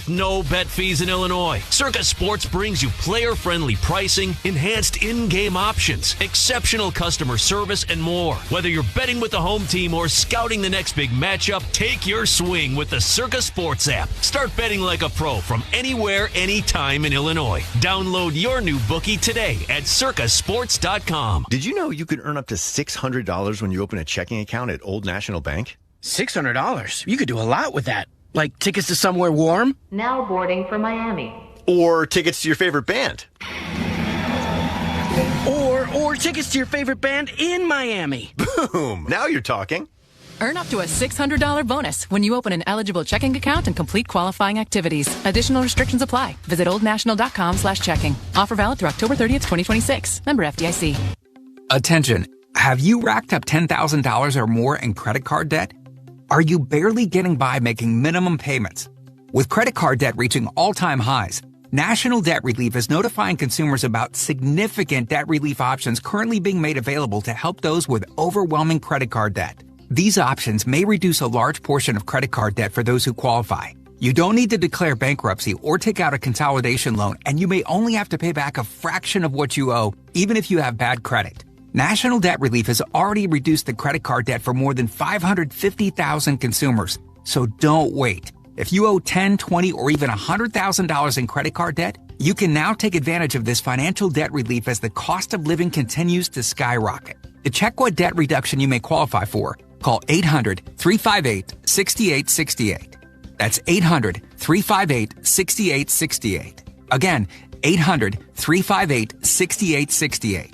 with no bet fees in Illinois. Circa Sports brings you player-friendly pricing, enhanced in-game options, exceptional customer service, and more. Whether you're betting with the home team or scouting the next big matchup, take your swing with the Circa Sports app. Start betting like a pro from anywhere, anytime in Illinois. Download your new bookie today at circasports.com. Did you know you could earn up to $600 when you open a checking account at Old National Bank? $600? You could do a lot with that. Like tickets to somewhere warm? Now boarding for Miami. Or tickets to your favorite band. Or tickets to your favorite band in Miami. Boom! Now you're talking. Earn up to a $600 bonus when you open an eligible checking account and complete qualifying activities. Additional restrictions apply. Visit oldnational.com/checking. Offer valid through October 30th, 2026. Member FDIC. Attention. Have you racked up $10,000 or more in credit card debt? Are you barely getting by making minimum payments? With credit card debt reaching all-time highs, National Debt Relief is notifying consumers about significant debt relief options currently being made available to help those with overwhelming credit card debt. These options may reduce a large portion of credit card debt for those who qualify. You don't need to declare bankruptcy or take out a consolidation loan, and you may only have to pay back a fraction of what you owe, even if you have bad credit. National Debt Relief has already reduced the credit card debt for more than 550,000 consumers. So don't wait. If you owe $10, $20, or even $100,000 in credit card debt, you can now take advantage of this financial debt relief as the cost of living continues to skyrocket. To check what debt reduction you may qualify for, call 800-358-6868. That's 800-358-6868. Again, 800-358-6868.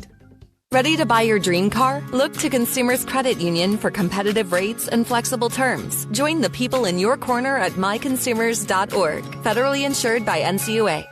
Ready to buy your dream car? Look to Consumers Credit Union for competitive rates and flexible terms. Join the people in your corner at myconsumers.org. Federally insured by NCUA.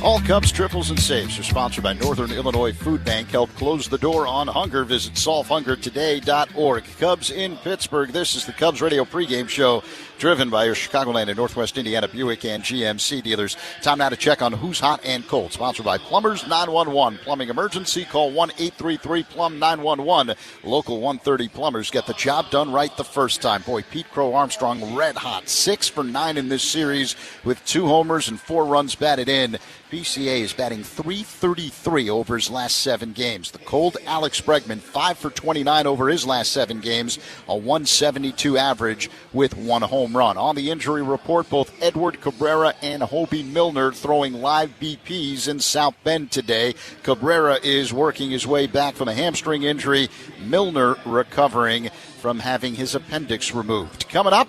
All Cubs triples and saves are sponsored by Northern Illinois Food Bank. Help close the door on hunger. Visit solvehungertoday.org. Cubs in Pittsburgh. This is the Cubs radio pregame show, driven by your Chicagoland and Northwest Indiana Buick and GMC dealers. Time now to check on who's hot and cold. Sponsored by Plumbers 911. Plumbing emergency, call 1-833-PLUM-911. Local 130 Plumbers get the job done right the first time. Boy, Pete Crow Armstrong red hot. 6 for 9 in this series with 2 homers and 4 runs batted in. PCA is batting .333 over his last 7 games. The cold Alex Bregman, 5 for 29 over his last 7 games, a .172 average with 1 home run. On the injury report, both Edward Cabrera and Hobie Milner throwing live BPs in South Bend today. Cabrera is working his way back from a hamstring injury. Milner recovering from having his appendix removed. Coming up,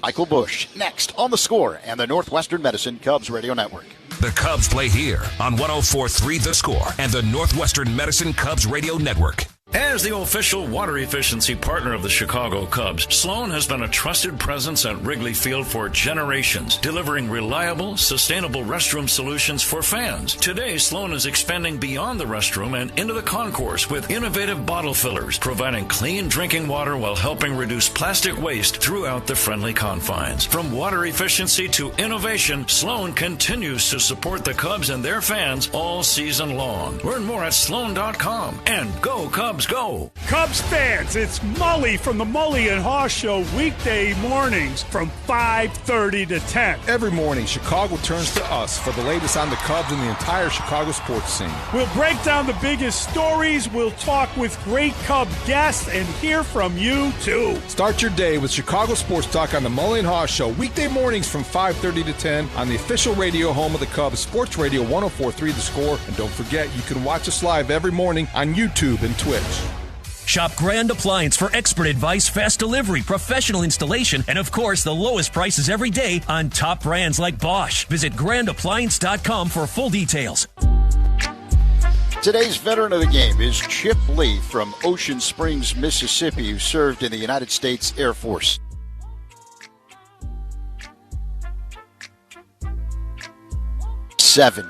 Michael Busch next on The Score and the Northwestern Medicine Cubs Radio Network. The Cubs play here on 104.3 The Score and the Northwestern Medicine Cubs Radio Network. As the official water efficiency partner of the Chicago Cubs, Sloan has been a trusted presence at Wrigley Field for generations, delivering reliable, sustainable restroom solutions for fans. Today, Sloan is expanding beyond the restroom and into the concourse with innovative bottle fillers, providing clean drinking water while helping reduce plastic waste throughout the friendly confines. From water efficiency to innovation, Sloan continues to support the Cubs and their fans all season long. Learn more at sloan.com and go Cubs go. Cubs fans, it's Mully from the Mully and Haw Show weekday mornings from 5:30 to 10. Every morning, Chicago turns to us for the latest on the Cubs and the entire Chicago sports scene. We'll break down the biggest stories, we'll talk with great Cub guests, and hear from you, too. Start your day with Chicago Sports Talk on the Mully and Haw Show weekday mornings from 5:30 to 10 on the official radio home of the Cubs, Sports Radio 104.3 The Score. And don't forget, you can watch us live every morning on YouTube and Twitch. Shop Grand Appliance for expert advice, fast delivery, professional installation, and of course, the lowest prices every day on top brands like Bosch. Visit grandappliance.com for full details. Today's veteran of the game is Chip Lee from Ocean Springs, Mississippi, who served in the United States Air Force.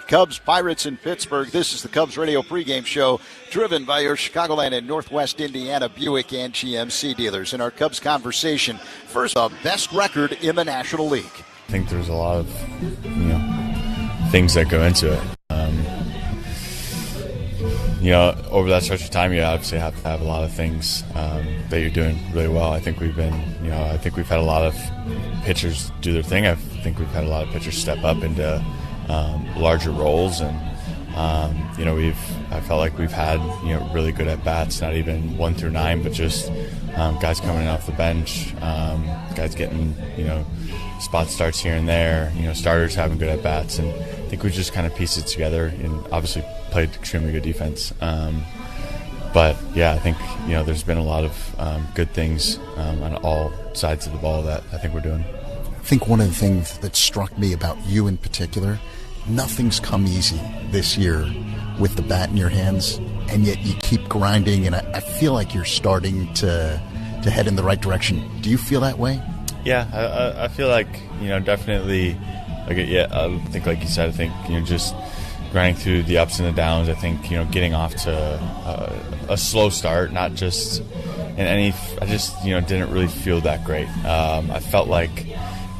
Cubs, Pirates in Pittsburgh. This is the Cubs radio pregame show, driven by your Chicagoland and Northwest Indiana Buick and GMC dealers. In our Cubs conversation, first, best record in the National League. I think there's a lot of things that go into it. over that stretch of time, you obviously have to have a lot of things that you're doing really well. I think we've had a lot of pitchers do their thing. I think we've had a lot of pitchers step up into larger roles, and I felt like we've had really good at bats, not even 1 through 9, but just guys coming off the bench, guys getting spot starts here and there, starters having good at bats, and I think we just kind of pieced it together and obviously played extremely good defense. But yeah, I think there's been a lot of good things on all sides of the ball that I think we're doing. I think one of the things that struck me about you in particular, nothing's come easy this year with the bat in your hands, and yet you keep grinding, and I feel like you're starting to head in the right direction. Do you feel that way? Yeah, I feel like, definitely, I think like you said, I think, just grinding through the ups and the downs. I think, getting off to a slow start, not just in any, I just, didn't really feel that great. I felt like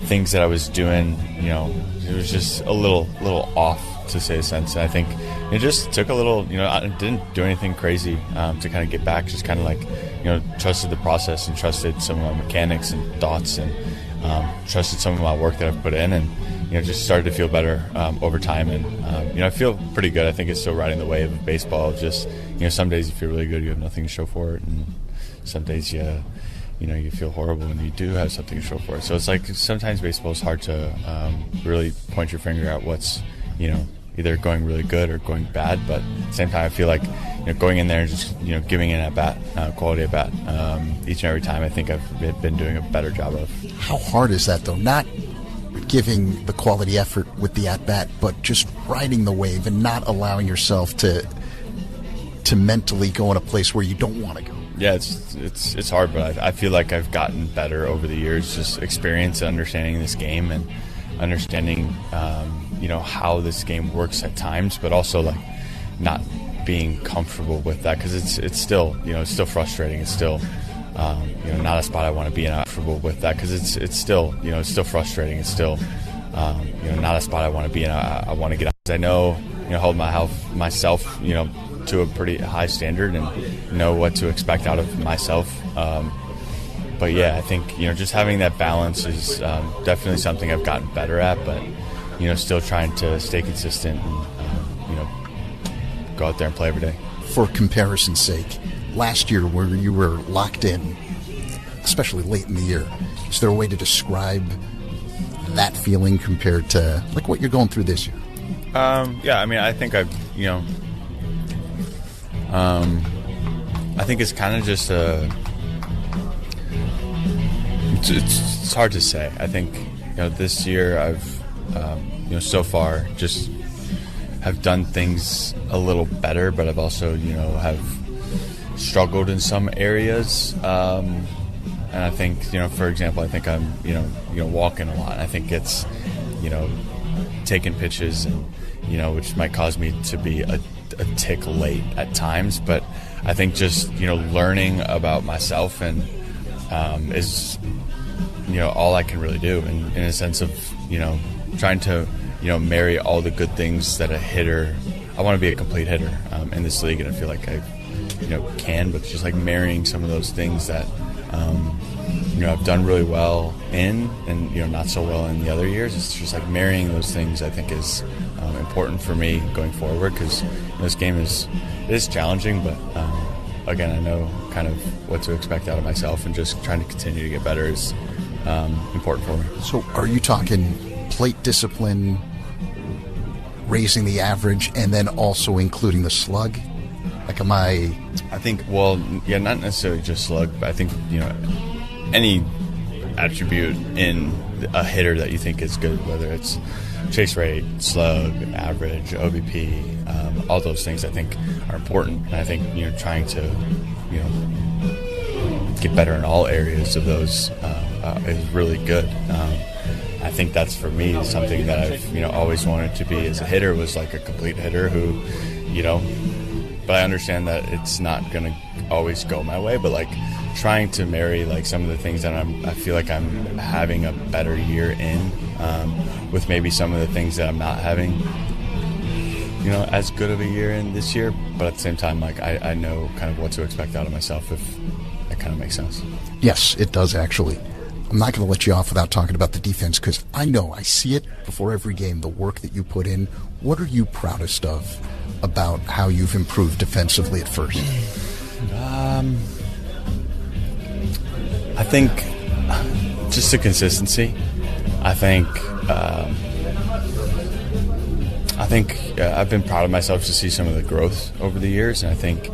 things that I was doing, it was just a little off, to say a sense. And I think it just took a little, I didn't do anything crazy to kind of get back, just kind of like, trusted the process and trusted some of my mechanics and thoughts, and trusted some of my work that I've put in, and just started to feel better over time. And I feel pretty good. I think it's still riding the wave of baseball. Just some days you feel really good, you have nothing to show for it, and some days you feel horrible and you do have something to show for it. So it's like sometimes baseball is hard to really point your finger at what's either going really good or going bad. But at the same time, I feel like going in there and just giving in at bat, quality at bat, each and every time, I think I've been doing a better job of. How hard is that though? Not giving the quality effort with the at bat, but just riding the wave and not allowing yourself to mentally go in a place where you don't want to go. Yeah, it's hard, but I feel like I've gotten better over the years, just experience and understanding this game, and understanding how this game works at times, but also like not being comfortable with that, because it's still it's still frustrating. It's still not a spot I want to be in. Comfortable with that, because it's still it's still frustrating. It's still not a spot I want to be in. I want to get out. I know hold myself to a pretty high standard and know what to expect out of myself. But yeah, I think just having that balance is definitely something I've gotten better at, but still trying to stay consistent and go out there and play every day. For comparison's sake, last year where you were locked in, especially late in the year, is there a way to describe that feeling compared to like what you're going through this year? Yeah, I mean, I think I think it's kind of just it's hard to say. I think this year I've so far just have done things a little better, but I've also have struggled in some areas, and I think for example, I think I'm walking a lot. I think it's taking pitches and which might cause me to be a tick late at times, but I think just learning about myself and is all I can really do, and in a sense of trying to marry all the good things that a hitter. I want to be a complete hitter in this league, and I feel like I can, but just like marrying some of those things that I've done really well in, and not so well in the other years. It's just like marrying those things, I think, is important for me going forward, because this game is challenging, but again, I know kind of what to expect out of myself, and just trying to continue to get better is important for me. So are you talking plate discipline, raising the average, and then also including the slug? Like, am I think, well, yeah, not necessarily just slug, but I think any attribute in a hitter that you think is good, whether it's chase rate, slug, average, OBP, all those things I think are important. And I think trying to get better in all areas of those is really good. I think that's, for me, something that I've always wanted to be as a hitter, was like a complete hitter who but I understand that it's not going to always go my way, but like trying to marry like some of the things that I feel like I'm having a better year in, with maybe some of the things that I'm not having as good of a year in this year, but at the same time, like I know kind of what to expect out of myself, if that kind of makes sense. Yes, it does actually. I'm not going to let you off without talking about the defense, because I know, I see it before every game, the work that you put in. What are you proudest of about how you've improved defensively at first? I think just the consistency. I think I've been proud of myself to see some of the growth over the years, and I think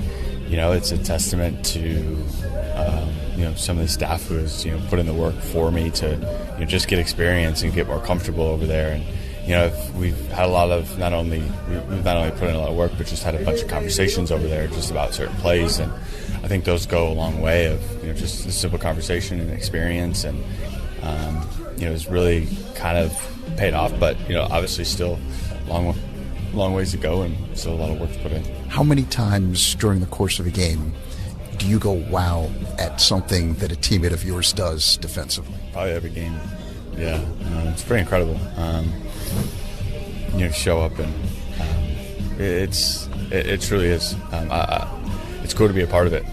it's a testament to some of the staff who has put in the work for me to just get experience and get more comfortable over there. And we've had a lot of we've not only put in a lot of work, but just had a bunch of conversations over there just about certain plays, and I think those go a long way of just a simple conversation and experience, and it's really kind of paid off. But obviously still long ways to go, and still a lot of work to put in. How many times during the course of a game do you go wow at something that a teammate of yours does defensively? Probably every game. Yeah, it's pretty incredible. Show up, and it truly is. It's cool to be a part of it.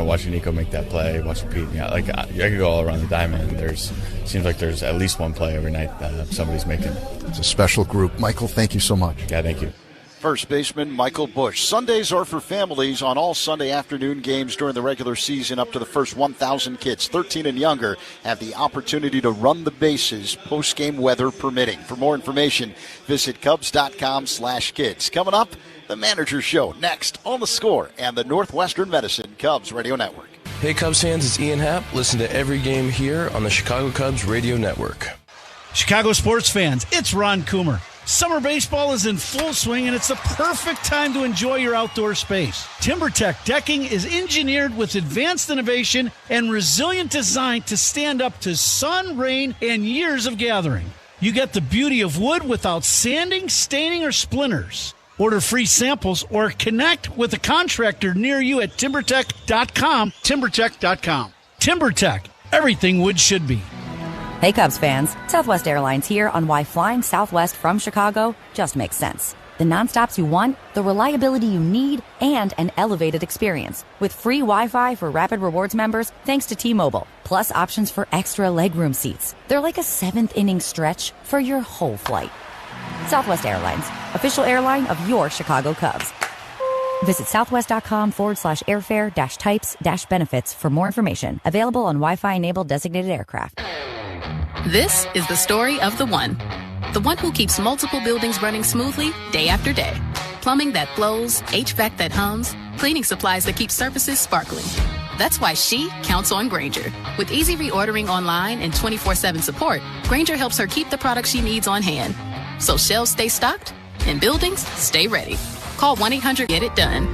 Watching Nico make that play, watching Pete. I could go all around the diamond, and seems like there's at least one play every night that somebody's making. It's a special group. Michael, thank you so much. Yeah, thank you. First baseman Michael Busch. Sundays are for families on all Sunday afternoon games during the regular season. Up to the first 1,000 kids, 13 and younger, have the opportunity to run the bases, post-game weather permitting. For more information, visit cubs.com/kids. Coming up, the Manager Show next on The Score and the Northwestern Medicine Cubs Radio Network. Hey Cubs fans, it's Ian Happ. Listen to every game here on the Chicago Cubs Radio Network. Chicago sports fans, it's Ron Coomer. Summer baseball is in full swing, and it's the perfect time to enjoy your outdoor space. TimberTech decking is engineered with advanced innovation and resilient design to stand up to sun, rain, and years of gathering. You get the beauty of wood without sanding, staining, or splinters. Order free samples or connect with a contractor near you at TimberTech.com. TimberTech.com. TimberTech, everything wood should be. Hey Cubs fans, Southwest Airlines here on why flying Southwest from Chicago just makes sense. The nonstops you want, the reliability you need, and an elevated experience. With free Wi-Fi for Rapid Rewards members thanks to T-Mobile, plus options for extra legroom seats. They're like a seventh inning stretch for your whole flight. Southwest Airlines, official airline of your Chicago Cubs. Visit southwest.com/airfare-types-benefits for more information. Available on Wi-Fi enabled designated aircraft. This is the story of the one who keeps multiple buildings running smoothly day after day. Plumbing that flows, HVAC that hums, cleaning supplies that keep surfaces sparkling. That's why she counts on Grainger. With easy reordering online and 24/7 support, Grainger helps her keep the products she needs on hand. So shelves stay stocked and buildings stay ready. Call 1-800-GET-IT-DONE.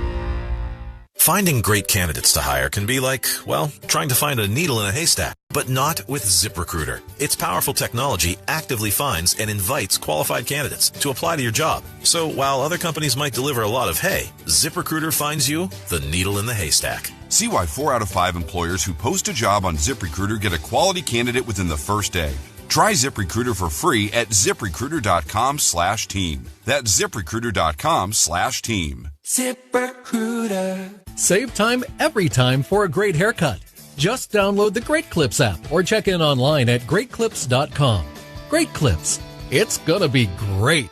Finding great candidates to hire can be like, well, trying to find a needle in a haystack. But not with ZipRecruiter. Its powerful technology actively finds and invites qualified candidates to apply to your job. So while other companies might deliver a lot of hay, ZipRecruiter finds you the needle in the haystack. See why 4 out of 5 employers who post a job on ZipRecruiter get a quality candidate within the first day. Try ZipRecruiter for free at ZipRecruiter.com/team. That's ZipRecruiter.com/team. ZipRecruiter. Save time every time for a great haircut. Just download the Great Clips app or check in online at greatclips.com. Great Clips. It's gonna be great.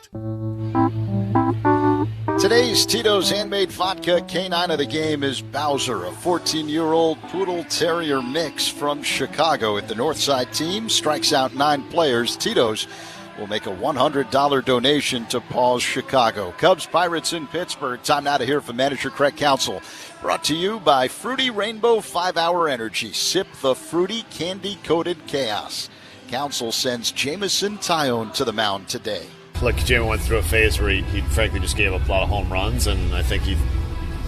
Today's Tito's Handmade Vodka K9 of the game is Bowser, a 14-year-old Poodle Terrier mix from Chicago. If the Northside team strikes out 9 players, Tito's will make a $100 donation to Paws Chicago. Cubs Pirates in Pittsburgh. Time now to hear from manager Craig Counsell. Brought to you by Fruity Rainbow 5-Hour Energy. Sip the fruity candy-coated chaos. Counsell sends Jameson Tyone to the mound today. Look, Jamie went through a phase where he frankly just gave up a lot of home runs, and I think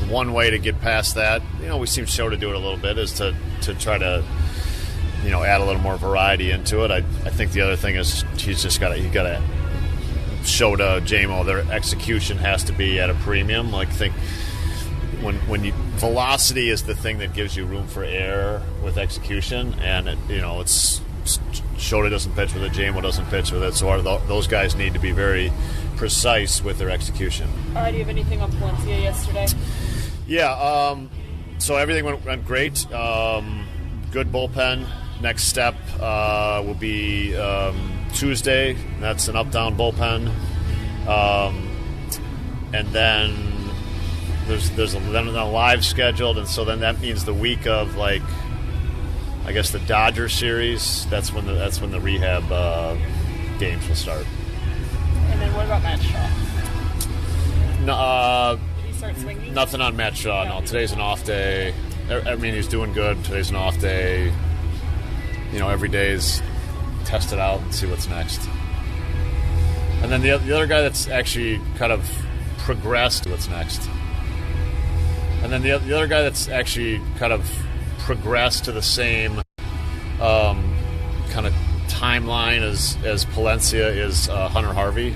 one way to get past that, we seem sure to do it a little bit, is to try to add a little more variety into it. I think the other thing is you got to show to JMO their execution has to be at a premium. Like, think when velocity is the thing that gives you room for error with execution, and it's Shota doesn't pitch with it, JMO doesn't pitch with it, so those guys need to be very precise with their execution. All right, do you have anything on Palencia yesterday? Yeah, so everything went great. Good bullpen. Next step will be Tuesday. That's an up-down bullpen. And then there's a live scheduled, and so then that means the week of, like, I guess the Dodger series. That's when the rehab games will start. And then what about Matt Shaw? No, Did he start swinging? nothing on Matt Shaw. No, today's an off day. I mean, he's doing good. Today's an off day. You know, every day is test it out and see what's next. And then the other guy that's actually kind of progressed. What's next? And then the other guy that's actually kind of progressed to the same kind of timeline as Palencia is Hunter Harvey.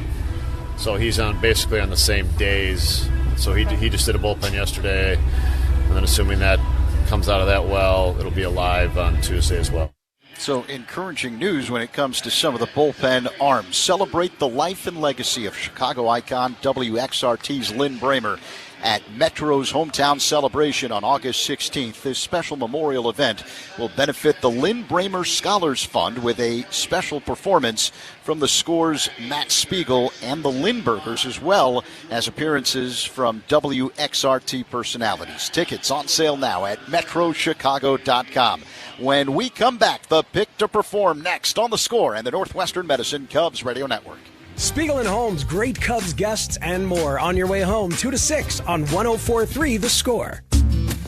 So he's basically on the same days. So he just did a bullpen yesterday, and then assuming that comes out of that well, it'll be alive on Tuesday as well. So encouraging news when it comes to some of the bullpen arms. Celebrate the life and legacy of Chicago icon WXRT's Lynn Bramer at Metro's hometown celebration on August 16th. This special memorial event will benefit the Lynn Bramer Scholars Fund with a special performance from the Score's Matt Spiegel and the Lindberghers, as well as appearances from WXRT personalities. Tickets on sale now at metrochicago.com. When we come back, the pick to perform next on The Score and the Northwestern Medicine Cubs Radio Network. Spiegel and Holmes, great Cubs guests and more on your way home 2 to 6 on 104.3 The Score.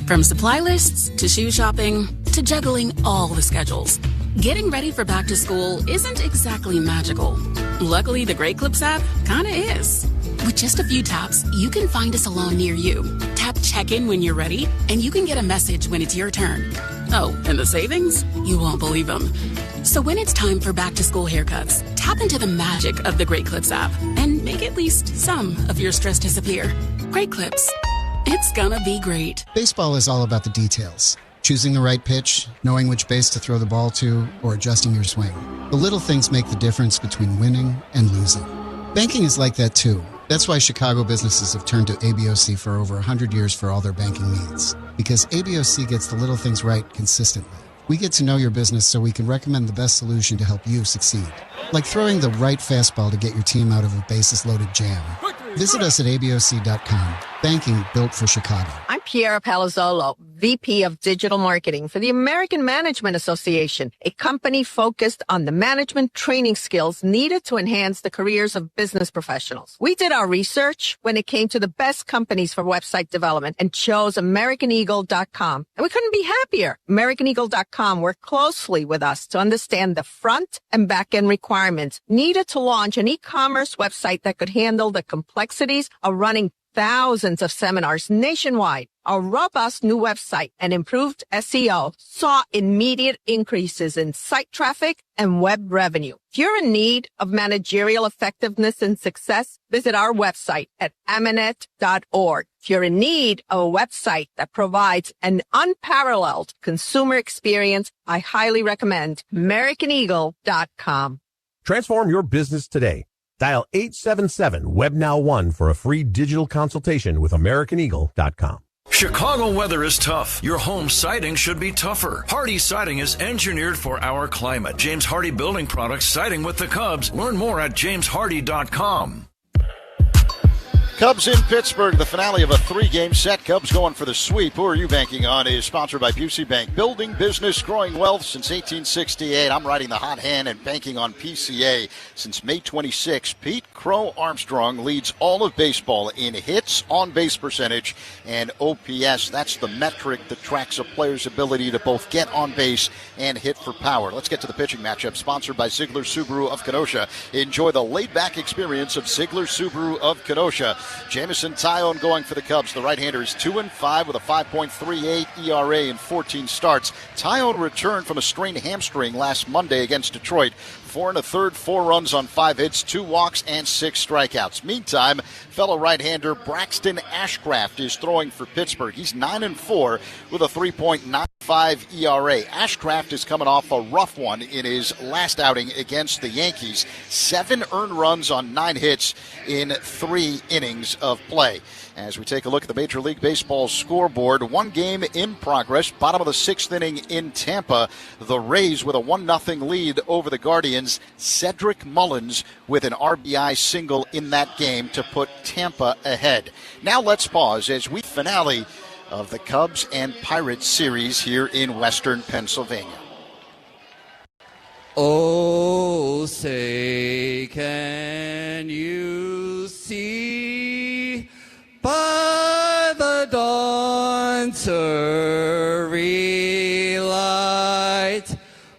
From supply lists to shoe shopping to juggling all the schedules, getting ready for back to school isn't exactly magical. Luckily, the Great Clips app kinda is. With just a few taps, you can find a salon near you. Tap check-in when you're ready, and you can get a message when it's your turn. Oh, and the savings? You won't believe them. So when it's time for back-to-school haircuts, tap into the magic of the Great Clips app and make at least some of your stress disappear. Great Clips. It's gonna be great. Baseball is all about the details. Choosing the right pitch, knowing which base to throw the ball to, or adjusting your swing. The little things make the difference between winning and losing. Banking is like that too. That's why Chicago businesses have turned to ABOC for over 100 years for all their banking needs. Because ABOC gets the little things right consistently. We get to know your business so we can recommend the best solution to help you succeed. Like throwing the right fastball to get your team out of a bases-loaded jam. Visit us at aboc.com. Banking built for Chicago. I'm Piera Palazzolo, VP of Digital Marketing for the American Management Association, a company focused on the management training skills needed to enhance the careers of business professionals. We did our research when it came to the best companies for website development and chose AmericanEagle.com. And we couldn't be happier. AmericanEagle.com worked closely with us to understand the front and back end requirements needed to launch an e-commerce website that could handle the complexities of running thousands of seminars nationwide. Our robust new website and improved SEO saw immediate increases in site traffic and web revenue. If you're in need of managerial effectiveness and success, visit our website at amanet.org. If you're in need of a website that provides an unparalleled consumer experience, I highly recommend AmericanEagle.com. Transform your business today. Dial 877-WEB-NOW-1 for a free digital consultation with AmericanEagle.com. Chicago weather is tough. Your home siding should be tougher. Hardy Siding is engineered for our climate. James Hardy Building Products, siding with the Cubs. Learn more at jameshardy.com. Cubs in Pittsburgh, the finale of a 3-game set. Cubs going for the sweep. Who are you banking on? Is sponsored by Busey Bank. Building business, growing wealth since 1868. I'm riding the hot hand and banking on PCA since May 26. Pete Crow Armstrong leads all of baseball in hits, on-base percentage, and OPS. That's the metric that tracks a player's ability to both get on base and hit for power. Let's get to the pitching matchup, sponsored by Ziegler Subaru of Kenosha. Enjoy the laid-back experience of Ziegler Subaru of Kenosha. Jamison Tyone going for the Cubs. The right-hander is 2-5 with a 5.38 ERA in 14 starts. Tyone returned from a strained hamstring last Monday against Detroit. 4 1/3, 4 runs on 5 hits, 2 walks, and 6 strikeouts. Meantime, fellow right-hander Braxton Ashcraft is throwing for Pittsburgh. He's 9-4 with a 3.95 .15 ERA. Ashcraft is coming off a rough one in his last outing against the Yankees. 7 earned runs on 9 hits in 3 innings of play. As we take a look at the Major League Baseball scoreboard, 1 game in progress. Bottom of the 6th inning in Tampa. The Rays with a 1-0 lead over the Guardians. Cedric Mullins with an RBI single in that game to put Tampa ahead. Now let's pause as we finale of the Cubs and Pirates series here in Western Pennsylvania. Oh, say can you see by the dawn's early light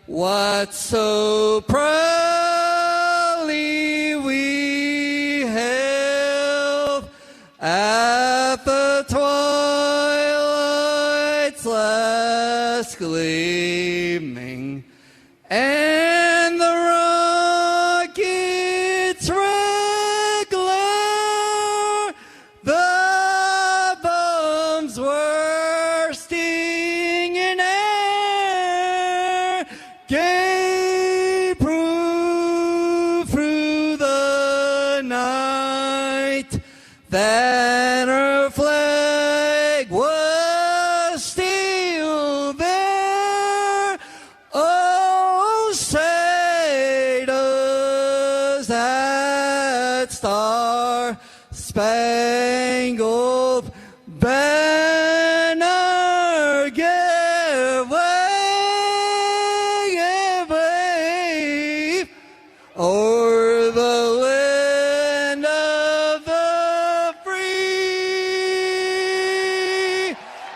what so proudly we hailed at the twilight's last gleaming, and the rocket's red glare, the bombs were stinging air, gave proof through the night that our flag was still there. Oh, say does that star-spangled banner give way o'er the land of the free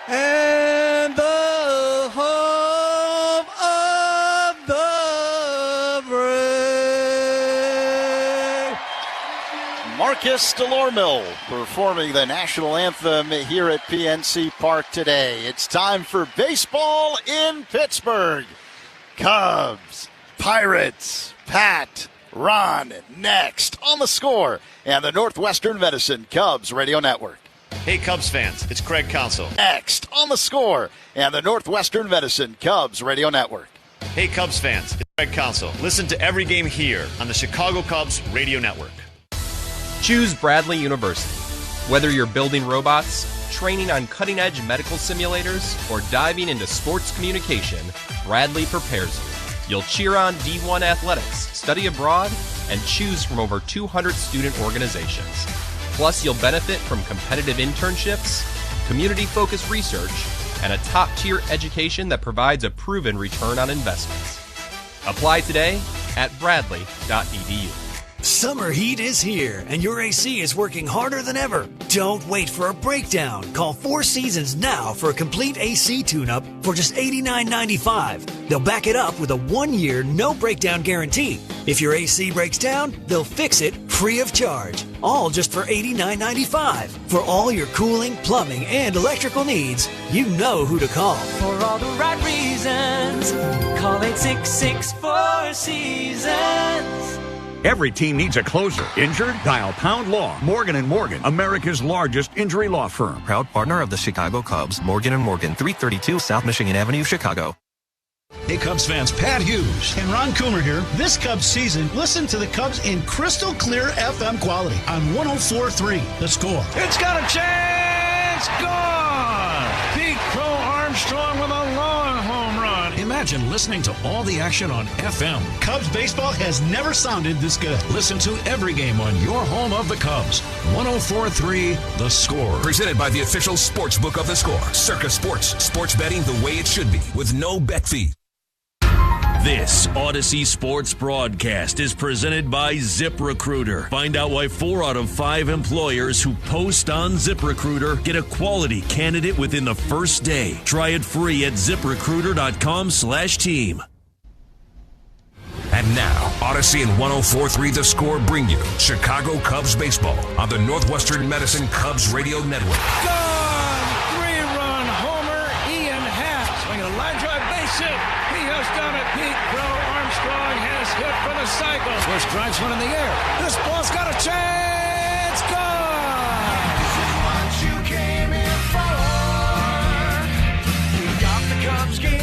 and the home of the brave. Marcus Delormeau performing the national anthem here at PNC Park today. It's time for baseball in Pittsburgh. Cubs, Pirates, Pat, Ron, next on The Score and the Northwestern Medicine Cubs Radio Network. Hey, Cubs fans, it's Craig Counsell. Next on The Score and the Northwestern Medicine Cubs Radio Network. Hey, Cubs fans, it's Craig Counsell. Listen to every game here on the Chicago Cubs Radio Network. Choose Bradley University. Whether you're building robots, training on cutting-edge medical simulators, or diving into sports communication, Bradley prepares you. You'll cheer on D1 athletics, study abroad, and choose from over 200 student organizations. Plus, you'll benefit from competitive internships, community-focused research, and a top-tier education that provides a proven return on investments. Apply today at bradley.edu. Summer heat is here, and your AC is working harder than ever. Don't wait for a breakdown. Call Four Seasons now for a complete AC tune-up for just $89.95. They'll back it up with a 1-year no-breakdown guarantee. If your AC breaks down, they'll fix it free of charge. All just for $89.95. For all your cooling, plumbing, and electrical needs, you know who to call. For all the right reasons, call 866-4 Seasons. Every team needs a closer. Injured? Dial Pound Law. Morgan & Morgan, America's largest injury law firm. Proud partner of the Chicago Cubs. Morgan & Morgan, 332 South Michigan Avenue, Chicago. Hey, Cubs fans, Pat Hughes and Ron Coomer here. This Cubs season, listen to the Cubs in crystal clear FM quality on 104.3 The Score. It's got a chance! Gone! Pete Crow Armstrong with a long home run. Imagine listening to all the action on FM. Cubs baseball has never sounded this good. Listen to every game on your home of the Cubs. 104.3 The Score. Presented by the official sports book of The Score. Circa Sports. Sports betting the way it should be with no bet fee. This Odyssey Sports broadcast is presented by ZipRecruiter. Find out why 4 out of 5 employers who post on ZipRecruiter get a quality candidate within the first day. Try it free at ZipRecruiter.com/team. And now, Odyssey and 104.3 The Score bring you Chicago Cubs baseball on the Northwestern Medicine Cubs Radio Network. Gone! 3-run homer, Ian Happ. Swinging a line drive base hit. He has done it. Pete Crow Armstrong has hit for the cycle. First drives one in the air. This ball's got a chance. Gone! This is what you came here for. We got the Cubs game.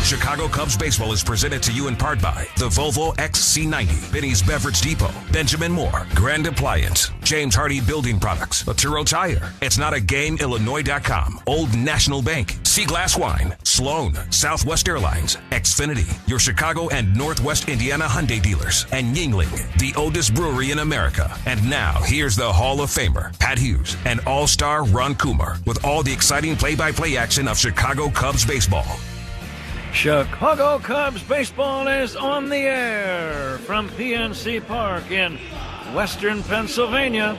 Chicago Cubs baseball is presented to you in part by the Volvo XC90, Benny's Beverage Depot, Benjamin Moore, Grand Appliance, James Hardy Building Products, Laturo Tire, It's Not a Game, Illinois.com, Old National Bank, Sea Glass Wine, Sloan, Southwest Airlines, Xfinity, your Chicago and Northwest Indiana Hyundai dealers, and Yingling, the oldest brewery in America. And now, here's the Hall of Famer, Pat Hughes, and All-Star Ron Coomer, with all the exciting play-by-play action of Chicago Cubs baseball. Chicago Cubs baseball is on the air from PNC Park in western Pennsylvania.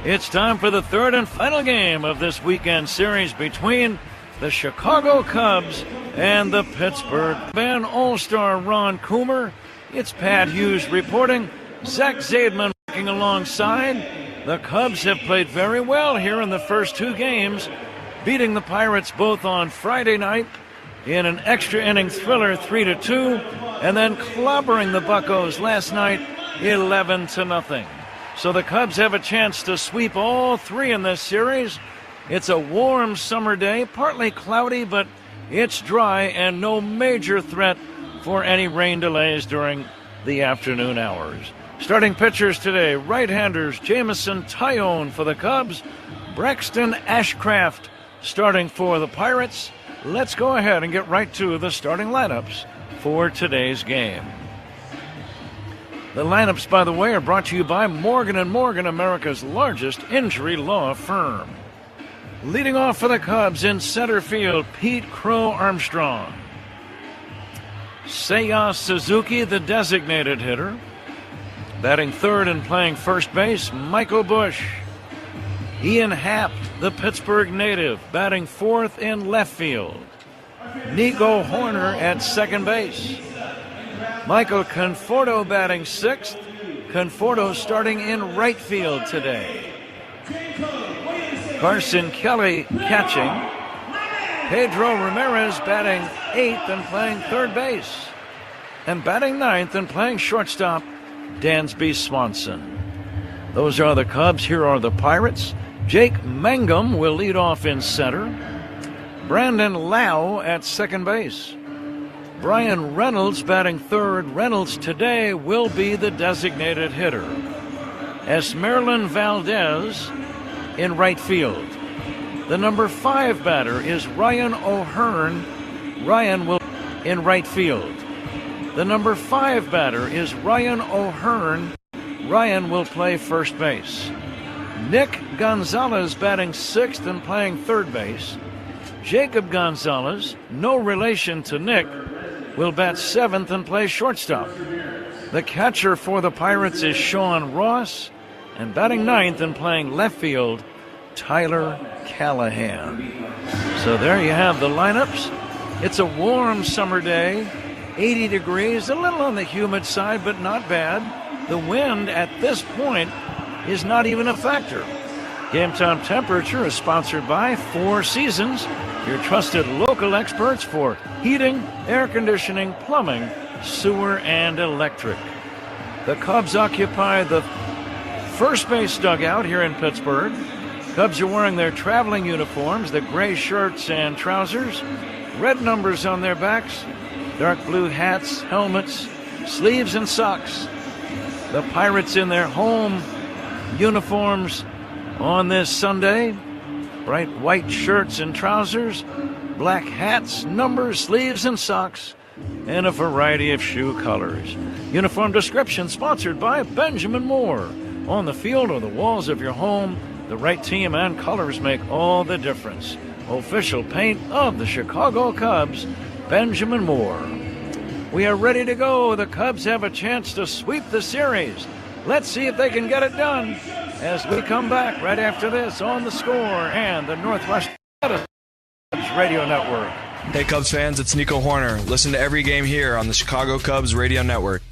It's time for the third and final game of this weekend series between the Chicago Cubs and the Pittsburgh. Van All-Star Ron Coomer. It's Pat Hughes reporting. Zach Zaidman working alongside. The Cubs have played very well here in the first two games, beating the Pirates both on Friday night in an extra inning thriller 3-2, and then clobbering the Buccos last night 11-0. So the Cubs have a chance to sweep all three in this series. It's a warm summer day, partly cloudy, but it's dry and no major threat for any rain delays during the afternoon hours. Starting pitchers today, right-handers Jamison Tyone for the Cubs, Braxton Ashcraft starting for the Pirates. Let's go ahead and get right to the starting lineups for today's game. The lineups, by the way, are brought to you by Morgan & Morgan, America's largest injury law firm. Leading off for the Cubs in center field, Pete Crow Armstrong. Seiya Suzuki, the designated hitter. Batting third and playing first base, Michael Busch. Ian Happ, the Pittsburgh native, batting fourth in left field. Nico Horner at second base. Michael Conforto batting sixth. Conforto starting in right field today. Carson Kelly catching. Pedro Ramirez batting eighth and playing third base. And batting ninth and playing shortstop, Dansby Swanson. Those are the Cubs. Here are the Pirates. Jake Mangum will lead off in center. Brandon Lau at second base. Brian Reynolds batting third. Reynolds today will be the designated hitter. Esmerlin Valdez in right field. The number 5 batter is Ryan O'Hearn. Ryan will in right field. The number 5 batter is Ryan O'Hearn. Ryan will play first base. Nick Gonzalez batting sixth and playing third base. Jacob Gonzalez, no relation to Nick, will bat seventh and play shortstop. The catcher for the Pirates is Sean Ross, and batting ninth and playing left field, Tyler Callahan. So there you have the lineups. It's a warm summer day, 80 degrees, a little on the humid side, but not bad. The wind at this point is not even a factor. Game time temperature is sponsored by Four Seasons, your trusted local experts for heating, air conditioning, plumbing, sewer, and electric. The Cubs occupy the first base dugout here in Pittsburgh. Cubs are wearing their traveling uniforms, the gray shirts and trousers, red numbers on their backs, dark blue hats, helmets, sleeves, and socks. The Pirates in their home uniforms on this Sunday. Bright white shirts and trousers, black hats, numbers, sleeves, and socks, and a variety of shoe colors. Uniform description sponsored by Benjamin Moore. On the field or the walls of your home, the right team and colors make all the difference. Official paint of the Chicago Cubs, Benjamin Moore. We are ready to go. The Cubs have a chance to sweep the series. Let's see if they can get it done as we come back right after this on The Score and the Northwest Cubs Radio Network. Hey Cubs fans, it's Nico Horner. Listen to every game here on the Chicago Cubs Radio Network.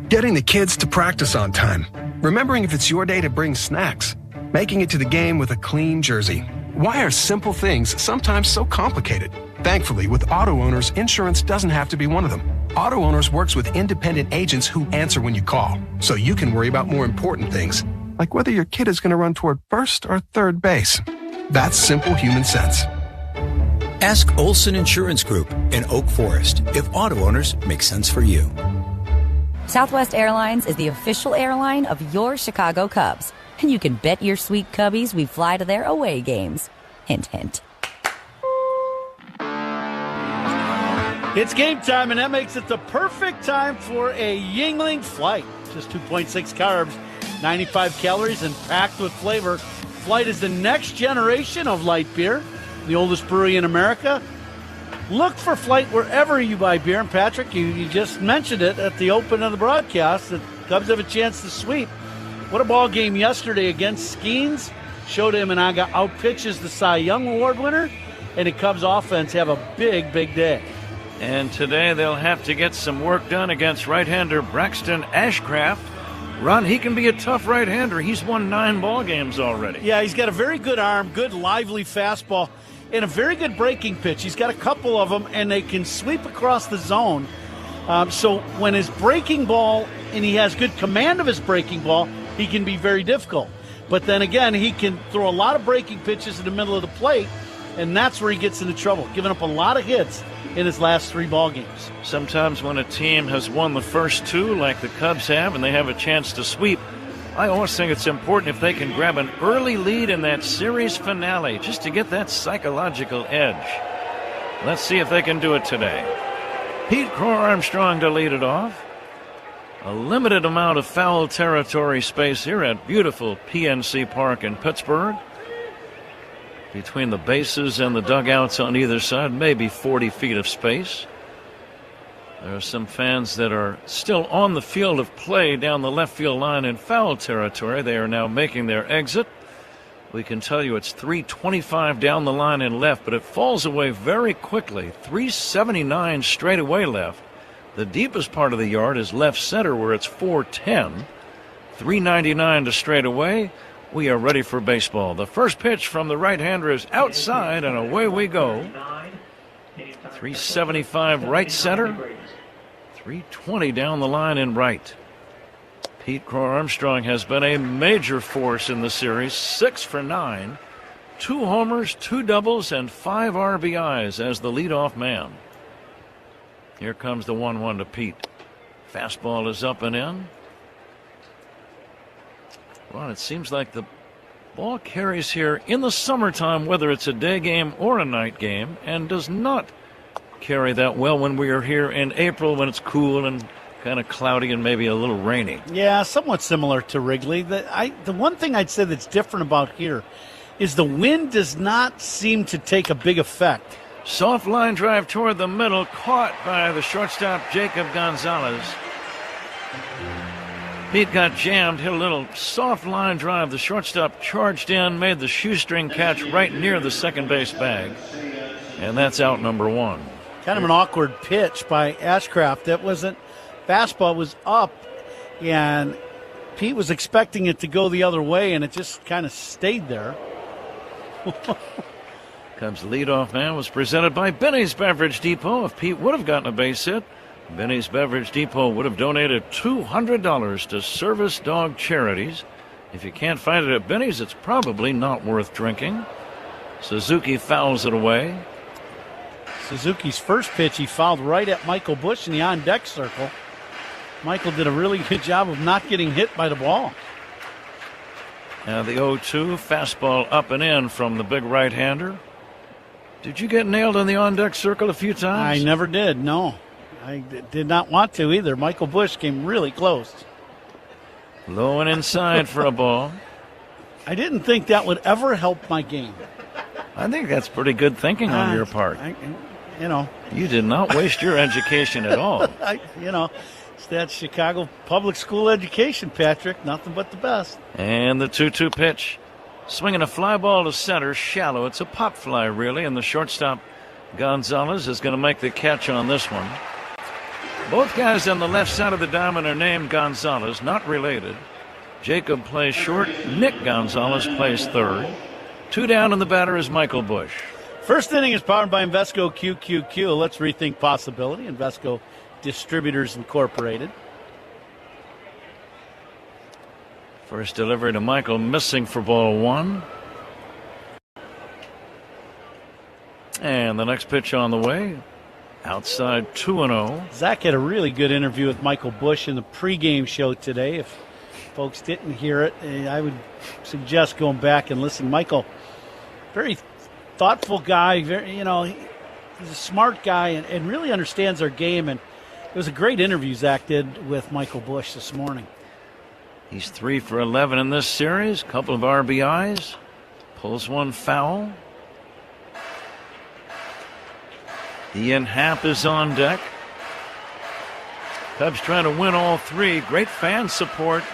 Getting the kids to practice on time. Remembering if it's your day to bring snacks. Making it to the game with a clean jersey. Why are simple things sometimes so complicated? Thankfully, with Auto Owners, insurance doesn't have to be one of them. Auto Owners works with independent agents who answer when you call, so you can worry about more important things, like whether your kid is going to run toward first or third base. That's simple human sense. Ask Olson Insurance Group in Oak Forest if auto owners make sense for you. Southwest Airlines is the official airline of your Chicago Cubs. And you can bet your sweet Cubbies we fly to their away games. Hint, hint. It's game time, and that makes it the perfect time for a Yuengling Flight. Just 2.6 carbs, 95 calories, and packed with flavor. Flight is the next generation of light beer, the oldest brewery in America. Look for Flight wherever you buy beer. And Patrick, you just mentioned it at the open of the broadcast that Cubs have a chance to sweep. What a ball game yesterday against Skeens. Shota Imanaga outpitches the Cy Young Award winner, and the Cubs offense have a big, big day. And today they'll have to get some work done against right-hander Braxton Ashcraft. Ron, he can be a tough right-hander. He's won 9 ball games already. Yeah, he's got a very good arm, good lively fastball, and a very good breaking pitch. He's got a couple of them, and they can sweep across the zone. So when his breaking ball, and he has good command of his breaking ball, he can be very difficult. But then again, he can throw a lot of breaking pitches in the middle of the plate, and that's where he gets into trouble, giving up a lot of hits in his last 3 ball games. Sometimes when a team has won the first 2, like the Cubs have, and they have a chance to sweep, I always think it's important if they can grab an early lead in that series finale, just to get that psychological edge. Let's see if they can do it today. Pete Crow-Armstrong to lead it off. A limited amount of foul territory space here at beautiful PNC Park in Pittsburgh. Between the bases and the dugouts on either side, maybe 40 feet of space. There are some fans that are still on the field of play down the left field line in foul territory. They are now making their exit. We can tell you it's 325 down the line in left, but it falls away very quickly. 379 straight away left. The deepest part of the yard is left center, where it's 410. 399 to straight away. We are ready for baseball. The first pitch from the right-hander is outside, and away we go. 375 right center. 320 down the line in right. Pete Crow-Armstrong has been a major force in the series. 6 for 9. 2 homers, 2 doubles, and 5 RBIs as the leadoff man. Here comes the 1-1 to Pete. Fastball is up and in. Well, it seems like the ball carries here in the summertime, whether it's a day game or a night game, and does not carry that well when we are here in April, when it's cool and kind of cloudy and maybe a little rainy. Yeah, somewhat similar to Wrigley. The one thing I'd say that's different about here is the wind does not seem to take a big effect. Soft line drive toward the middle, caught by the shortstop Jacob Gonzalez. Pete got jammed, hit a little soft line drive. The shortstop charged in, made the shoestring catch right near the second base bag. And that's out number 1. Kind of an awkward pitch by Ashcraft. That wasn't, fastball was up, and Pete was expecting it to go the other way, and it just kind of stayed there. Cubs leadoff man was presented by Benny's Beverage Depot. If Pete would have gotten a base hit, Benny's Beverage Depot would have donated $200 to service dog charities. If you can't find it at Benny's, it's probably not worth drinking. Suzuki fouls it away. Suzuki's first pitch, he fouled right at Michael Busch in the on-deck circle. Michael did a really good job of not getting hit by the ball. Now the 0-2, fastball up and in from the big right-hander. Did you get nailed in the on-deck circle a few times? I never did, no. I did not want to either. Michael Busch came really close. Low and inside for a ball. I didn't think that would ever help my game. I think that's pretty good thinking on your part. You did not waste your education at all. It's that Chicago public school education, Patrick. Nothing but the best. And the 2-2 pitch. Swinging a fly ball to center, shallow. It's a pop fly, really, and the shortstop, Gonzalez, is going to make the catch on this one. Both guys on the left side of the diamond are named Gonzalez, not related. Jacob plays short. Nick Gonzalez plays third. 2 down, and the batter is Michael Busch. First inning is powered by Invesco QQQ. Let's rethink possibility. Invesco Distributors Incorporated. First delivery to Michael, missing for ball 1. And And the next pitch on the way, outside 2-0. Zach had a really good interview with Michael Busch in the pregame show today. If folks didn't hear it, I would suggest going back and listen. Michael, very thoughtful guy, very, he's a smart guy and really understands our game. And it was a great interview Zach did with Michael Busch this morning. He's 3 for 11 in this series. Couple of RBIs. Pulls one foul. Ian Happ is on deck. Cubs trying to win all 3. Great fan support.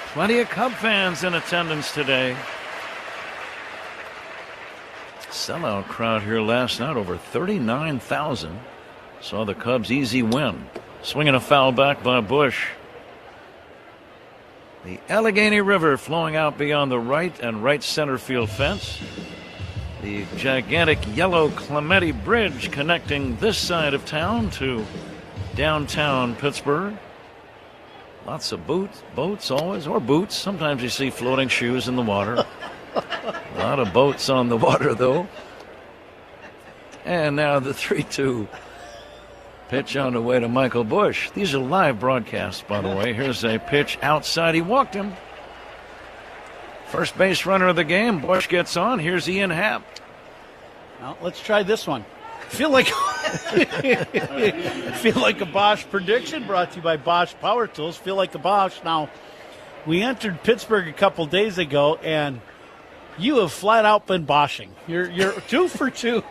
Plenty of Cub fans in attendance today. Sellout crowd here last night, over 39,000. Saw the Cubs' easy win. Swinging a foul back by Busch. The Allegheny River flowing out beyond the right and right center field fence. The gigantic yellow Clementi Bridge connecting this side of town to downtown Pittsburgh. Lots of boats always, or boots. Sometimes you see floating shoes in the water. A lot of boats on the water, though. And now the 3-2 pitch on the way to Michael Busch. These are live broadcasts, by the way. Here's a pitch outside. He walked him. First base runner of the game. Busch gets on. Here's Ian Happ. Well, let's try this one. Feel like a Bosch prediction brought to you by Bosch Power Tools. Feel like a Bosch. Now, we entered Pittsburgh a couple days ago, and you have flat out been Bosching. You're 2 for 2.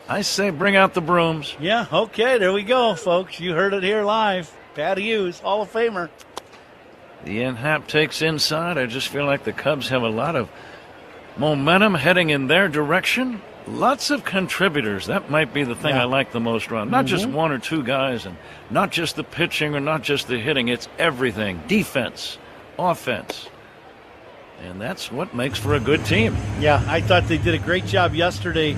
I say bring out the brooms. Yeah, okay, there we go, folks. You heard it here live. Patty Hughes, Hall of Famer. Ian Happ takes inside. I just feel like the Cubs have a lot of momentum heading in their direction. Lots of contributors. That might be the thing I like the most, Ron. Not just 1 or 2 guys, and not just the pitching or not just the hitting. It's everything. Defense, offense. And that's what makes for a good team. Yeah, I thought they did a great job yesterday.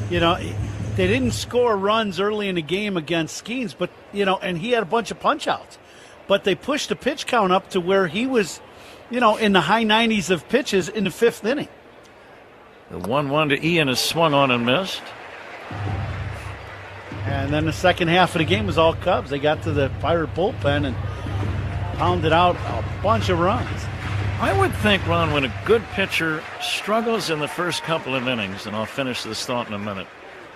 They didn't score runs early in the game against Skeens, but, and he had a bunch of punch-outs. But they pushed the pitch count up to where he was, in the high 90s of pitches in the 5th inning. The 1-1 to Ian is swung on and missed. And then the second half of the game was all Cubs. They got to the Pirate bullpen and pounded out a bunch of runs. I would think, Ron, when a good pitcher struggles in the first couple of innings, and I'll finish this thought in a minute,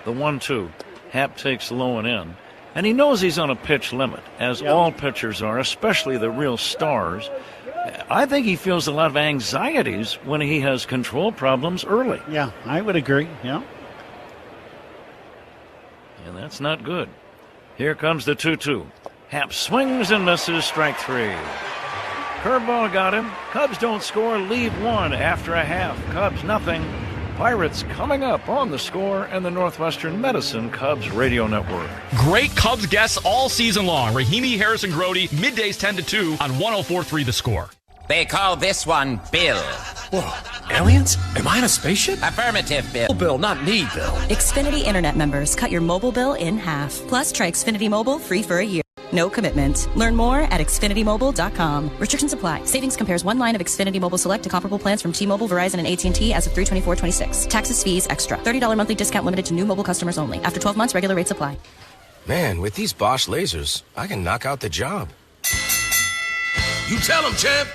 the 1-2, Happ takes low and in, and he knows he's on a pitch limit, as all pitchers are, especially the real stars. I think he feels a lot of anxieties when he has control problems early. Yeah, I would agree, yeah. And that's not good. Here comes the 2-2. Happ swings and misses, strike 3. Curveball got him. Cubs don't score, lead 1 after a half. Cubs nothing. Pirates coming up on The Score and the Northwestern Medicine Cubs radio network. Great Cubs guests all season long. Rahimi, Harrison, Grody, middays 10 to 2 on 104.3 The Score. They call this one Bill. Whoa, aliens? Am I in a spaceship? Affirmative, Bill. Oh, Bill, not me, Bill. Xfinity Internet members cut your mobile bill in half. Plus, try Xfinity Mobile free for a year. No commitment. Learn more at XfinityMobile.com. Restrictions apply. Savings compares one line of Xfinity Mobile Select to comparable plans from T-Mobile, Verizon, and AT&T as of 3/24/26. Taxes, fees, extra. $30 monthly discount limited to new mobile customers only. After 12 months, regular rates apply. Man, with these Bosch lasers, I can knock out the job. You tell him, champ.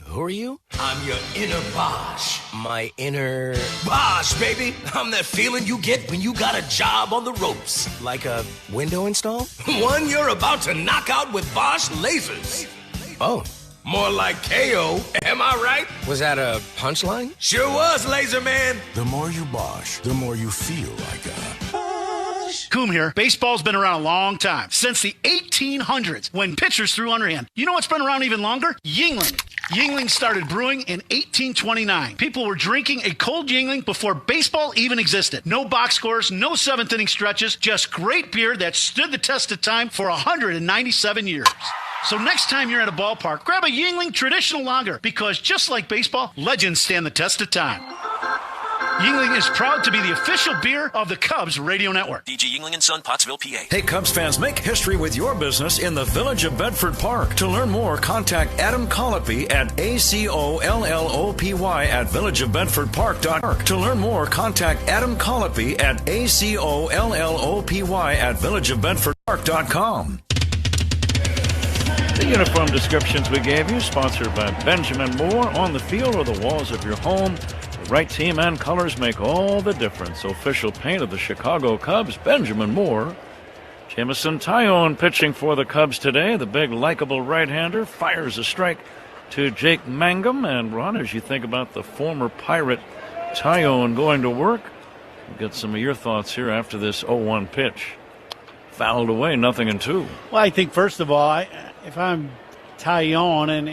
Who are you? I'm your inner Bosch. My inner... Bosch, baby. I'm that feeling you get when you got a job on the ropes. Like a window install? One you're about to knock out with Bosch lasers. Oh. More like KO, am I right? Was that a punchline? Sure was, Laser Man. The more you Bosch, the more you feel like a... Coom here. Baseball's been around a long time, since the 1800s, when pitchers threw underhand. You know what's been around even longer? Yuengling. Yuengling started brewing in 1829. People were drinking a cold Yuengling before baseball even existed. No box scores, no 7th inning stretches, just great beer that stood the test of time for 197 years. So next time you're at a ballpark, grab a Yuengling traditional lager, because just like baseball, legends stand the test of time. Yuengling is proud to be the official beer of the Cubs radio network. DG Yuengling & Son, Pottsville, PA. Hey, Cubs fans, make history with your business in the Village of Bedford Park. To learn more, contact Adam Colopy at ACOLLOPY at villageofbedfordpark.org. To learn more, contact Adam Colopy at ACOLLOPY at villageofbedfordpark.com. The uniform descriptions we gave you, sponsored by Benjamin Moore. On the field or the walls of your home, the right team and colors make all the difference. Official paint of the Chicago Cubs, Benjamin Moore. Jameson Taillon pitching for the Cubs today. The big, likable right-hander fires a strike to Jake Mangum. And, Ron, as you think about the former Pirate Taillon going to work, we'll get some of your thoughts here after this 0-1 pitch. Fouled away, 0-2. Well, I think, first of all, if I'm Taillon, and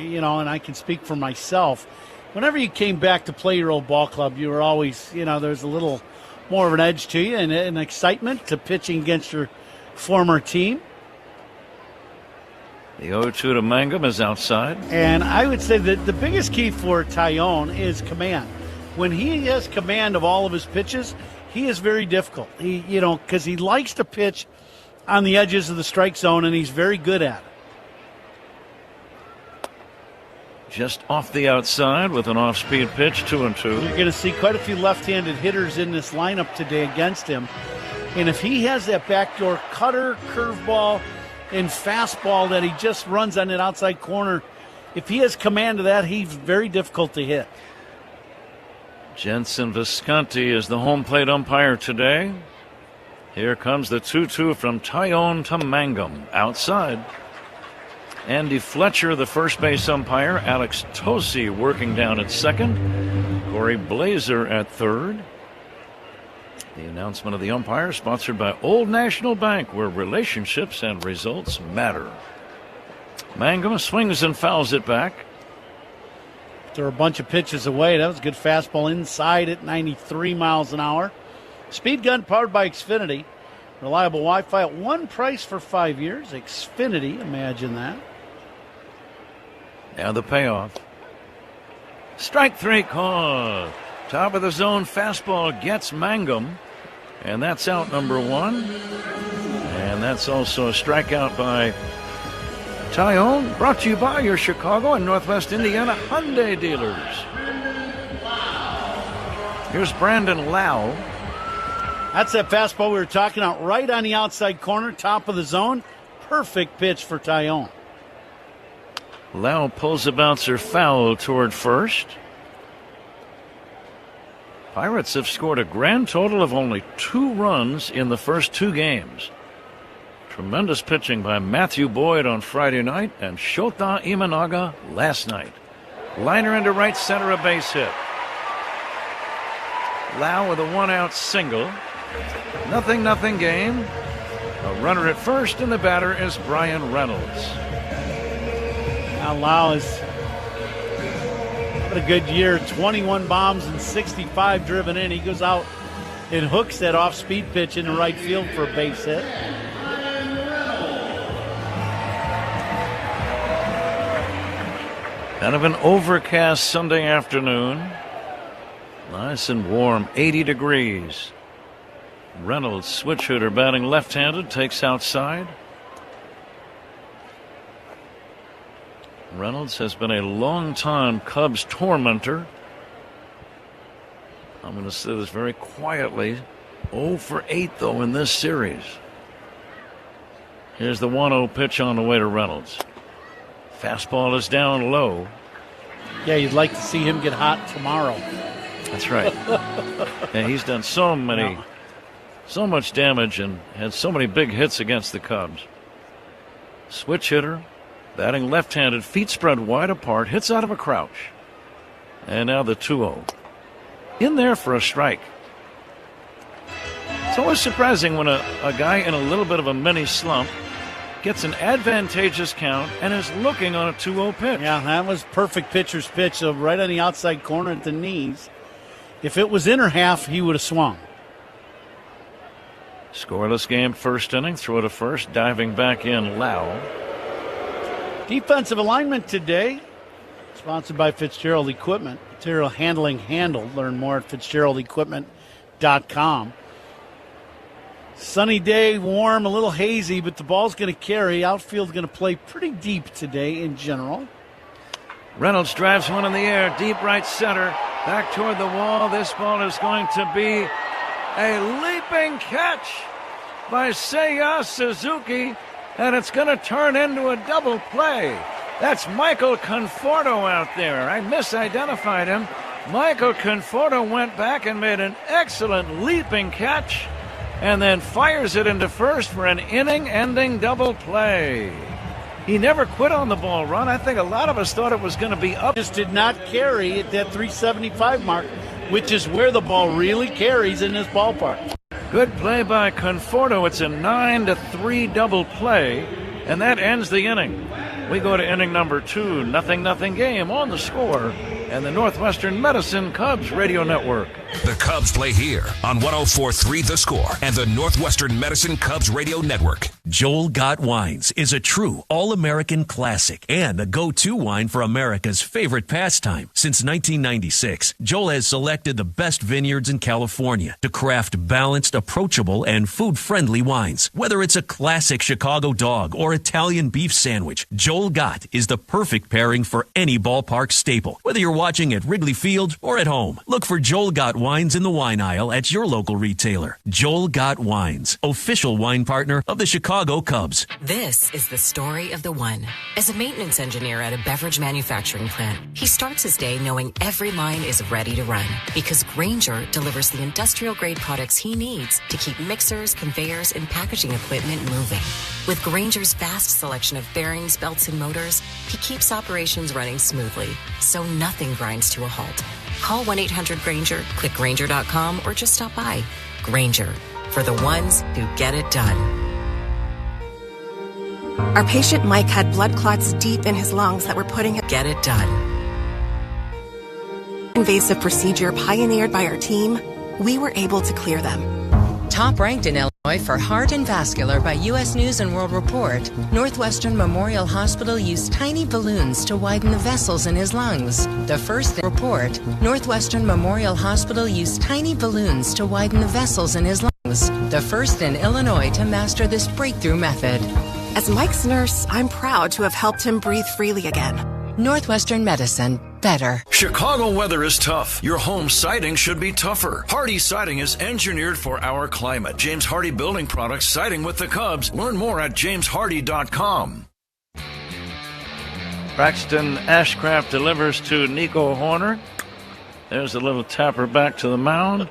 I can speak for myself, whenever you came back to play your old ball club, you were always, there's a little more of an edge to you and an excitement to pitching against your former team. The 0-2 to Mangum is outside. And I would say that the biggest key for Taillon is command. When he has command of all of his pitches, he is very difficult. Because he likes to pitch on the edges of the strike zone, and he's very good at it. Just off the outside with an off-speed pitch, 2-2. You're going to see quite a few left-handed hitters in this lineup today against him. And if he has that backdoor cutter, curveball, and fastball that he just runs on that outside corner, if he has command of that, he's very difficult to hit. Jensen Visconti is the home plate umpire today. Here comes the 2-2 from Taillon to Mangum. Outside. Andy Fletcher, the first base umpire. Alex Tosi working down at second. Corey Blazer at third. The announcement of the umpire sponsored by Old National Bank, where relationships and results matter. Mangum swings and fouls it back. They're a bunch of pitches away. That was a good fastball inside at 93 miles an hour. Speed gun powered by Xfinity. Reliable Wi-Fi at one price for 5 years. Xfinity, imagine that. Now the payoff. Strike three called. Top of the zone fastball gets Mangum. And that's out number one. And that's also a strikeout by Taillon. Brought to you by your Chicago and Northwest Indiana Hyundai dealers. Here's Brandon Lau. That's that fastball we were talking about, right on the outside corner, top of the zone. Perfect pitch for Taillon. Lau pulls a bouncer foul toward first. Pirates have scored a grand total of only 2 runs in the first 2 games. Tremendous pitching by Matthew Boyd on Friday night and Shota Imanaga last night. Liner into right center, a base hit. Lau with a 1-out single. 0-0 game. A runner at first, and the batter is Brian Reynolds. Now Lau is what a good year. 21 bombs and 65 driven in. He goes out and hooks that off-speed pitch into right field for a base hit. Kind of an overcast Sunday afternoon. Nice and warm, 80 degrees. Reynolds, switch hitter, batting left-handed, takes outside. Reynolds has been a long-time Cubs tormentor. I'm going to say this very quietly. 0 for 8, though, in this series. Here's the 1-0 pitch on the way to Reynolds. Fastball is down low. Yeah, you'd like to see him get hot tomorrow. That's right. And he's done so much damage and had so many big hits against the Cubs. Switch hitter, batting left-handed, feet spread wide apart, hits out of a crouch. And now the 2-0. In there for a strike. It's always surprising when a guy in a little bit of a mini slump gets an advantageous count and is looking on a 2-0 pitch. Yeah, that was perfect pitcher's pitch, so right on the outside corner at the knees. If it was inner half, he would have swung. Scoreless game, first inning. Throw to first, diving back in Lau. Defensive alignment today, sponsored by Fitzgerald Equipment. Material handling handled. Learn more at FitzgeraldEquipment.com. Sunny day, warm, a little hazy, but the ball's going to carry. Outfield's going to play pretty deep today in general. Reynolds drives one in the air, deep right center, back toward the wall. This ball is going to be a leaping catch by Seiya Suzuki, and it's going to turn into a double play. That's Michael Conforto out there. I misidentified him. Michael Conforto went back and made an excellent leaping catch and then fires it into first for an inning-ending double play. He never quit on the ball run. I think a lot of us thought it was going to be up. Just did not carry at that 375 mark, which is where the ball really carries in this ballpark. Good play by Conforto. It's a 9-3 double play, and that ends the inning. We go to inning number 2, 0-0 game on The Score and the Northwestern Medicine Cubs radio network. The Cubs play here on 104.3 The Score and the Northwestern Medicine Cubs radio network. Joel Got Wines is a true all-American classic and the go-to wine for America's favorite pastime. Since 1996, Joel has selected the best vineyards in California to craft balanced, approachable, and food-friendly wines. Whether it's a classic Chicago dog or Italian beef sandwich, Joel Got is the perfect pairing for any ballpark staple. Whether you're watching at Wrigley Field or at home, look for Joel Got Wines in the wine aisle at your local retailer. Joel Got Wines, official wine partner of the Chicago Cubs. This is the story of the one. As a maintenance engineer at a beverage manufacturing plant, he starts his day knowing every line is ready to run because Grainger delivers the industrial-grade products he needs to keep mixers, conveyors, and packaging equipment moving. With Grainger's vast selection of bearings, belts, and motors, he keeps operations running smoothly, so nothing grinds to a halt. Call 1-800-GRAINGER, click Grainger.com, or just stop by. Grainger, for the ones who get it done. Our patient Mike had blood clots deep in his lungs that were putting him... Get it done. Invasive procedure pioneered by our team, we were able to clear them. Top ranked in Illinois for heart and vascular by U.S. News and World Report, Northwestern Memorial Hospital used tiny balloons to widen the vessels in his lungs. The first report, Northwestern Memorial Hospital used tiny balloons to widen the vessels in his lungs. The first in Illinois to master this breakthrough method. As Mike's nurse, I'm proud to have helped him breathe freely again. Northwestern Medicine. Better. Chicago weather is tough. Your home siding should be tougher. Hardy Siding is engineered for our climate. James Hardy Building Products, siding with the Cubs. Learn more at jameshardy.com. Braxton Ashcraft delivers to Nico Horner. There's a little tapper back to the mound,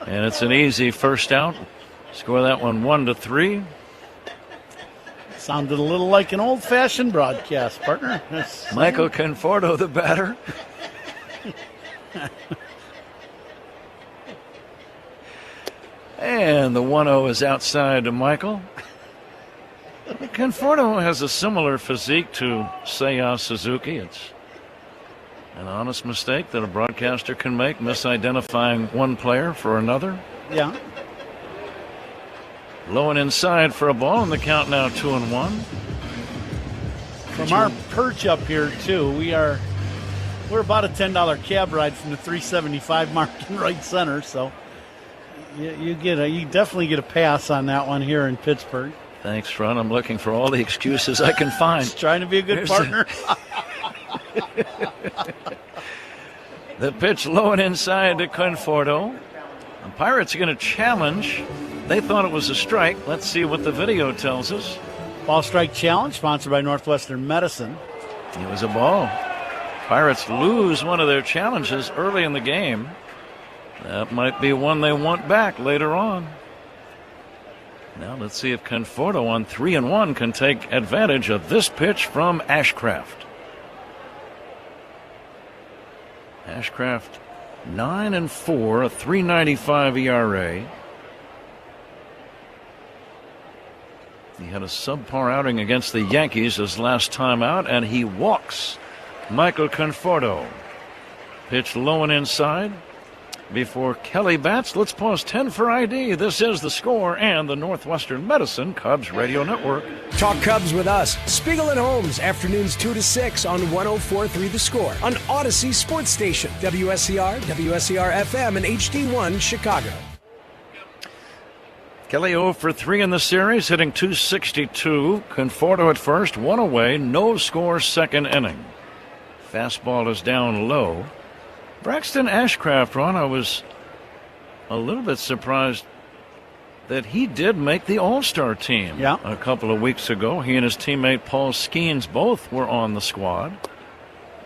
and it's an easy first out. Score that one 1-3. Sounded a little like an old-fashioned broadcast, partner. Michael Conforto, the batter. And the 1-0 is outside to Michael. Conforto has a similar physique to Seiya Suzuki. It's an honest mistake that a broadcaster can make, misidentifying one player for another. Yeah. Low and inside for a ball, and the count now 2-1. From our perch up here, too, we're about a $10 cab ride from the 375 mark in right center, so you definitely get a pass on that one here in Pittsburgh. Thanks, Ron. I'm looking for all the excuses I can find. Just trying to be a good partner. The pitch low and inside to Conforto. The Pirates are going to challenge. They thought it was a strike. Let's see what the video tells us. Ball strike challenge, sponsored by Northwestern Medicine. It was a ball. Pirates lose one of their challenges early in the game. That might be one they want back later on. Now let's see if Conforto on 3-1 can take advantage of this pitch from Ashcraft. Ashcraft 9-4, a 3.95 ERA. He had a subpar outing against the Yankees his last time out, and he walks Michael Conforto. Pitch low and inside. before Kelly bats. Let's pause 10 for ID. This is The Score and the Northwestern Medicine Cubs Radio Network. Talk Cubs with us. Spiegel and Holmes, afternoons 2 to 6 on 104.3 The Score. On Odyssey Sports Station, WSCR, WSCR-FM, and HD1 Chicago. Kelly 0 for 3 in the series, hitting .262. Conforto at first, one away, no score, second inning. Fastball is down low. Braxton Ashcraft, Ron, I was a little bit surprised that he did make the All-Star team a couple of weeks ago. He and his teammate Paul Skeens both were on the squad.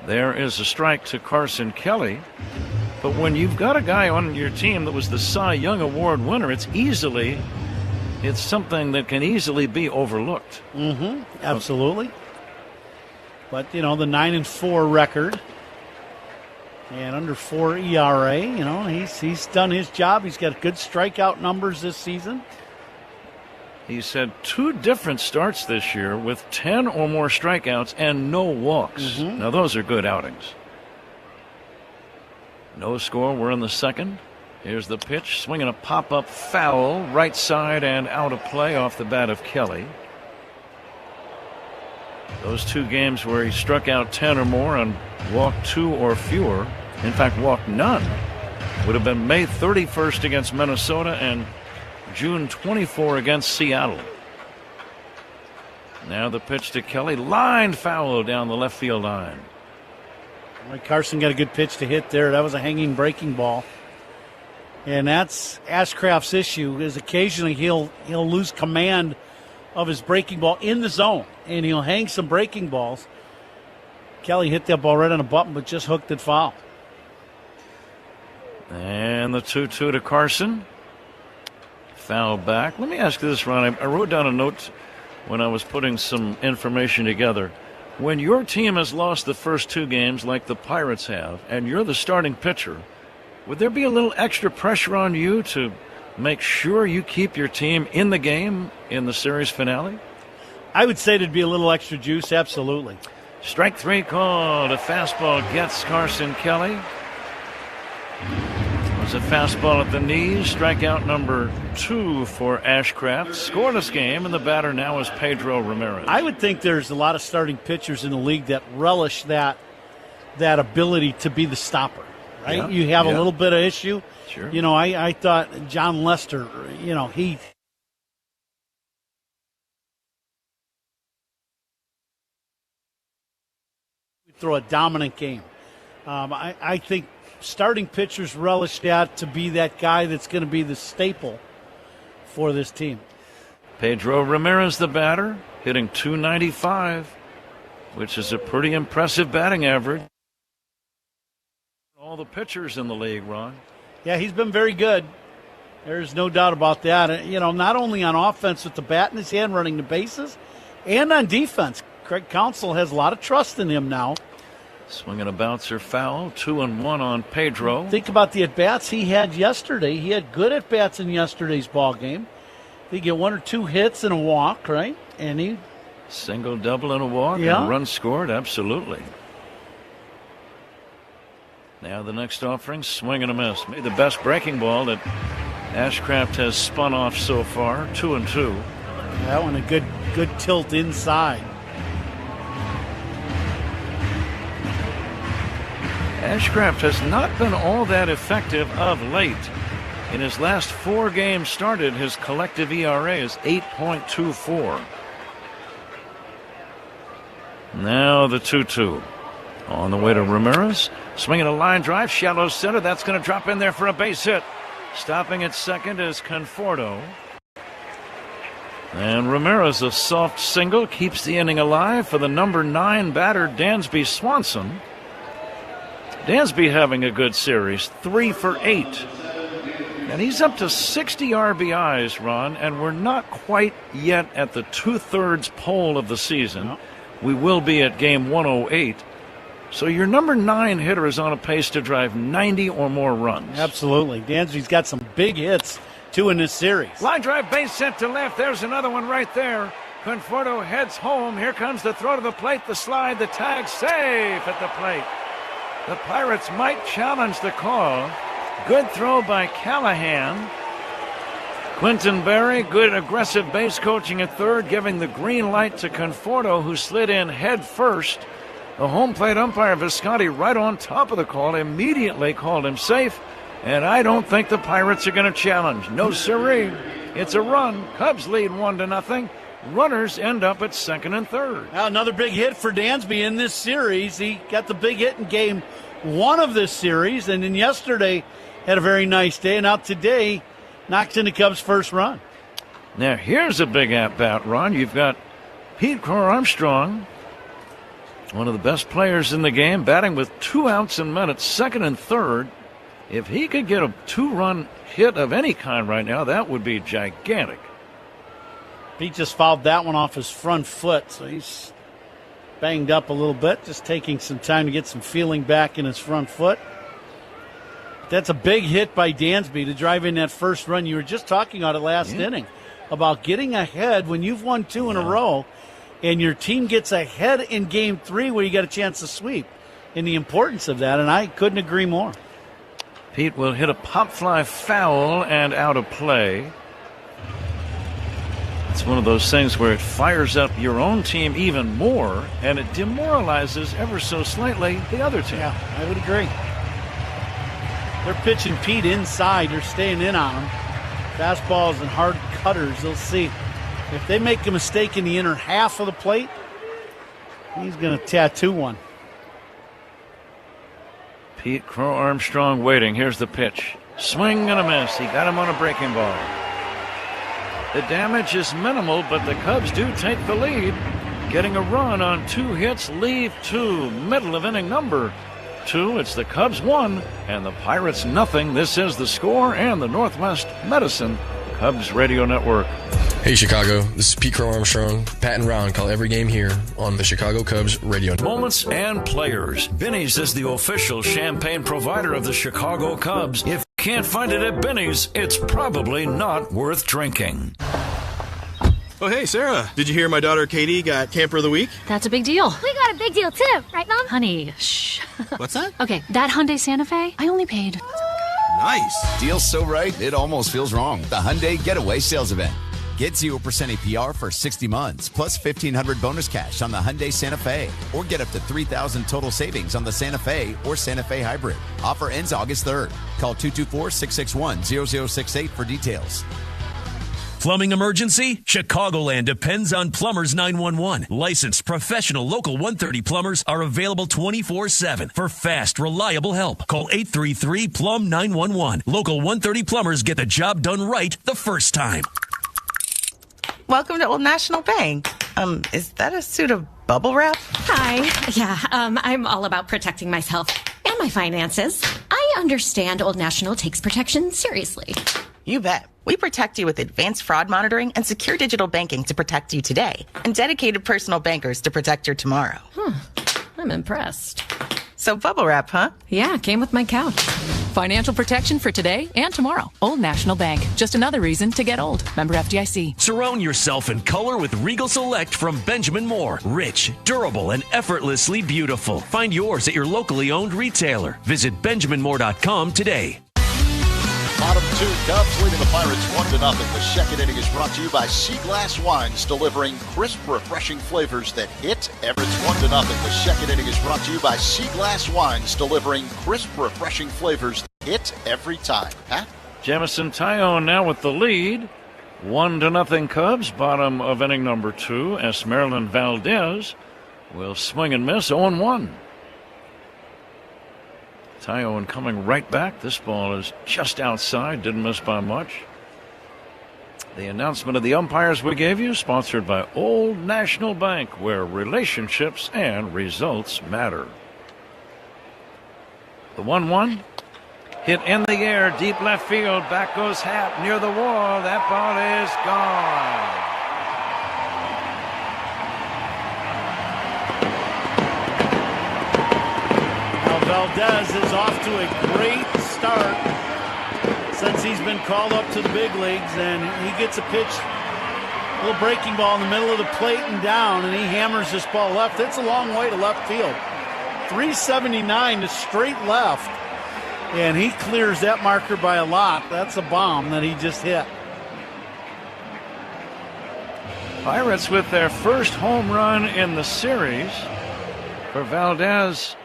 There is a strike to Carson Kelly. But when you've got a guy on your team that was the Cy Young Award winner, it's something that can easily be overlooked. Absolutely. But, the 9-4 record. And under 4 ERA, he's done his job. He's got good strikeout numbers this season. He's had 2 different starts this year with 10 or more strikeouts and no walks. Now, those are good outings. No score. We're in the second. Here's the pitch. Swinging a pop-up foul. Right side and out of play off the bat of Kelly. Those 2 games where he struck out 10 or more and walked 2 or fewer, in fact walked none, would have been May 31st against Minnesota and June 24 against Seattle. Now the pitch to Kelly, lined foul down the left field line. Carson got a good pitch to hit there. That was a hanging breaking ball. And that's Ashcraft's issue, is occasionally he'll lose command of his breaking ball in the zone, and he'll hang some breaking balls. Kelly hit that ball right on a button, but just hooked it foul. And the 2-2 to Carson. Foul back. Let me ask you this, Ron. I wrote down a note when I was putting some information together. When your team has lost the first 2 games like the Pirates have, and you're the starting pitcher, would there be a little extra pressure on you to make sure you keep your team in the game in the series finale? I would say there'd be a little extra juice, absolutely. Strike 3 called. A fastball gets Carson Kelly. It was a fastball at the knees. Strikeout number 2 for Ashcraft. Scoreless game, and the batter now is Pedro Ramirez. I would think there's a lot of starting pitchers in the league that relish that ability to be the stopper, right? Yeah, you have a little bit of issue. Sure. I thought John Lester, he throw a dominant game. I think starting pitchers relish that, to be that guy that's going to be the staple for this team. Pedro Ramirez, the batter, hitting .295, which is a pretty impressive batting average. All the pitchers in the league, Ron. Yeah, he's been very good. There's no doubt about that. Not only on offense with the bat in his hand, running the bases, and on defense. Craig Counsell has a lot of trust in him now. Swinging a bouncer foul, 2-1 on Pedro. Think about the at-bats he had yesterday. He had good at-bats in yesterday's ball game. He get 1 or 2 hits and a walk, right? And he single, double, and a walk, and a run scored, absolutely. Now the next offering, swing and a miss. Maybe the best breaking ball that Ashcraft has spun off so far, 2-2. That one a good tilt inside. Ashcraft has not been all that effective of late. In his last 4 games started, his collective ERA is 8.24. Now the 2-2. On the way to Ramirez. Swinging a line drive, shallow center. That's going to drop in there for a base hit. Stopping at second is Conforto. And Ramirez, a soft single, keeps the inning alive for the number 9 batter, Dansby Swanson. Dansby having a good series, 3 for 8. And he's up to 60 RBIs, Ron, and we're not quite yet at the 2/3 pole of the season. No. We will be at game 108. So your number 9 hitter is on a pace to drive 90 or more runs. Absolutely. Dansby's got some big hits, 2 in this series. Line drive, base hit to left. There's another one right there. Conforto heads home. Here comes the throw to the plate, the slide, the tag, safe at the plate. The Pirates might challenge the call. Good throw by Callahan. Quentin Berry, good aggressive base coaching at third, giving the green light to Conforto, who slid in head first. The home plate umpire, Visconti, right on top of the call, immediately called him safe. And I don't think the Pirates are going to challenge. No siree. It's a run. Cubs lead 1-0. Runners end up at second and third. Now another big hit for Dansby in this series. He got the big hit in game one of this series, and then yesterday had a very nice day. And now today, knocks in the Cubs' first run. Now here's a big at-bat, Ron. You've got Pete Crow-Armstrong, one of the best players in the game, batting with 2 outs and men at second and third. If he could get a 2-run hit of any kind right now, that would be gigantic. Pete just fouled that one off his front foot, so he's banged up a little bit, just taking some time to get some feeling back in his front foot. That's a big hit by Dansby to drive in that first run. You were just talking about it last inning, about getting ahead when you've won 2 in a row and your team gets ahead in game 3 where you got a chance to sweep, and the importance of that, and I couldn't agree more. Pete will hit a pop fly foul and out of play. It's one of those things where it fires up your own team even more, and it demoralizes ever so slightly the other team. Yeah, I would agree. They're pitching Pete inside. They're staying in on him. Fastballs and hard cutters. They'll see. If they make a mistake in the inner half of the plate, he's going to tattoo one. Pete Crow-Armstrong waiting. Here's the pitch. Swing and a miss. He got him on a breaking ball. The damage is minimal, but the Cubs do take the lead. Getting a run on 2 hits, leave 2. Middle of inning number 2. It's the Cubs 1 and the Pirates nothing. This is The Score and the Northwest Medicine Cubs Radio Network. Hey Chicago, this is Pete Crow-Armstrong. Pat and Ron call every game here on the Chicago Cubs Radio Network. Moments and players. Benny's is the official champagne provider of the Chicago Cubs. If you can't find it at Benny's, it's probably not worth drinking. Oh, hey, Sarah. Did you hear my daughter Katie got Camper of the Week? That's a big deal. We got a big deal, too. Right, Mom? Honey, shh. What's that? Okay, that Hyundai Santa Fe, I only paid. Nice. Deal's so right, it almost feels wrong. The Hyundai Getaway Sales Event. Get 0% APR for 60 months, plus $1,500 bonus cash on the Hyundai Santa Fe. Or get up to $3,000 total savings on the Santa Fe or Santa Fe Hybrid. Offer ends August 3rd. Call 224-661-0068 for details. Plumbing emergency? Chicagoland depends on Plumbers 911. Licensed professional local 130 plumbers are available 24/7 for fast, reliable help. Call 833-PLUM-911. Local 130 plumbers get the job done right the first time. Welcome to Old National Bank. Is that a suit of bubble wrap? Hi. Yeah, I'm all about protecting myself and my finances. I understand Old National takes protection seriously. You bet. We protect you with advanced fraud monitoring and secure digital banking to protect you today, and dedicated personal bankers to protect your tomorrow. I'm impressed. So bubble wrap, huh? Yeah, came with my couch. Financial protection for today and tomorrow. Old National Bank. Just another reason to get old. Member FDIC. Surround yourself in color with Regal Select from Benjamin Moore. Rich, durable, and effortlessly beautiful. Find yours at your locally owned retailer. Visit BenjaminMoore.com today. Bottom 2, Cubs leading the Pirates 1-0. The second inning is brought to you by Sea Glass Wines, delivering crisp, refreshing flavors that hit. Everett's 1-0. The second inning is brought to you by Sea Glass Wines, delivering crisp, refreshing flavors that hit every time. Pat? Jamison Tyone now with the lead. 1-0 Cubs, bottom of inning number 2, as Maryland Valdez will swing and miss 0-1. Tyone coming right back. This ball is just outside. Didn't miss by much. The announcement of the umpires we gave you, sponsored by Old National Bank, where relationships and results matter. The 1-1. Hit in the air, deep left field. Back goes Happ near the wall. That ball is gone. Valdez is off to a great start since he's been called up to the big leagues, and he gets a pitch, a little breaking ball in the middle of the plate and down, and he hammers this ball left. It's a long way to left field. 379 to straight left. And he clears that marker by a lot. That's a bomb that he just hit. Pirates with their first home run in the series. For Valdez,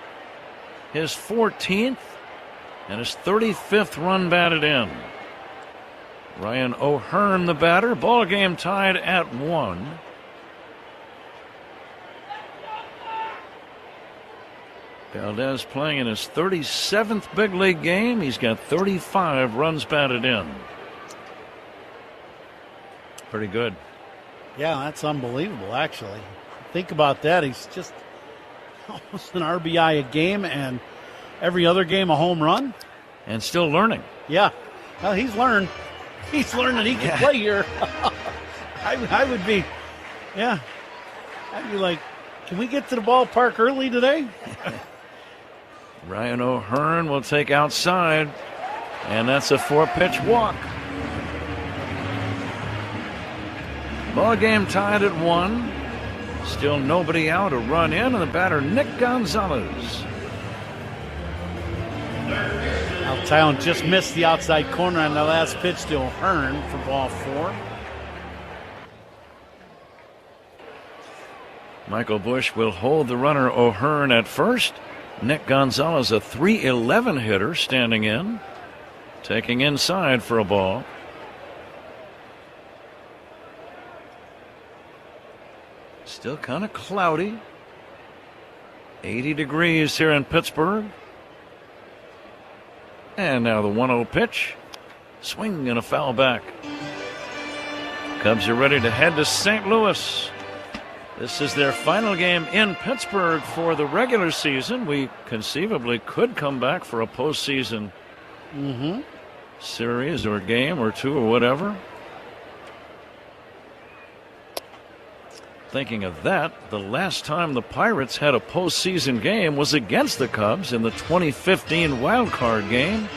his 14th and his 35th run batted in. Ryan O'Hearn, the batter. Ball game tied at 1. Valdez playing in his 37th big league game. He's got 35 runs batted in. Pretty good. Yeah, that's unbelievable, actually. Think about that. He's just almost an RBI a game, and every other game a home run. And still learning. Yeah. Well, he's learned. He's learned that he can play here. I would be, yeah. I'd be like, can we get to the ballpark early today? Ryan O'Hearn will take outside, and that's a 4-pitch walk. Ball game tied at 1. Still nobody out, a run in, and the batter Nick Gonzalez. Altown just missed the outside corner on the last pitch to O'Hearn for ball 4. Michael Busch will hold the runner O'Hearn at first. Nick Gonzalez, a .311 hitter, standing in, taking inside for a ball. Still kind of cloudy. 80 degrees here in Pittsburgh. And now the 1-0 pitch. Swing and a foul back. Cubs are ready to head to St. Louis. This is their final game in Pittsburgh for the regular season. We conceivably could come back for a postseason series or game or two or whatever. Thinking of that, the last time the Pirates had a postseason game was against the Cubs in the 2015 wild card game.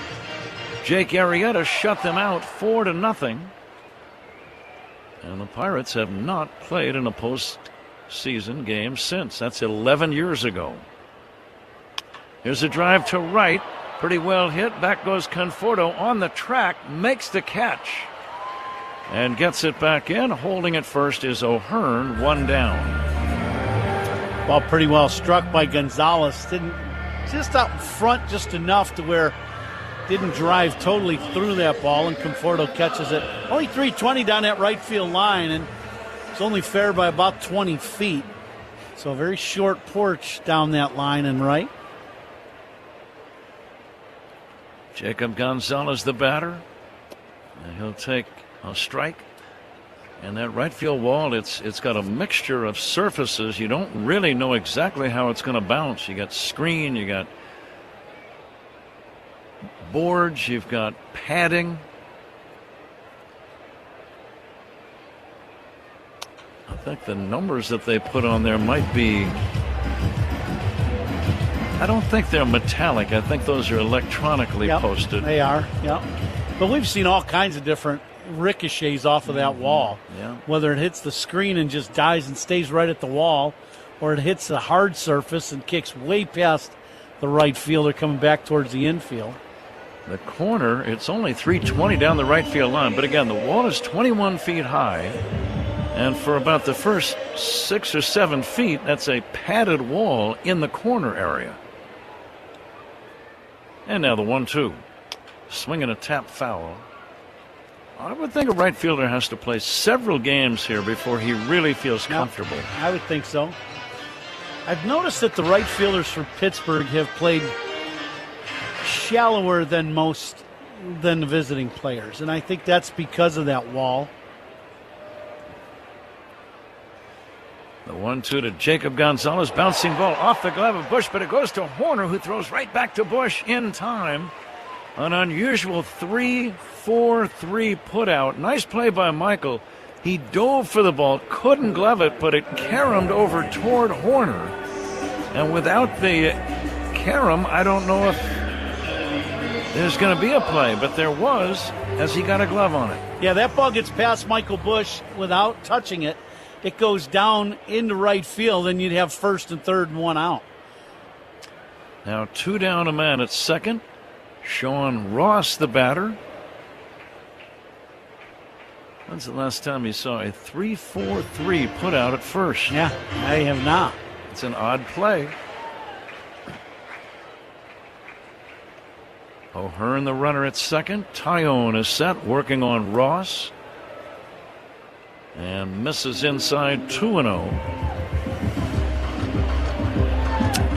Jake Arrieta shut them out 4-0. And the Pirates have not played in a postseason game since. That's 11 years ago. Here's a drive to right. Pretty well hit. Back goes Conforto on the track. Makes the catch. And gets it back in. Holding it first is O'Hearn, 1 down. Ball pretty well struck by Gonzalez. Didn't just out in front just enough to where didn't drive totally through that ball, and Conforto catches it. Only 320 down that right field line, and it's only fair by about 20 feet. So a very short porch down that line and right. Jacob Gonzalez, the batter. And he'll take a strike. And that right field wall, it's got a mixture of surfaces. You don't really know exactly how it's going to bounce. You got screen, you got boards, you've got padding. I think the numbers that they put on there might be, I don't think they're metallic. I think those are electronically posted. They are, But we've seen all kinds of different ricochets off of that wall. Whether it hits the screen and just dies and stays right at the wall, or it hits a hard surface and kicks way past the right fielder coming back towards the infield. The corner, it's only 320 down the right field line. But again, the wall is 21 feet high. And for about the first 6 or 7 feet, that's a padded wall in the corner area. And now the 1-2. Swinging a tap foul. I would think a right fielder has to play several games here before he really feels comfortable. I would think so. I've noticed that the right fielders for Pittsburgh have played shallower than the visiting players, and I think that's because of that wall. The 1-2 to Jacob Gonzalez. Bouncing ball off the glove of Busch, but it goes to Horner, who throws right back to Busch in time. An unusual 3-4-3 put out. Nice play by Michael. He dove for the ball, couldn't glove it, but it caromed over toward Horner. And without the carom, I don't know if there's going to be a play, but there was, as he got a glove on it. Yeah, that ball gets past Michael Busch without touching it. It goes down into right field, and you'd have first and third and 1 out. Now 2 down, a man at second. Sean Ross, the batter. When's the last time you saw a 3-4-3 put out at first? Yeah, I have not. It's an odd play. O'Hearn, the runner at second. Tyone is set, working on Ross. And misses inside 2-0.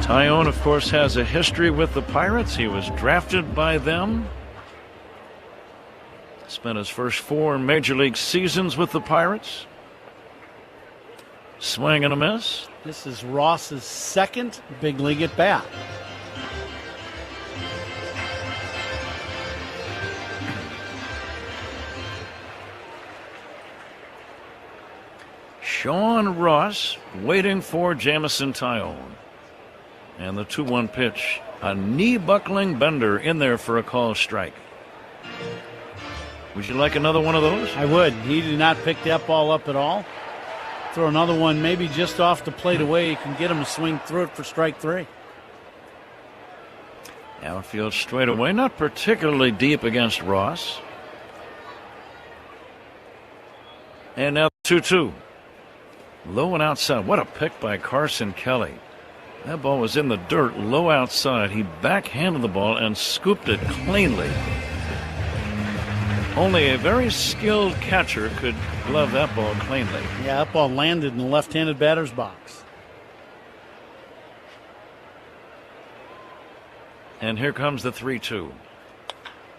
Tyone, of course, has a history with the Pirates. He was drafted by them. Spent his first 4 Major League seasons with the Pirates. Swing and a miss. This is Ross's second big league at bat. Sean Ross waiting for Jamison Tyone. And the 2-1 pitch. A knee-buckling bender in there for a call strike. Would you like another one of those? I would. He did not pick that ball up at all. Throw another one maybe just off the plate away. You can get him to swing through it for strike 3. Outfield straight away. Not particularly deep against Ross. And now 2-2. Low and outside. What a pick by Carson Kelly. That ball was in the dirt, low outside. He backhanded the ball and scooped it cleanly. Only a very skilled catcher could glove that ball cleanly. Yeah, that ball landed in the left-handed batter's box. And here comes the 3-2.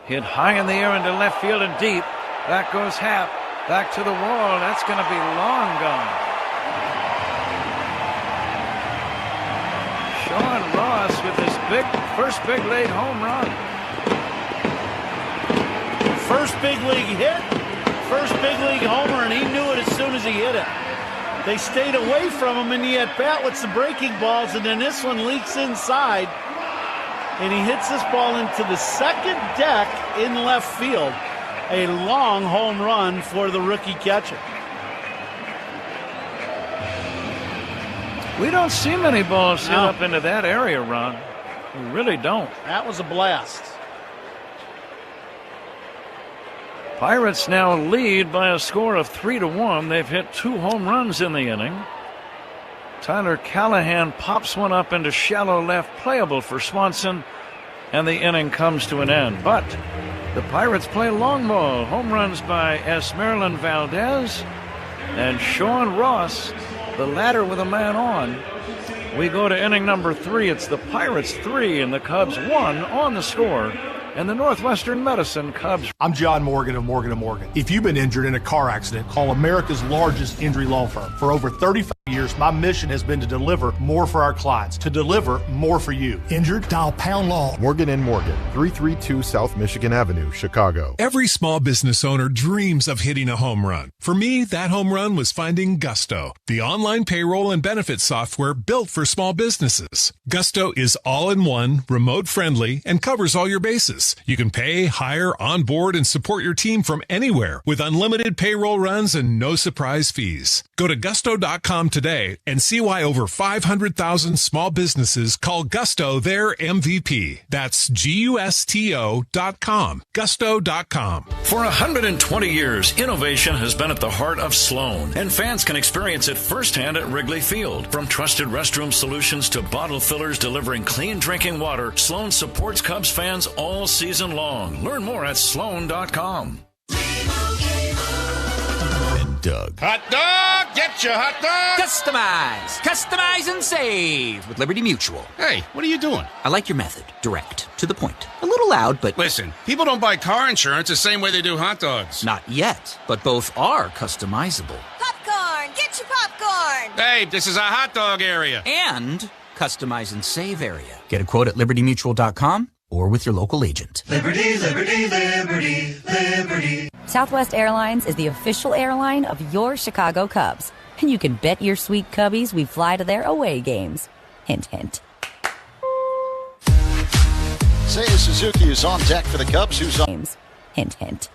Hit high in the air into left field and deep. That goes Happ. Back to the wall. That's going to be long gone. Sean Ross with his first big league home run. First big league hit, first big league homer, and he knew it as soon as he hit it. They stayed away from him in the at-bat with some breaking balls, and then this one leaks inside, and he hits this ball into the second deck in left field. A long home run for the rookie catcher. We don't see many balls hit up into that area, Ron. We really don't. That was a blast. Pirates now lead by a score of 3-1. They've hit 2 home runs in the inning. Tyler Callahan pops one up into shallow left, playable for Swanson, and the inning comes to an end. But the Pirates play long ball. Home runs by Esmeralyn Valdez and Sean Ross, the latter with a man on. We go to inning number 3. It's the Pirates 3 and the Cubs 1 on the score. And the Northwestern Medicine Cubs. I'm John Morgan of Morgan & Morgan. If you've been injured in a car accident, call America's largest injury law firm. For over 35 years, my mission has been to deliver more for our clients, to deliver more for you. Injured? Dial pound law. Morgan & Morgan, 332 South Michigan Avenue, Chicago. Every small business owner dreams of hitting a home run. For me, that home run was finding Gusto, the online payroll and benefits software built for small businesses. Gusto is all-in-one, remote-friendly, and covers all your bases. You can pay, hire, onboard, and support your team from anywhere with unlimited payroll runs and no surprise fees. Go to gusto.com today and see why over 500,000 small businesses call Gusto their MVP. That's GUSTO.com. Gusto.com. For 120 years, innovation has been at the heart of Sloan, and fans can experience it firsthand at Wrigley Field. From trusted restroom solutions to bottle fillers delivering clean drinking water, Sloan supports Cubs fans all season long. Learn more at sloan.com. And Doug. Hot dog! Get your hot dog! Customize and save with Liberty Mutual. Hey, what are you doing? I like your method. Direct. To the point. A little loud, but... Listen, people don't buy car insurance the same way they do hot dogs. Not yet, but both are customizable. Popcorn! Get your popcorn! Hey, this is a hot dog area. And customize and save area. Get a quote at libertymutual.com or with your local agent. Liberty, liberty, liberty, liberty. Southwest Airlines is the official airline of your Chicago Cubs. And you can bet your sweet Cubbies we fly to their away games. Hint, hint. Seiya Suzuki is on deck for the Cubs. Who's on? Games. Hint, hint.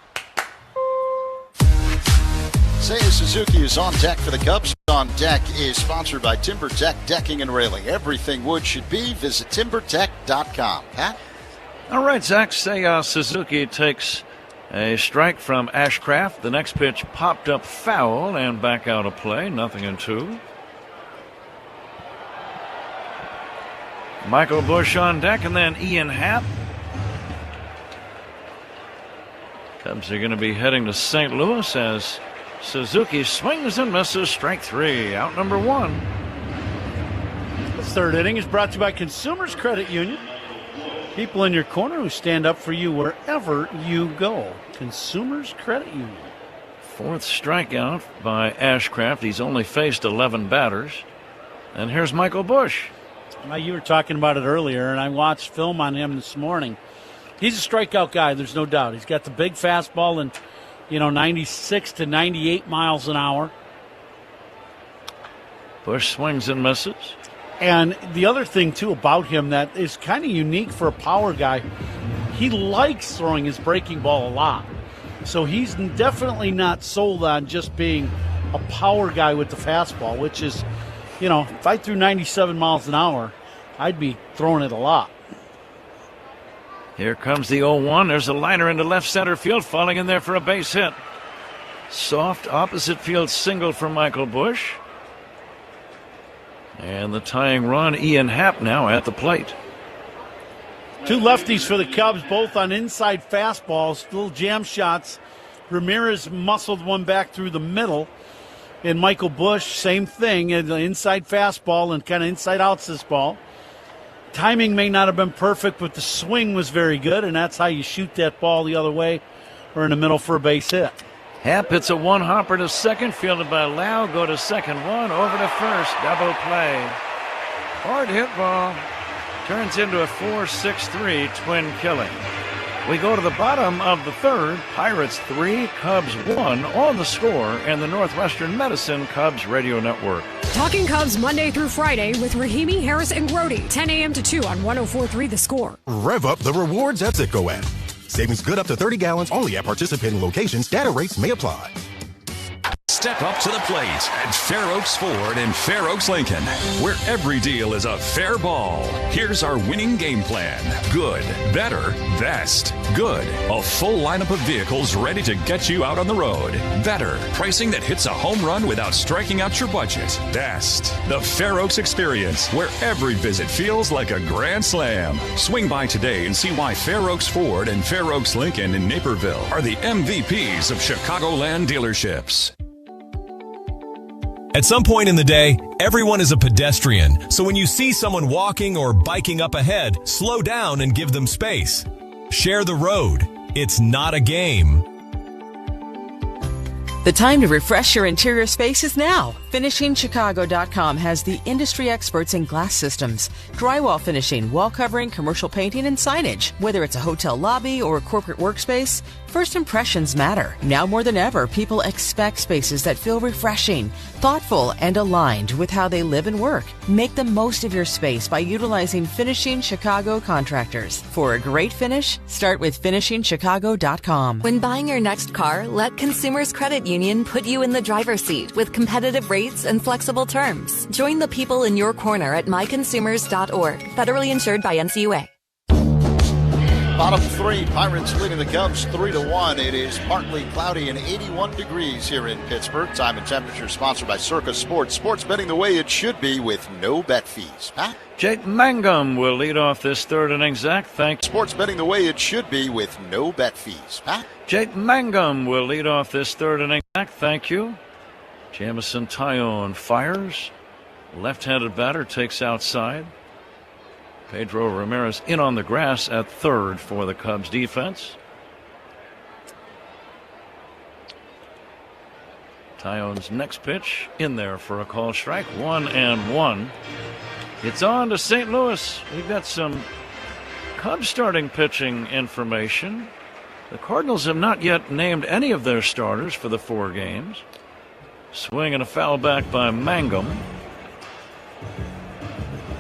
Seiya Suzuki is on deck for the Cubs. On Deck is sponsored by TimberTech Decking and Railing. Everything wood should be. Visit TimberTech.com. Pat? All right, Zach, Seiya Suzuki takes a strike from Ashcraft. The next pitch popped up foul and back out of play. 0-2. Michael Busch on deck, and then Ian Happ. Cubs are going to be heading to St. Louis as Suzuki swings and misses. Strike 3. Out number 1. This third inning is brought to you by Consumers Credit Union. People in your corner who stand up for you wherever you go. Consumers Credit Union. 4th strikeout by Ashcraft. He's only faced 11 batters. And here's Michael Busch. Now, you were talking about it earlier, and I watched film on him this morning. He's a strikeout guy, there's no doubt. He's got the big fastball and, 96 to 98 miles an hour. Busch swings and misses. And the other thing, too, about him that is kind of unique for a power guy, he likes throwing his breaking ball a lot. So he's definitely not sold on just being a power guy with the fastball, which is, if I threw 97 miles an hour, I'd be throwing it a lot. Here comes the 0-1. There's a liner into left center field, falling in there for a base hit. Soft opposite field single from Michael Busch. And the tying run, Ian Happ now at the plate. 2 lefties for the Cubs, both on inside fastballs, little jam shots. Ramirez muscled one back through the middle. And Michael Busch, same thing, an inside fastball and kind of inside outs this ball. Timing may not have been perfect, but the swing was very good, and that's how you shoot that ball the other way or in the middle for a base hit. Happ hits a one-hopper to second, fielded by Lau. Go to second, one, over to first, double play. Hard hit ball. Turns into a 4-6-3 twin killing. We go to the bottom of the third. Pirates 3, Cubs 1 on the score, and the Northwestern Medicine Cubs Radio Network. Talking Cubs Monday through Friday with Rahimi, Harris, and Grody. 10 a.m. to 2 on 104.3 The Score. Rev up the rewards at Citgo app. Savings good up to 30 gallons only at participating locations. Data rates may apply. Step up to the plate at Fair Oaks Ford and Fair Oaks Lincoln, where every deal is a fair ball. Here's our winning game plan. Good, better, best. Good, a full lineup of vehicles ready to get you out on the road. Better, pricing that hits a home run without striking out your budget. Best, the Fair Oaks experience, where every visit feels like a grand slam. Swing by today and see why Fair Oaks Ford and Fair Oaks Lincoln in Naperville are the MVPs of Chicagoland dealerships. At some point in the day, everyone is a pedestrian. So when you see someone walking or biking up ahead, slow down and give them space. Share the road. It's not a game. The time to refresh your interior space is now. FinishingChicago.com has the industry experts in glass systems, drywall finishing, wall covering, commercial painting, and signage. Whether it's a hotel lobby or a corporate workspace, first impressions matter. Now more than ever, people expect spaces that feel refreshing, thoughtful, and aligned with how they live and work. Make the most of your space by utilizing Finishing Chicago contractors. For a great finish, start with FinishingChicago.com. When buying your next car, let Consumers Credit Union put you in the driver's seat with competitive rates and flexible terms. Join the people in your corner at myconsumers.org. Federally insured by NCUA. Bottom 3, Pirates leading the Cubs 3-1. It is partly cloudy and 81 degrees here in Pittsburgh. Time and temperature sponsored by Circa Sports. Sports betting the way it should be with no bet fees. Pat? Jake Mangum will lead off this third inning. Zach, thank you. Sports betting the way it should be with no bet fees. Pat? Jake Mangum will lead off this third inning. Zach, thank you. Jamison Tyone fires. Left-handed batter takes outside. Pedro Ramirez in on the grass at third for the Cubs defense. Tyone's next pitch in there for a call strike. 1-1. It's on to St. Louis. We've got some Cubs starting pitching information. The Cardinals have not yet named any of their starters for the 4 games. Swing and a foul back by Mangum.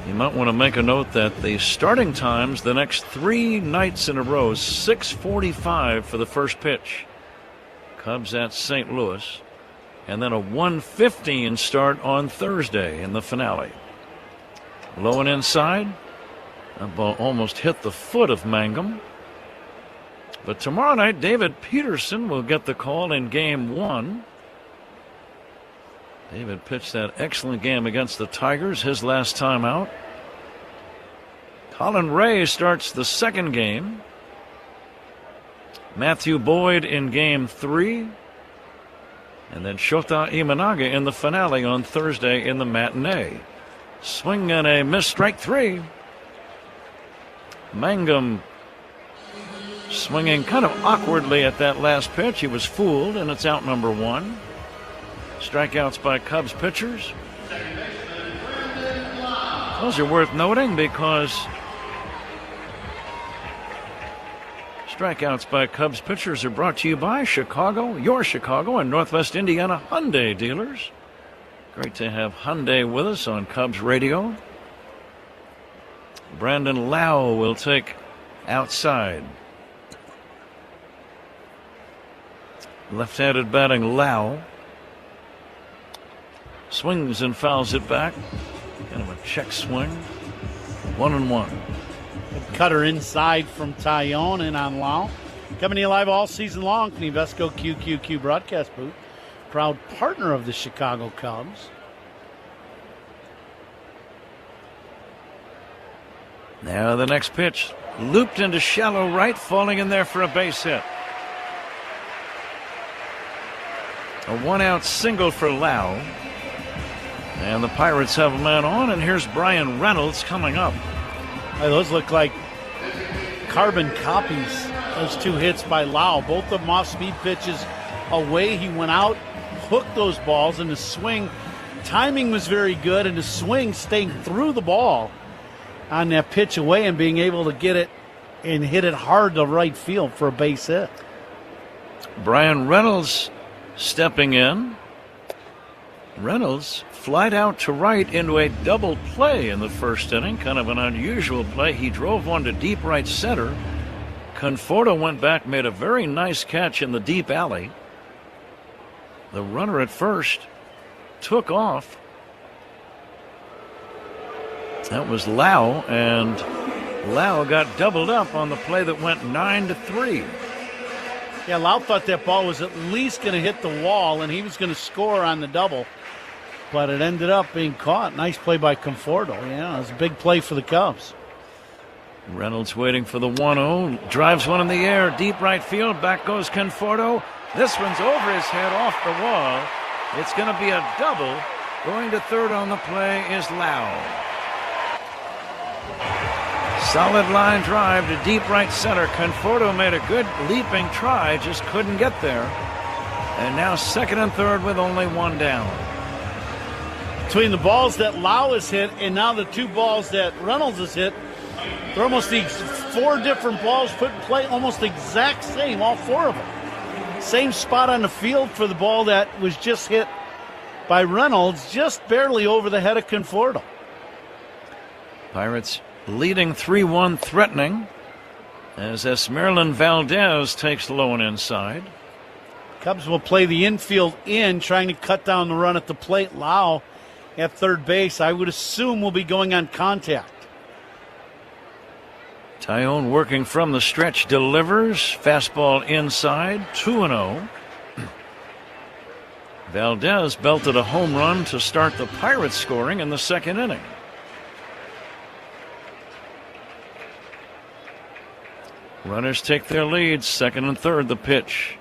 You might want to make a note that the starting times the next 3 nights in a row, 6:45 for the first pitch. Cubs at St. Louis. And then a 1:15 start on Thursday in the finale. Low and inside. That ball almost hit the foot of Mangum. But tomorrow night, David Peterson will get the call in Game 1. David pitched that excellent game against the Tigers, his last time out. Colin Ray starts the second game. Matthew Boyd in Game 3. And then Shota Imanaga in the finale on Thursday in the matinee. Swing and a miss, strike 3. Mangum swinging kind of awkwardly at that last pitch. He was fooled, and it's out number 1. Strikeouts by Cubs pitchers. Those are worth noting because strikeouts by Cubs pitchers are brought to you by Chicago, your Chicago and Northwest Indiana Hyundai dealers. Great to have Hyundai with us on Cubs radio. Brandon Lau will take outside. Left-handed batting Lau. Swings and fouls it back. Kind of a check swing. 1-1. Cutter inside from Tyone and on Lau. Coming to you live all season long from the Invesco QQQ broadcast booth. Proud partner of the Chicago Cubs. Now the next pitch. Looped into shallow right, falling in there for a base hit. A 1-out single for Lau. And the Pirates have a man on, and here's Brian Reynolds coming up. Hey, those look like carbon copies, those 2 hits by Lau. Both of them off speed pitches away. He went out, hooked those balls, and the swing timing was very good, and the swing staying through the ball on that pitch away and being able to get it and hit it hard to right field for a base hit. Brian Reynolds stepping in. Reynolds flied out to right into a double play in the first inning. Kind of an unusual play. He drove one to deep right center. Conforto went back, made a very nice catch in the deep alley. The runner at first took off. That was Lau, and Lau got doubled up on the play that went 9-3. Yeah, Lau thought that ball was at least going to hit the wall, and he was going to score on the double. But it ended up being caught. Nice play by Conforto. Yeah, it was a big play for the Cubs. Reynolds waiting for the 1-0. Drives one in the air. Deep right field. Back goes Conforto. This one's over his head off the wall. It's going to be a double. Going to third on the play is Lau. Solid line drive to deep right center. Conforto made a good leaping try. Just couldn't get there. And now second and third with only 1 down. Between the balls that Lau has hit and now the 2 balls that Reynolds has hit, they're almost these 4 different balls put in play, almost the exact same, all 4 of them. Same spot on the field for the ball that was just hit by Reynolds, just barely over the head of Conforto. Pirates leading 3-1, threatening, as Esmeralyn Valdez takes low and inside. Cubs will play the infield in, trying to cut down the run at the plate. Lau at third base, I would assume, will be going on contact. Tyone working from the stretch, delivers. Fastball inside, 2-0. Valdez belted a home run to start the Pirates scoring in the second inning. Runners take their lead, second and third the pitch.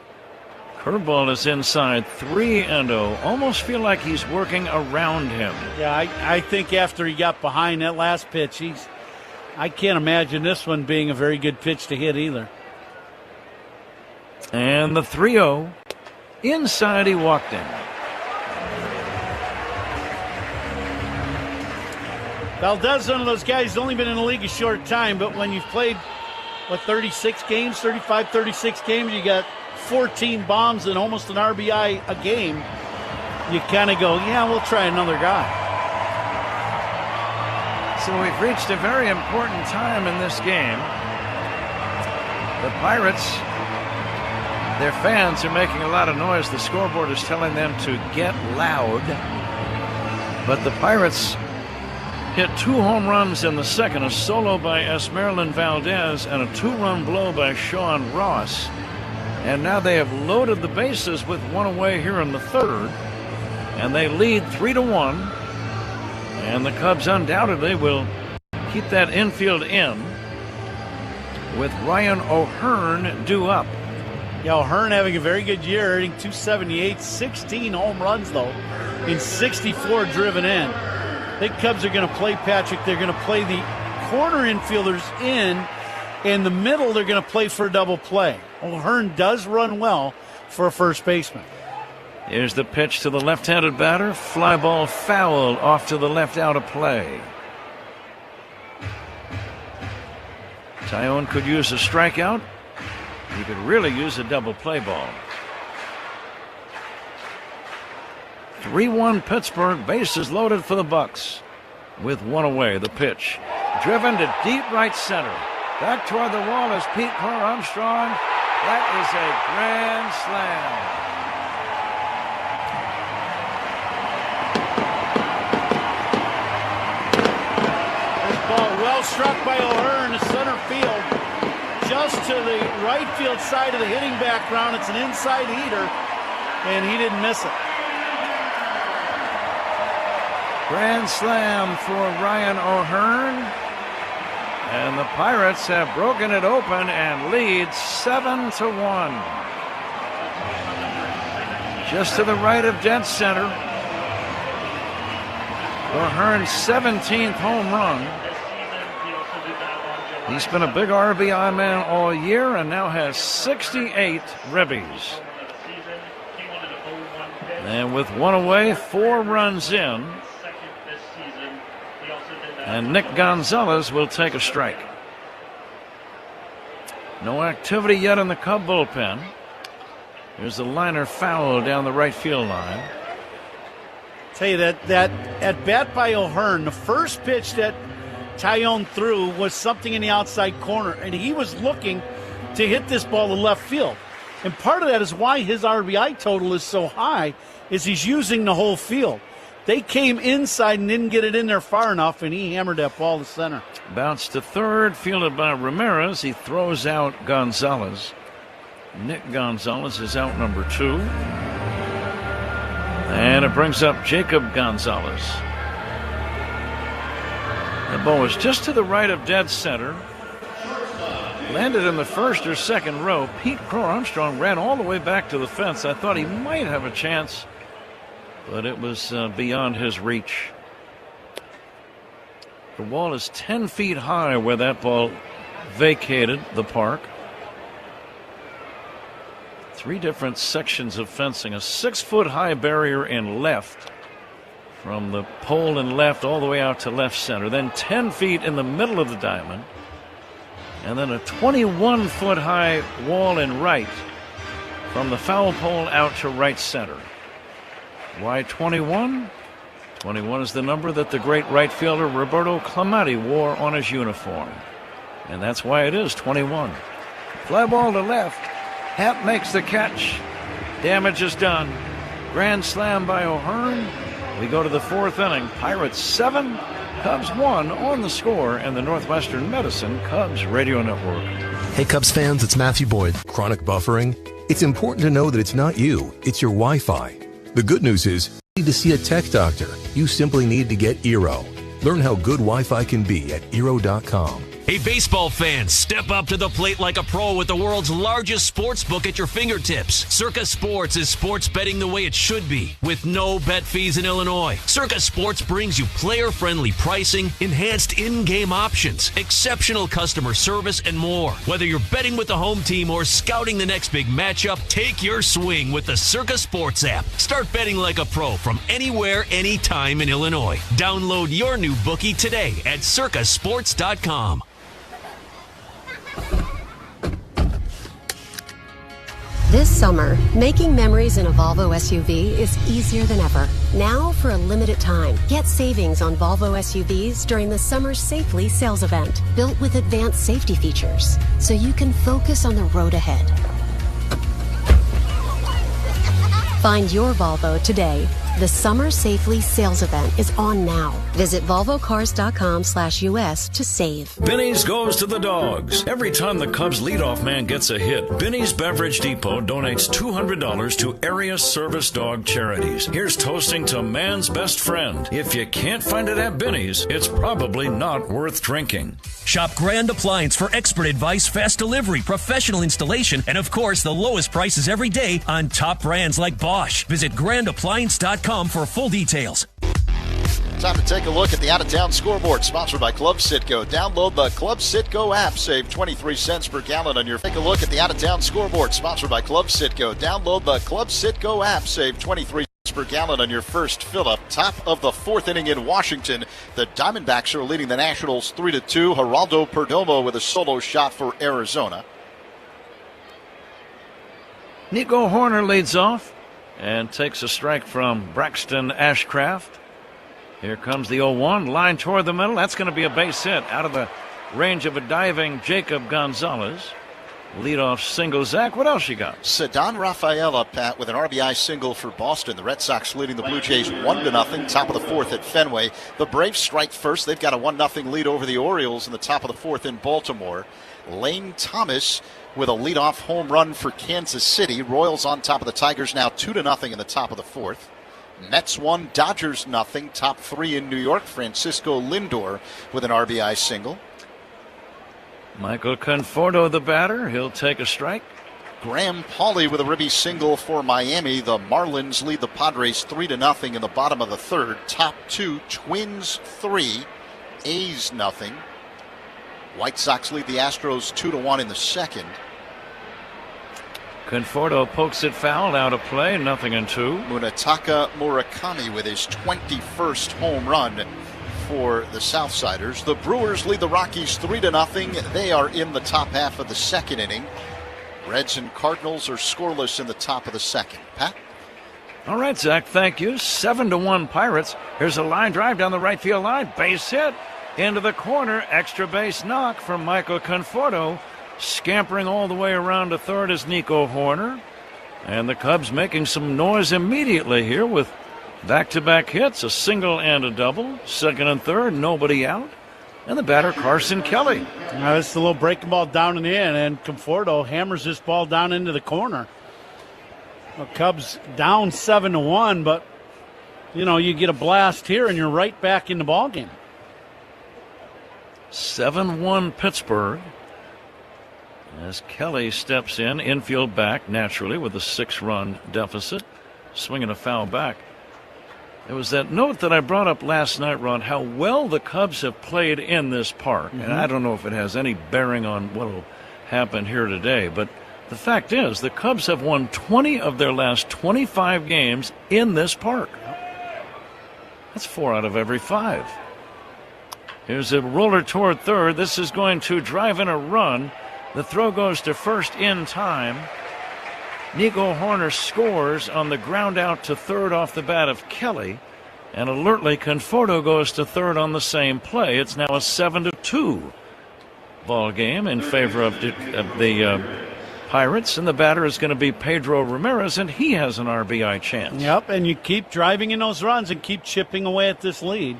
Curveball is inside, 3-0. Almost feel like he's working around him. Yeah, I think after he got behind that last pitch, I can't imagine this one being a very good pitch to hit either. And the 3-0. Inside, he walked in. Valdez, one of those guys who's only been in the league a short time, but when you've played, 36 games, 35, 36 games, you got 14 bombs and almost an RBI a game, you kind of go, yeah, we'll try another guy. So we've reached a very important time in this game. The Pirates, their fans are making a lot of noise. The scoreboard is telling them to get loud. But the Pirates hit 2 home runs in the second, a solo by Esmeralyn Valdez and a 2-run blow by Sean Ross. And now they have loaded the bases with 1 away here in the third, and they lead 3-1. And the Cubs undoubtedly will keep that infield in with Ryan O'Hearn due up. Yeah, O'Hearn having a very good year, hitting .278, 16 home runs, though, in 64 driven in. I think Cubs are going to play, Patrick. They're going to play the corner infielders in the middle, they're going to play for a double play. O'Hearn does run well for a first baseman. Here's the pitch to the left-handed batter. Fly ball foul off to the left out of play. Tyone could use a strikeout. He could really use a double play ball. 3-1 Pittsburgh, bases loaded for the Bucks. With 1 away, the pitch. Driven to deep right center. Back toward the wall is Pete Armstrong. That is a grand slam. This ball well struck by O'Hearn to center field. Just to the right field side of the hitting background. It's an inside heater, and he didn't miss it. Grand slam for Ryan O'Hearn. And the Pirates have broken it open and lead 7-1. Just to the right of dead center. O'Hearn's 17th home run. He's been a big RBI man all year and now has 68 ribbies. And with 1 away, 4 runs in. And Nick Gonzalez will take a strike. No activity yet in the Cub bullpen. Here's the liner foul down the right field line. Tell you that at bat by O'Hearn, the first pitch that Tyone threw was something in the outside corner, and he was looking to hit this ball to left field. And part of that is why his RBI total is so high, is he's using the whole field. They came inside and didn't get it in there far enough, and he hammered that ball to center. Bounce to third, fielded by Ramirez. He throws out Gonzalez. Nick Gonzalez is out number 2. And it brings up Jacob Gonzalez. The ball was just to the right of dead center. Landed in the first or second row. Pete Armstrong ran all the way back to the fence. I thought he might have a chance, but it was beyond his reach. The wall is 10 feet high where that ball vacated the park. 3 different sections of fencing. A 6-foot high barrier in left, from the pole in left all the way out to left center. Then 10 feet in the middle of the diamond. And then a 21-foot high wall in right, from the foul pole out to right center. Why 21? 21 is the number that the great right fielder Roberto Clemente wore on his uniform. And that's why it is 21. Fly ball to left. Happ makes the catch. Damage is done. Grand slam by O'Hearn. We go to the 4th inning. Pirates 7, Cubs 1 on the score, and the Northwestern Medicine Cubs Radio Network. Hey Cubs fans, it's Matthew Boyd. Chronic buffering? It's important to know that it's not you, it's your Wi-Fi. The good news is, you need to see a tech doctor. You simply need to get Eero. Learn how good Wi-Fi can be at Eero.com. Hey, baseball fans, step up to the plate like a pro with the world's largest sports book at your fingertips. Circa Sports is sports betting the way it should be, with no bet fees in Illinois. Circa Sports brings you player-friendly pricing, enhanced in-game options, exceptional customer service, and more. Whether you're betting with the home team or scouting the next big matchup, take your swing with the Circa Sports app. Start betting like a pro from anywhere, anytime in Illinois. Download your new bookie today at circasports.com. This summer, making memories in a Volvo SUV is easier than ever. Now, for a limited time, get savings on Volvo SUVs during the Summer Safely sales event, built with advanced safety features, so you can focus on the road ahead. Find your Volvo today. The Summer Safely sales event is on now. Visit volvocars.com/US to save. Benny's goes to the dogs. Every time the Cubs leadoff man gets a hit, Benny's Beverage Depot donates $200 to area service dog charities. Here's toasting to man's best friend. If you can't find it at Benny's, it's probably not worth drinking. Shop Grand Appliance for expert advice, fast delivery, professional installation, and of course the lowest prices every day on top brands like Bosch. Visit grandappliance.com for full details. Time to take a look at the out-of-town scoreboard, sponsored by Club Citgo. Download the Club Citgo app. Save 23 cents per gallon on your... Take a look at the out-of-town scoreboard, sponsored by Club Citgo. Download the Club Citgo app. Save 23 cents per gallon on your first fill-up. Top of the fourth inning in Washington. The Diamondbacks are leading the Nationals 3-2. Geraldo Perdomo with a solo shot for Arizona. Nico Hoerner leads off and takes a strike from Braxton Ashcraft. Here comes the 0-1, line toward the middle. That's going to be a base hit out of the range of a diving Jacob Gonzalez. Leadoff single. Zach, what else you got? Ceddanne Rafaela, Pat, with an RBI single for Boston. The Red Sox leading the Blue Jays 1-0, top of the fourth at Fenway. The Braves strike first. They've got a 1-0 lead over the Orioles in the top of the fourth in Baltimore. Lane Thomas with a leadoff home run for Kansas City. Royals on top of the Tigers now 2-0 in the top of the fourth. Mets 1, Dodgers 0. Top three in New York. Francisco Lindor with an RBI single. Michael Conforto, the batter. He'll take a strike. Graham Pauley with a ribby single for Miami. The Marlins lead the Padres 3-0 in the bottom of the third. Top two, Twins 3, A's 0. White Sox lead the Astros 2-1 in the second. Conforto pokes it foul, out of play, 0-2. Munetaka Murakami with his 21st home run for the Southsiders. The Brewers lead the Rockies 3-0. They are in the top half of the second inning. Reds and Cardinals are scoreless in the top of the second. Pat? All right, Zach, thank you. 7-1 Pirates. Here's a line drive down the right field line. Base hit into the corner. Extra base knock from Michael Conforto. Scampering all the way around to third is Nico Hoerner. And the Cubs making some noise immediately here with back-to-back hits, a single and a double. Second and third, nobody out. And the batter, Carson Kelly. This is a little breaking ball down and in, and Conforto hammers this ball down into the corner. The Cubs down 7-1, but, you get a blast here, and you're right back in the ballgame. 7-1 Pittsburgh. As Kelly steps in, infield back naturally with a 6-run deficit, swinging a foul back. There was that note that I brought up last night, Ron, how well the Cubs have played in this park. And I don't know if it has any bearing on what will happen here today, but the fact is the Cubs have won 20 of their last 25 games in this park. That's 4 out of every 5. Here's a roller toward third. This is going to drive in a run. The throw goes to first in time. Nico Hoerner scores on the ground out to third off the bat of Kelly. And alertly, Conforto goes to third on the same play. It's now a 7-2 ball game in favor of the Pirates. And the batter is going to be Pedro Ramirez, and he has an RBI chance. Yep, and you keep driving in those runs and keep chipping away at this lead.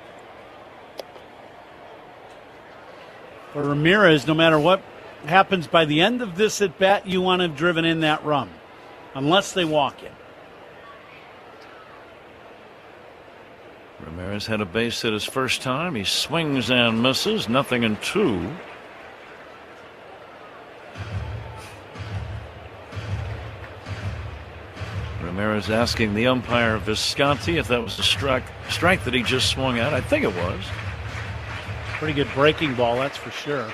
For Ramirez, no matter what happens by the end of this at bat, you want to have driven in that run, unless they walk it. Ramirez had a base hit his first time. He swings and misses, 0-2. Ramirez asking the umpire Visconti if that was a strike that he just swung at. I think it was. Pretty good breaking ball, that's for sure.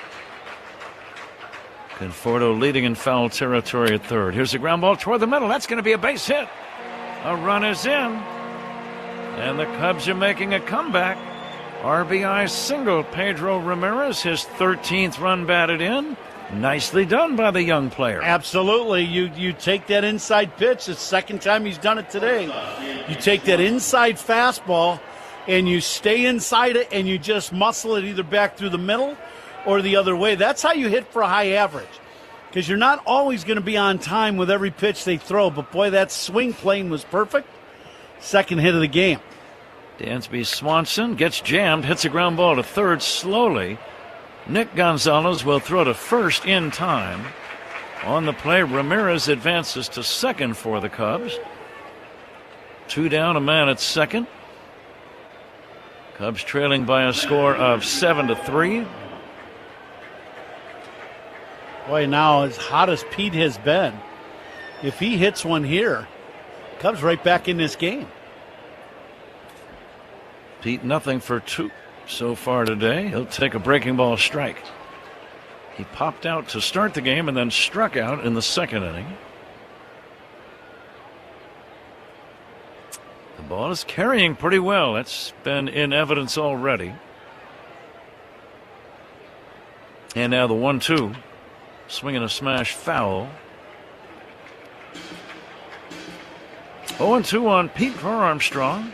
Conforto leading in foul territory at third. Here's a ground ball toward the middle. That's going to be a base hit. A run is in. And the Cubs are making a comeback. RBI single. Pedro Ramirez, his 13th run batted in. Nicely done by the young player. Absolutely. You take that inside pitch. It's the second time he's done it today. You take that inside fastball and you stay inside it and you just muscle it either back through the middle or the other way. That's how you hit for a high average, because you're not always going to be on time with every pitch they throw. But, boy, that swing plane was perfect. second hit of the game. Dansby Swanson gets jammed, hits a ground ball to third slowly. Nick Gonzalez will throw to first in time. On the play, Ramirez advances to second for the Cubs. 2 down, a man at second. Cubs trailing by a score of 7-3. Boy, now as hot as Pete has been, if he hits one here, Cubs right back in this game. Pete nothing for 2 so far today. He'll take a breaking ball strike. He popped out to start the game and then struck out in the second inning. The ball is carrying pretty well. It's been in evidence already. And now the 1-2. Swinging a smash foul. 0-2 on Pete Crow Armstrong.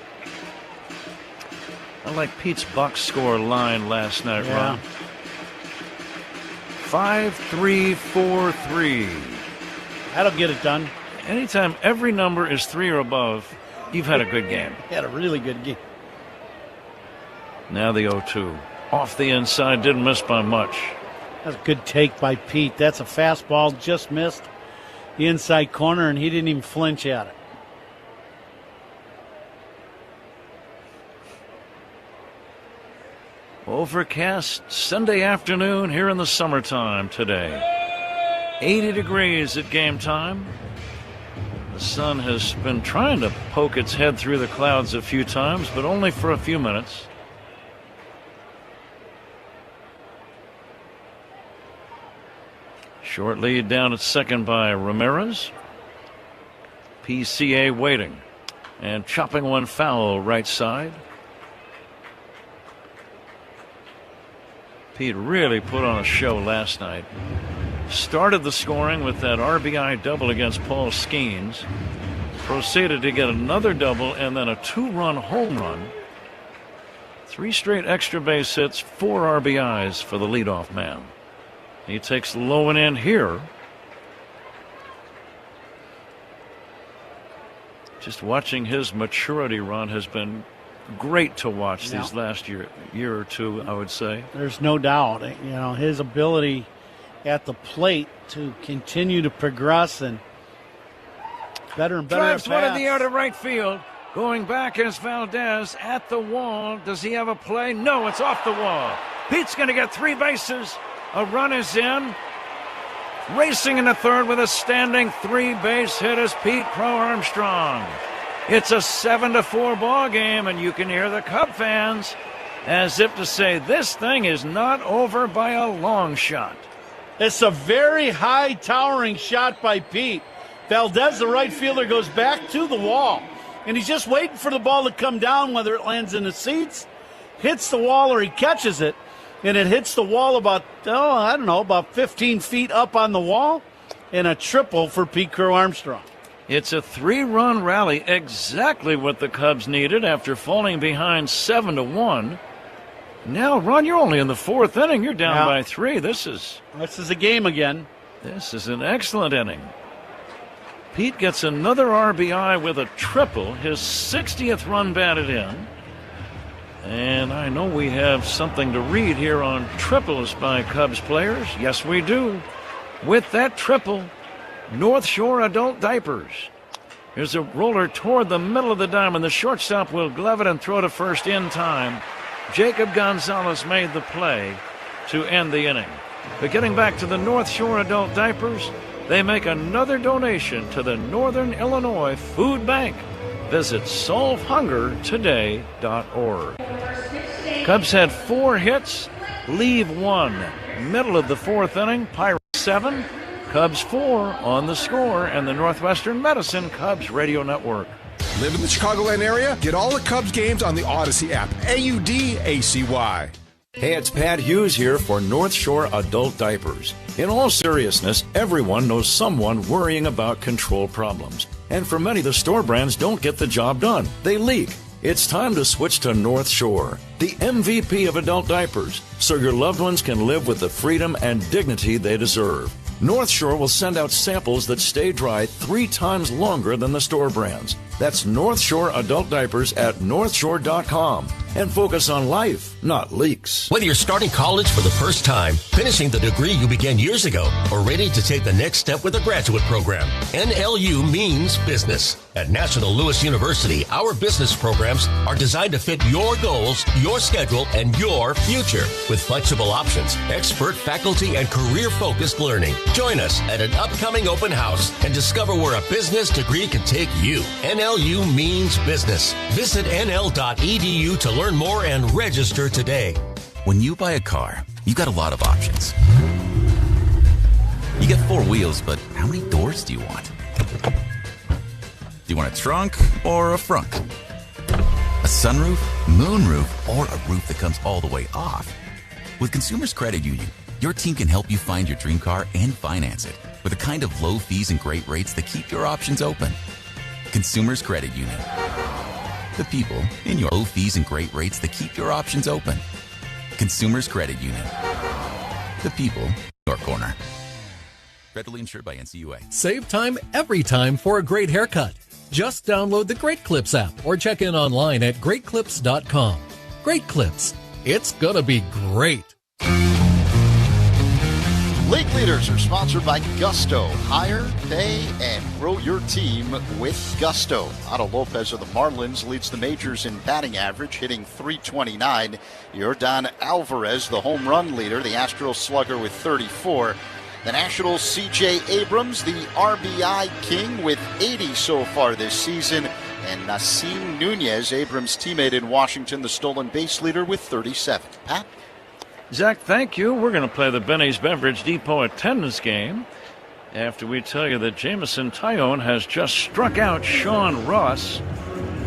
I like Pete's box score line last night, Ron. 5-3-4-3. That'll get it done. Anytime every number is 3 or above, you've had a good game. He had a really good game. Now the 0-2. Off the inside, didn't miss by much. That's a good take by Pete. That's a fastball, just missed the inside corner, and he didn't even flinch at it. Overcast Sunday afternoon here in the summertime today. 80 degrees at game time. The sun has been trying to poke its head through the clouds a few times, but only for a few minutes. Short lead down at second by Ramirez. PCA waiting and chopping one foul right side. Pete really put on a show last night. Started the scoring with that RBI double against Paul Skeens. Proceeded to get another double and then a 2-run home run. 3 straight extra base hits, 4 RBIs for the leadoff man. He takes the low and in here. Just watching his maturity run has been great to watch these last year or two, I would say. There's no doubt. You know, his ability at the plate to continue to progress and better and better. Drives one in the air to right field. Going back is Valdez at the wall. Does he have a play? No, it's off the wall. Pete's going to get 3 bases. A run is in. Racing in the third with a standing 3-base hit is Pete Crow Armstrong. It's a 7-4 ball game, and you can hear the Cub fans as if to say this thing is not over by a long shot. It's a very high towering shot by Pete. Valdez, the right fielder, goes back to the wall, and he's just waiting for the ball to come down, whether it lands in the seats, hits the wall, or he catches it, and it hits the wall about 15 feet up on the wall, and a triple for Pete Crow Armstrong. It's a 3-run rally, exactly what the Cubs needed after falling behind 7-1. Now, Ron, you're only in the 4th inning. You're down by 3. This is a game again. This is an excellent inning. Pete gets another RBI with a triple, his 60th run batted in. And I know we have something to read here on triples by Cubs players. Yes, we do. With that triple, North Shore Adult Diapers. Here's a roller toward the middle of the diamond. The shortstop will glove it and throw to first in time. Jacob Gonzalez made the play to end the inning. But getting back to the North Shore Adult Diapers, they make another donation to the Northern Illinois Food Bank. Visit solvehungertoday.org. Cubs had 4 hits, leave 1. Middle of the 4th inning, Pirates 7. Cubs 4 on the score, and the Northwestern Medicine Cubs Radio Network. Live in the Chicagoland area? Get all the Cubs games on the Odyssey app. AUDACY. Hey, it's Pat Hughes here for North Shore Adult Diapers. In all seriousness, everyone knows someone worrying about control problems. And for many, the store brands don't get the job done. They leak. It's time to switch to North Shore, the MVP of adult diapers, so your loved ones can live with the freedom and dignity they deserve. North Shore will send out samples that stay dry 3 times longer than the store brands. That's North Shore Adult Diapers at northshore.com. And focus on life, not leaks. Whether you're starting college for the first time, finishing the degree you began years ago, or ready to take the next step with a graduate program, NLU means business. At National Louis University, our business programs are designed to fit your goals, your schedule, and your future. With flexible options, expert faculty, and career-focused learning. Join us at an upcoming open house and discover where a business degree can take you. NLU means business. Visit nl.edu to learn more and register today. When you buy a car, you got a lot of options. You get 4 wheels, but how many doors do you want? Do you want a trunk or a front? A sunroof, moonroof, or a roof that comes all the way off? With Consumers Credit Union, your team can help you find your dream car and finance it with the kind of low fees and great rates that keep your options open. Consumers Credit Union. The people in your low fees and great rates that keep your options open. Consumers Credit Union. The people in your corner. Federally insured by NCUA. Save time every time for a great haircut. Just download the Great Clips app or check in online at greatclips.com. Great Clips. It's gonna be great. League Leaders are sponsored by Gusto. Hire, pay, and grow your team with Gusto. Otto Lopez of the Marlins leads the majors in batting average, hitting .329. Yordan Alvarez, the home run leader, the Astros slugger with 34. The Nationals' C.J. Abrams, the RBI king with 80 so far this season. And Nasim Nunez, Abrams' teammate in Washington, the stolen base leader with 37. Pat? Zach, thank you. We're going to play the Benny's Beverage Depot attendance game after we tell you that Jameson Taillon has just struck out Sean Ross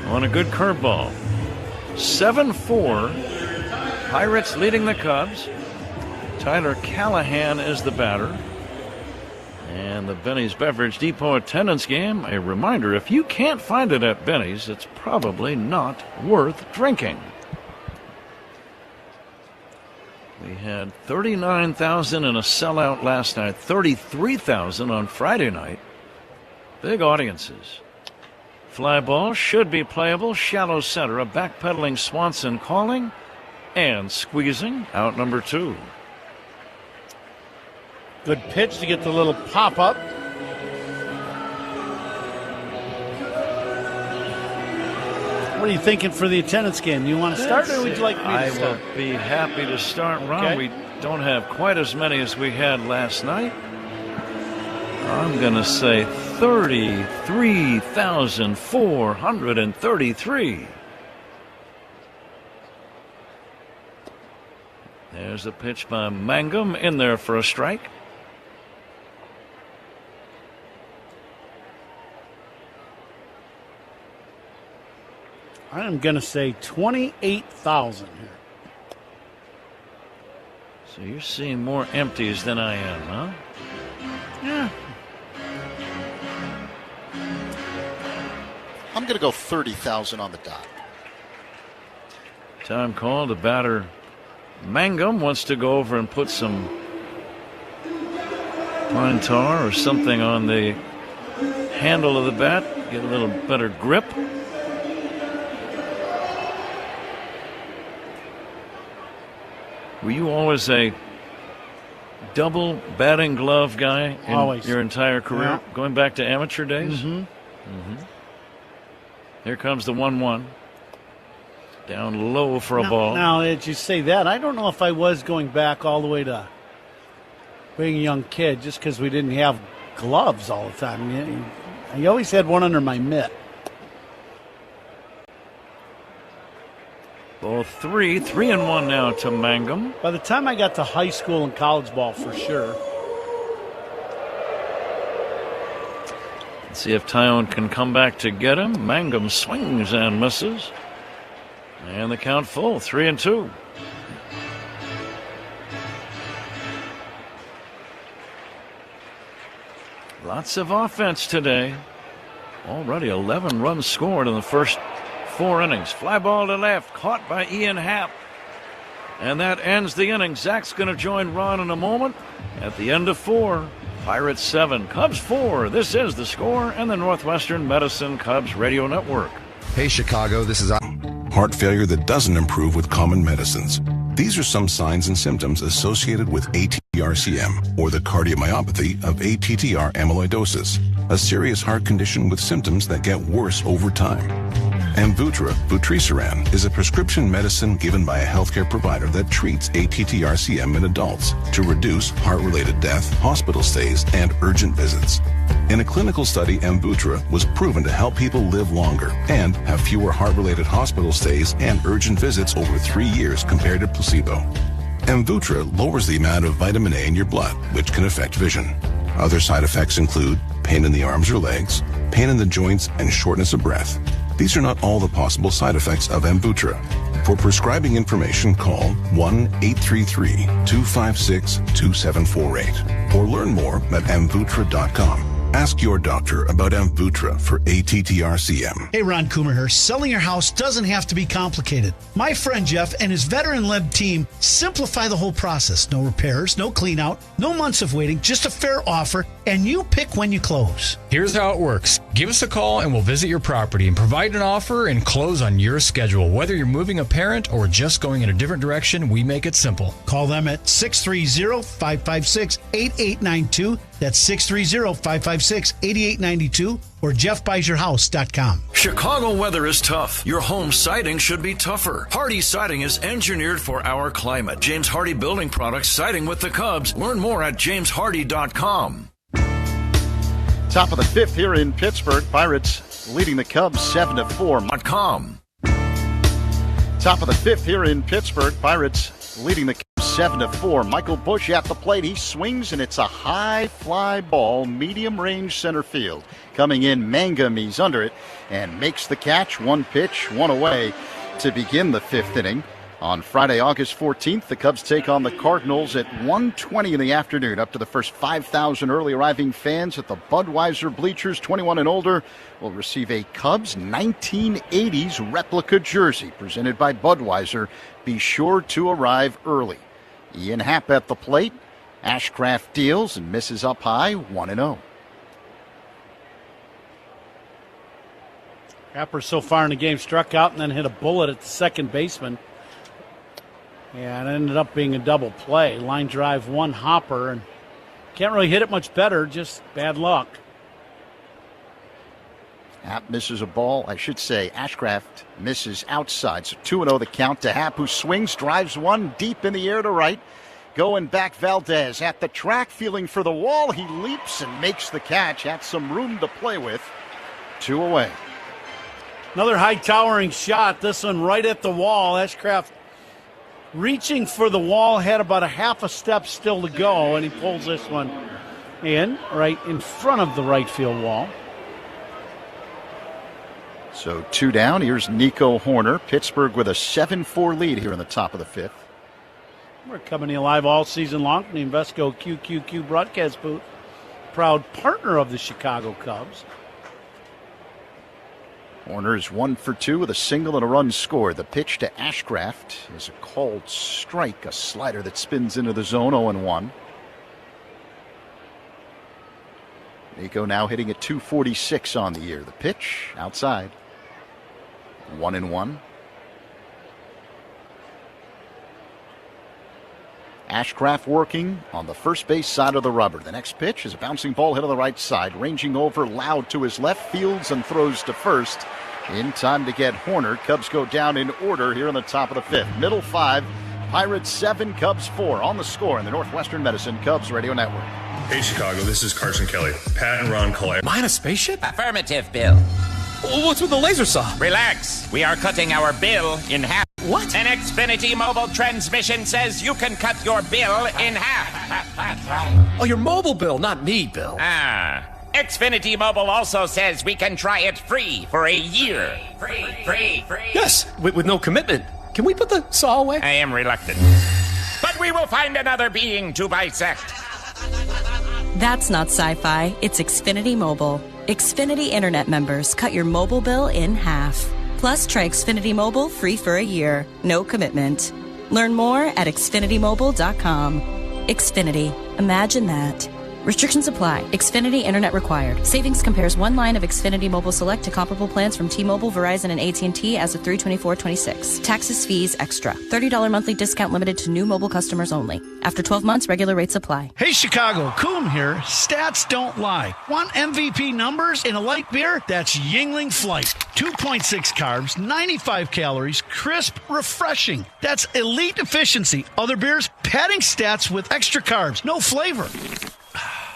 on a good curveball. 7-4. Pirates leading the Cubs. Tyler Callahan is the batter. And the Benny's Beverage Depot attendance game, a reminder, if you can't find it at Benny's, it's probably not worth drinking. We had 39,000 in a sellout last night, 33,000 on Friday night. Big audiences. Fly ball should be playable. Shallow center, a backpedaling Swanson calling and squeezing out number 2. Good pitch to get the little pop up. What are you thinking for the attendance game? Do you want to start, or would you like me to start? I will be happy to start, Ron. Okay. We don't have quite as many as we had last night. I'm going to say 33,433. There's a pitch by Mangum in there for a strike. I'm going to say 28,000 here. So you're seeing more empties than I am, huh? Yeah. I'm going to go 30,000 on the dot. Time call. The batter, Mangum, wants to go over and put some pine tar or something on the handle of the bat, get a little better grip. Were you always a double batting glove guy in your entire career, yeah, going back to amateur days? Mm-hmm. Mm-hmm. Here comes the 1-1. Down low for a ball. Now, as you say that, I don't know if I was going back all the way to being a young kid just because we didn't have gloves all the time. I always had one under my mitt. Ball 3-1 now to Mangum. By the time I got to high school and college ball, for sure. Let's see if Taillon can come back to get him. Mangum swings and misses. And the count full, 3-2. Lots of offense today. Already 11 runs scored in the first 4 innings. Fly ball to left, caught by Ian Happ. And that ends the inning. Zach's going to join Ron in a moment. At the end of 4, Pirates 7, Cubs 4. This is The Score and the Northwestern Medicine Cubs Radio Network. Hey, Chicago, this is... Heart failure that doesn't improve with common medicines. These are some signs and symptoms associated with ATTR-CM, or the cardiomyopathy of ATTR amyloidosis, a serious heart condition with symptoms that get worse over time. Amvuttra, vutrisiran, is a prescription medicine given by a healthcare provider that treats ATTR-CM in adults to reduce heart-related death, hospital stays, and urgent visits. In a clinical study, Amvuttra was proven to help people live longer and have fewer heart-related hospital stays and urgent visits over 3 years compared to placebo. Amvuttra lowers the amount of vitamin A in your blood, which can affect vision. Other side effects include pain in the arms or legs, pain in the joints, and shortness of breath. These are not all the possible side effects of Amvuttra. For prescribing information, call 1-833-256-2748 or learn more at amvuttra.com. Ask your doctor about Amvuttra for ATTR-CM. Hey, Ron Coomer here. Selling your house doesn't have to be complicated. My friend Jeff and his veteran-led team simplify the whole process. No repairs, no clean-out, no months of waiting, just a fair offer, and you pick when you close. Here's how it works. Give us a call and we'll visit your property and provide an offer and close on your schedule. Whether you're moving a parent or just going in a different direction, we make it simple. Call them at 630-556-8892. That's 630-556-8892 or jeffbuysyourhouse.com. Chicago weather is tough. Your home siding should be tougher. Hardy Siding is engineered for our climate. James Hardy Building Products, siding with the Cubs. Learn more at jameshardy.com. Top of the fifth here in Pittsburgh. Pirates leading the Cubs 7-4. Top of the fifth here in Pittsburgh. Pirates leading the Cubs 7-4. Michael Busch at the plate. He swings, and it's a high fly ball, medium range center field. Coming in, Mangum, he's under it, and makes the catch. One pitch, one away to begin the fifth inning. On Friday, August 14th, the Cubs take on the Cardinals at 1:20 in the afternoon. Up to the first 5,000 early arriving fans at the Budweiser bleachers, 21 and older, will receive a Cubs 1980s replica jersey presented by Budweiser. Be sure to arrive early. Ian Happ at the plate. Ashcraft deals and misses up high, 1-0. Happer so far in the game struck out and then hit a bullet at the second baseman. Yeah, it ended up being a double play. Line drive, one hopper, and can't really hit it much better, just bad luck. Happ misses a ball. I should say Ashcraft misses outside. So 2-0 the count to Happ, who swings, drives one deep in the air to right. Going back, Valdez at the track, feeling for the wall. He leaps and makes the catch. Had some room to play with. 2 away. Another high towering shot. This one right at the wall. Ashcraft reaching for the wall, had about a half a step still to go, and he pulls this one in right in front of the right field wall. So 2 down. Here's Nico Horner. Pittsburgh with a 7-4 lead here in the top of the fifth. We're coming to you live all season long from the Invesco QQQ broadcast booth. Proud partner of the Chicago Cubs. Horner is 1 for 2 with a single and a run scored. The pitch to Ashcraft is a called strike, a slider that spins into the zone, 0-1. Nico now hitting at .246 on the year. The pitch outside, 1-1. Ashcraft working on the first base side of the rubber. The next pitch is a bouncing ball hit on the right side, ranging over loud to his left, fields and throws to first. In time to get Horner. Cubs go down in order here in the top of the fifth. Middle 5, Pirates 7, Cubs 4 on the score in the Northwestern Medicine Cubs Radio Network. Hey Chicago, this is Carson Kelly. Pat and Ron call it. Mine a spaceship? Affirmative, Bill. What's with the laser saw? Relax. We are cutting our bill in half. What? An Xfinity mobile transmission says you can cut your bill in half. Oh, your mobile bill, not me, Bill. Xfinity Mobile also says we can try it free for a year. Free. Yes, with no commitment. Can we put the saw away? I am reluctant. But we will find another being to bisect. That's not sci-fi. It's Xfinity Mobile. Xfinity Internet members cut your mobile bill in half. Plus, try Xfinity Mobile free for a year. No commitment. Learn more at xfinitymobile.com. Xfinity. Imagine that. Restrictions apply. Xfinity Internet required. Savings compares one line of Xfinity Mobile Select to comparable plans from T-Mobile, Verizon, and AT&T as of 3/24/26. Taxes, fees, extra. $30 monthly discount limited to new mobile customers only. After 12 months, regular rates apply. Hey, Chicago, Coom here. Stats don't lie. Want MVP numbers in a light beer? That's Yingling Flight. 2.6 carbs, 95 calories, crisp, refreshing. That's elite efficiency. Other beers, padding stats with extra carbs, no flavor.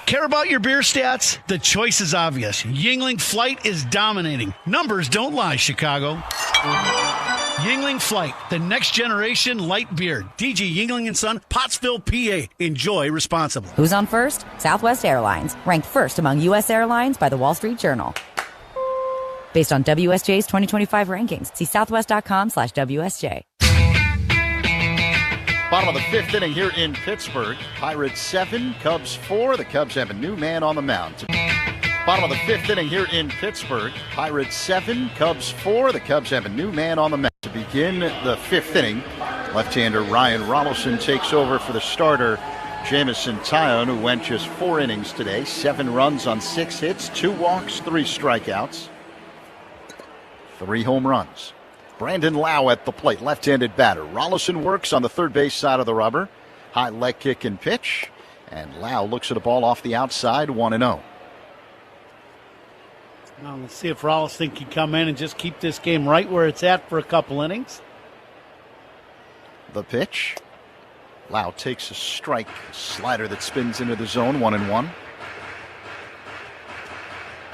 Care about your beer stats? The choice is obvious. Yingling Flight is dominating. Numbers don't lie, Chicago. Yingling Flight, the next generation light beer. DG Yingling & Son, Pottsville, PA. Enjoy responsibly. Who's on first? Southwest Airlines, ranked first among U.S. airlines by the Wall Street Journal. Based on WSJ's 2025 rankings. See southwest.com/WSJ. Bottom of the fifth inning here in Pittsburgh. Pirates 7, Cubs 4. The Cubs have a new man on the mound. Bottom of the fifth inning here in Pittsburgh. Pirates 7, Cubs 4. The Cubs have a new man on the mound. To begin the fifth inning, left-hander Ryan Rolison takes over for the starter Jamison Tyone, who went just 4 innings today. 7 runs on 6 hits, 2 walks, 3 strikeouts, 3 home runs. Brandon Lau at the plate, left-handed batter. Rolison works on the third base side of the rubber. High leg kick and pitch. And Lau looks at a ball off the outside, 1-0. Now let's see if Rolison can come in and just keep this game right where it's at for a couple innings. The pitch. Lau takes a strike. Slider that spins into the zone, 1-1.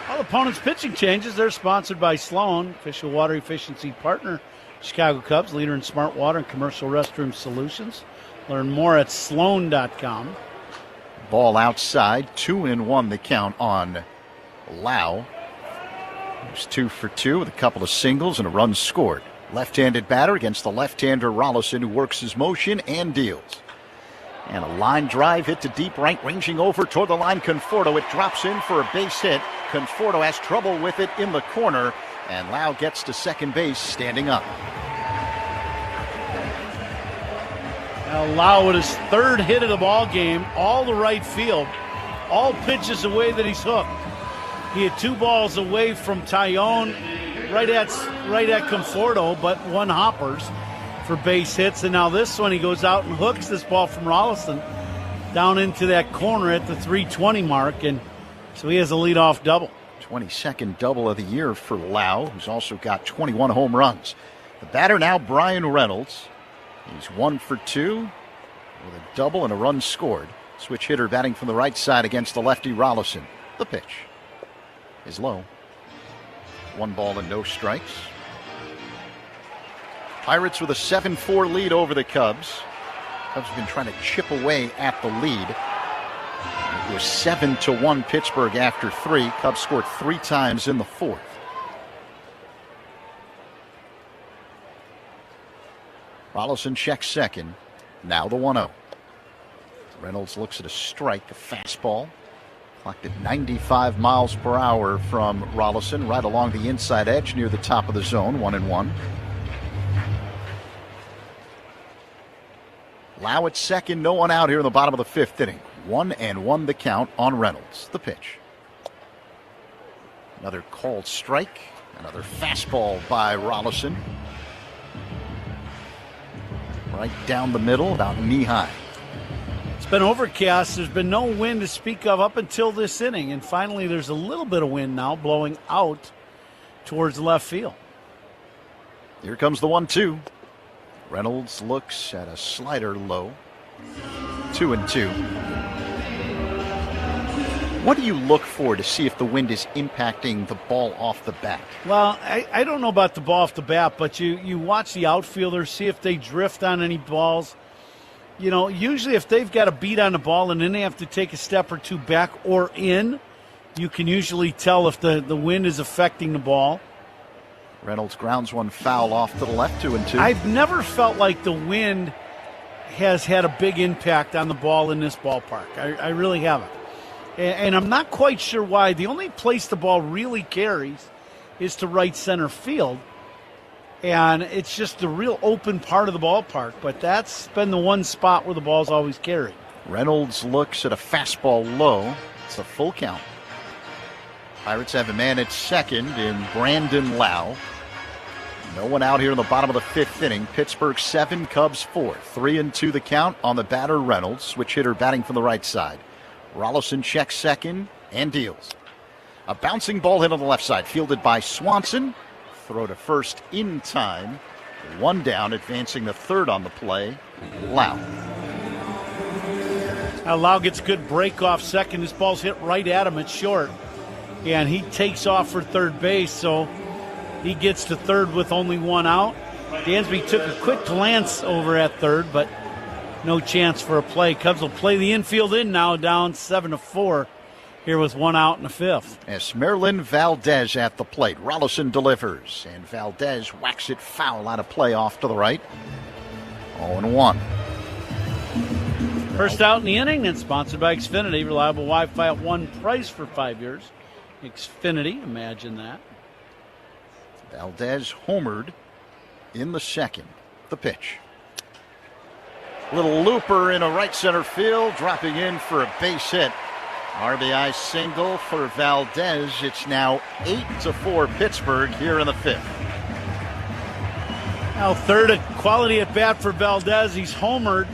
All opponents' pitching changes. They're sponsored by Sloan, official water efficiency partner, Chicago Cubs, leader in smart water and commercial restroom solutions. Learn more at sloan.com. Ball outside, 2-1 the count on Lau. He was 2 for 2 with a couple of singles and a run scored. Left-handed batter against the left-hander Rolison, who works his motion and deals. And a line drive hit to deep right, ranging over toward the line. Conforto, it drops in for a base hit. Conforto has trouble with it in the corner, and Lau gets to second base standing up. Now Lau with his 3rd hit of the ball game, all the right field, all pitches away that he's hooked. He had 2 balls away from Tyone, right at Conforto, but 1 hoppers for base hits. And now this one, he goes out and hooks this ball from Rolison down into that corner at the 320 mark, and so he has a leadoff double. 22nd double of the year for Lau, who's also got 21 home runs. The batter now, Brian Reynolds. He's 1 for 2 with a double and a run scored. Switch hitter batting from the right side against the lefty Rolison. The pitch is low. 1 ball and no strikes. Pirates with a 7-4 lead over the Cubs. Cubs have been trying to chip away at the lead. It was 7-1 Pittsburgh after 3. Cubs scored 3 times in the 4th. Rolison checks second. Now the 1-0. Reynolds looks at a strike, a fastball. Clocked at 95 miles per hour from Rolison, right along the inside edge near the top of the zone, 1-1. Lau at second, no one out here in the bottom of the 5th inning. 1-1 the count on Reynolds. The pitch. Another called strike. Another fastball by Rolison. Right down the middle, about knee-high. It's been overcast. There's been no wind to speak of up until this inning. And finally, there's a little bit of wind now blowing out towards left field. Here comes the 1-2. Reynolds looks at a slider low. 2-2. What do you look for to see if the wind is impacting the ball off the bat? Well, I don't know about the ball off the bat, but you watch the outfielders, see if they drift on any balls. You know, usually if they've got a beat on the ball and then they have to take a step or 2 back or in, you can usually tell if the wind is affecting the ball. Reynolds grounds one foul off to the left, 2-2. I've never felt like the wind has had a big impact on the ball in this ballpark. I really haven't. And I'm not quite sure why. The only place the ball really carries is to right center field. And it's just the real open part of the ballpark. But that's been the one spot where the ball's always carried. Reynolds looks at a fastball low. It's a full count. Pirates have a man at second in Brandon Lau. No one out here in the bottom of the fifth inning. Pittsburgh 7, Cubs 4. 3-2 the count on the batter Reynolds. Switch hitter batting from the right side. Rolison checks second and deals. A bouncing ball hit on the left side, fielded by Swanson. Throw to first in time. One down, advancing the third on the play. Lau. Lau gets a good break off second. This ball's hit right at him at short. And he takes off for third base, so he gets to third with only one out. Dansby took a quick glance over at third, but no chance for a play. Cubs will play the infield in now, down 7-4 here with one out in the fifth. Esmerlin Valdez at the plate. Rolison delivers, and Valdez whacks it foul out of play off to the right. 0-1. First out in the inning, and sponsored by Xfinity. Reliable Wi-Fi at one price for 5 years. Xfinity, imagine that. Valdez homered in the second. The pitch. Little looper in a right center field, dropping in for a base hit. RBI single for Valdez. It's now 8-4 Pittsburgh here in the fifth. Now third quality at bat for Valdez. He's homered.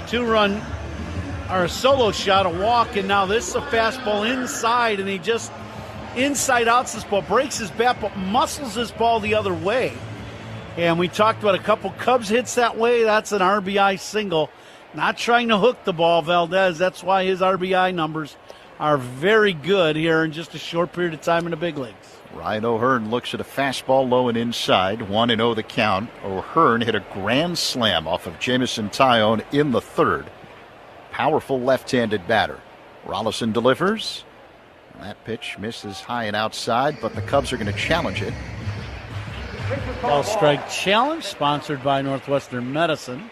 2-run or a solo shot, a walk, and now this is a fastball inside, and he just inside outs this ball, breaks his bat, but muscles this ball the other way. And we talked about a couple Cubs hits that way. That's an RBI single. Not trying to hook the ball, Valdez. That's why his RBI numbers are very good here in just a short period of time in the big leagues. Ryan O'Hearn looks at a fastball low and inside. 1-0 the count. O'Hearn hit a grand slam off of Jamison Tyone in the third. Powerful left-handed batter. Rolison delivers. That pitch misses high and outside, but the Cubs are going to challenge it. Ball strike challenge, sponsored by Northwestern Medicine.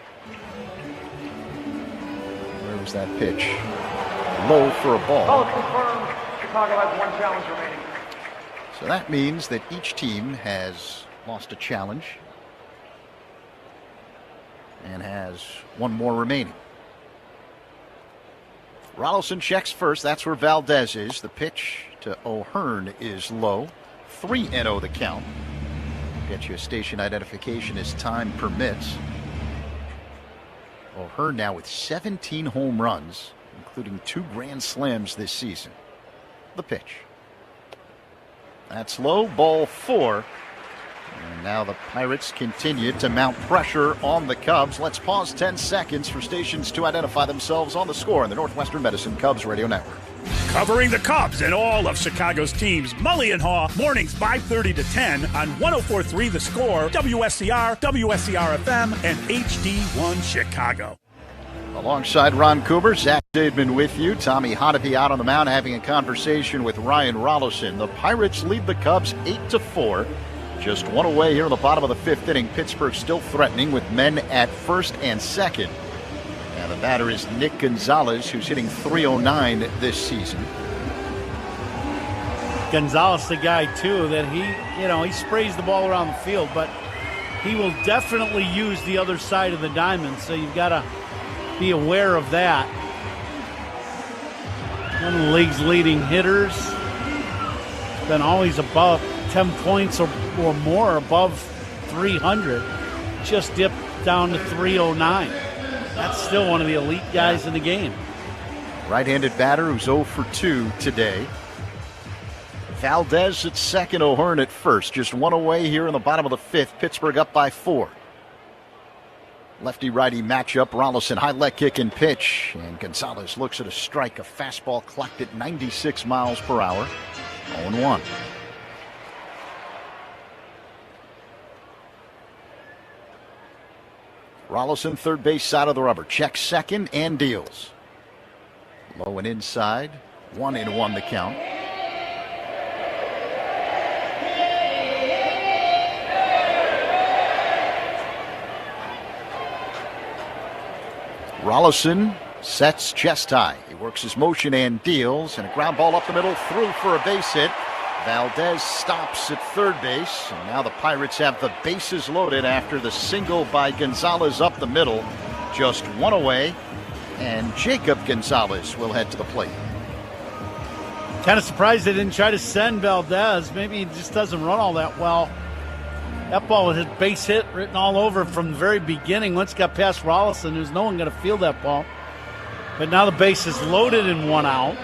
Where was that pitch? Low for a ball. Ball confirmed. Chicago has one challenge remaining. So that means that each team has lost a challenge and has one more remaining. Rolison checks first. That's where Valdez is. The pitch to O'Hearn is low. 3-0 the count. Get you a station identification as time permits. O'Hearn now with 17 home runs, including 2 grand slams this season. The pitch. That's low, ball 4. And now the Pirates continue to mount pressure on the Cubs. Let's pause 10 seconds for stations to identify themselves on the score in the Northwestern Medicine Cubs Radio Network. Covering the Cubs and all of Chicago's teams, Mully and Haw, mornings 5:30 to 10 on 104.3 The Score, WSCR, WSCR-FM, and HD1 Chicago. Alongside Ron Cooper, Zach Daidman with you. Tommy Hottovy out on the mound having a conversation with Ryan Rolison. The Pirates lead the Cubs 8-4. Just one away here in the bottom of the fifth inning. Pittsburgh still threatening with men at first and second. And the batter is Nick Gonzalez, who's hitting .309 this season. Gonzalez, the guy, too, that he sprays the ball around the field, but he will definitely use the other side of the diamond, so you've got to be aware of that. One of the league's leading hitters. It's been always above 10 points or more above 300. Just dipped down to 309. That's still one of the elite guys in the game. Right-handed batter who's 0 for 2 today. Valdez at second, O'Hearn at first. Just one away here in the bottom of the fifth. Pittsburgh up by 4. Lefty-righty matchup. Rolison, high leg kick and pitch. And Gonzalez looks at a strike. A fastball clocked at 96 miles per hour. 0-1. Rolison, third base side of the rubber. Checks second and deals. Low and inside. 1-1 the count. Rolison sets chest high. He works his motion and deals, and a ground ball up the middle, through for a base hit. Valdez stops at third base, and now the Pirates have the bases loaded after the single by Gonzalez up the middle. Just one away, and Jacob Gonzalez will head to the plate. Kind of surprised they didn't try to send Valdez. Maybe he just doesn't run all that well. That ball with his base hit written all over it from the very beginning. Once it got past Rollison, there's no one going to field that ball. But now the base is loaded and 1 out.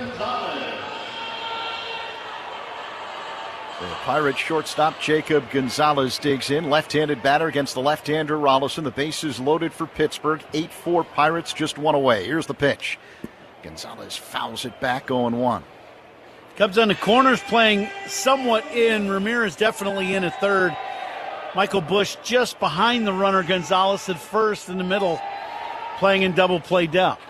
The Pirates shortstop Jacob Gonzalez digs in. Left-handed batter against the left-hander Rollison. The base is loaded for Pittsburgh. 8-4 Pirates, just 1 away. Here's the pitch. Gonzalez fouls it back, 0-1. Cubs on the corners playing somewhat in. Ramirez definitely in at third. Michael Busch just behind the runner. Gonzalez at first in the middle, playing in double play depth.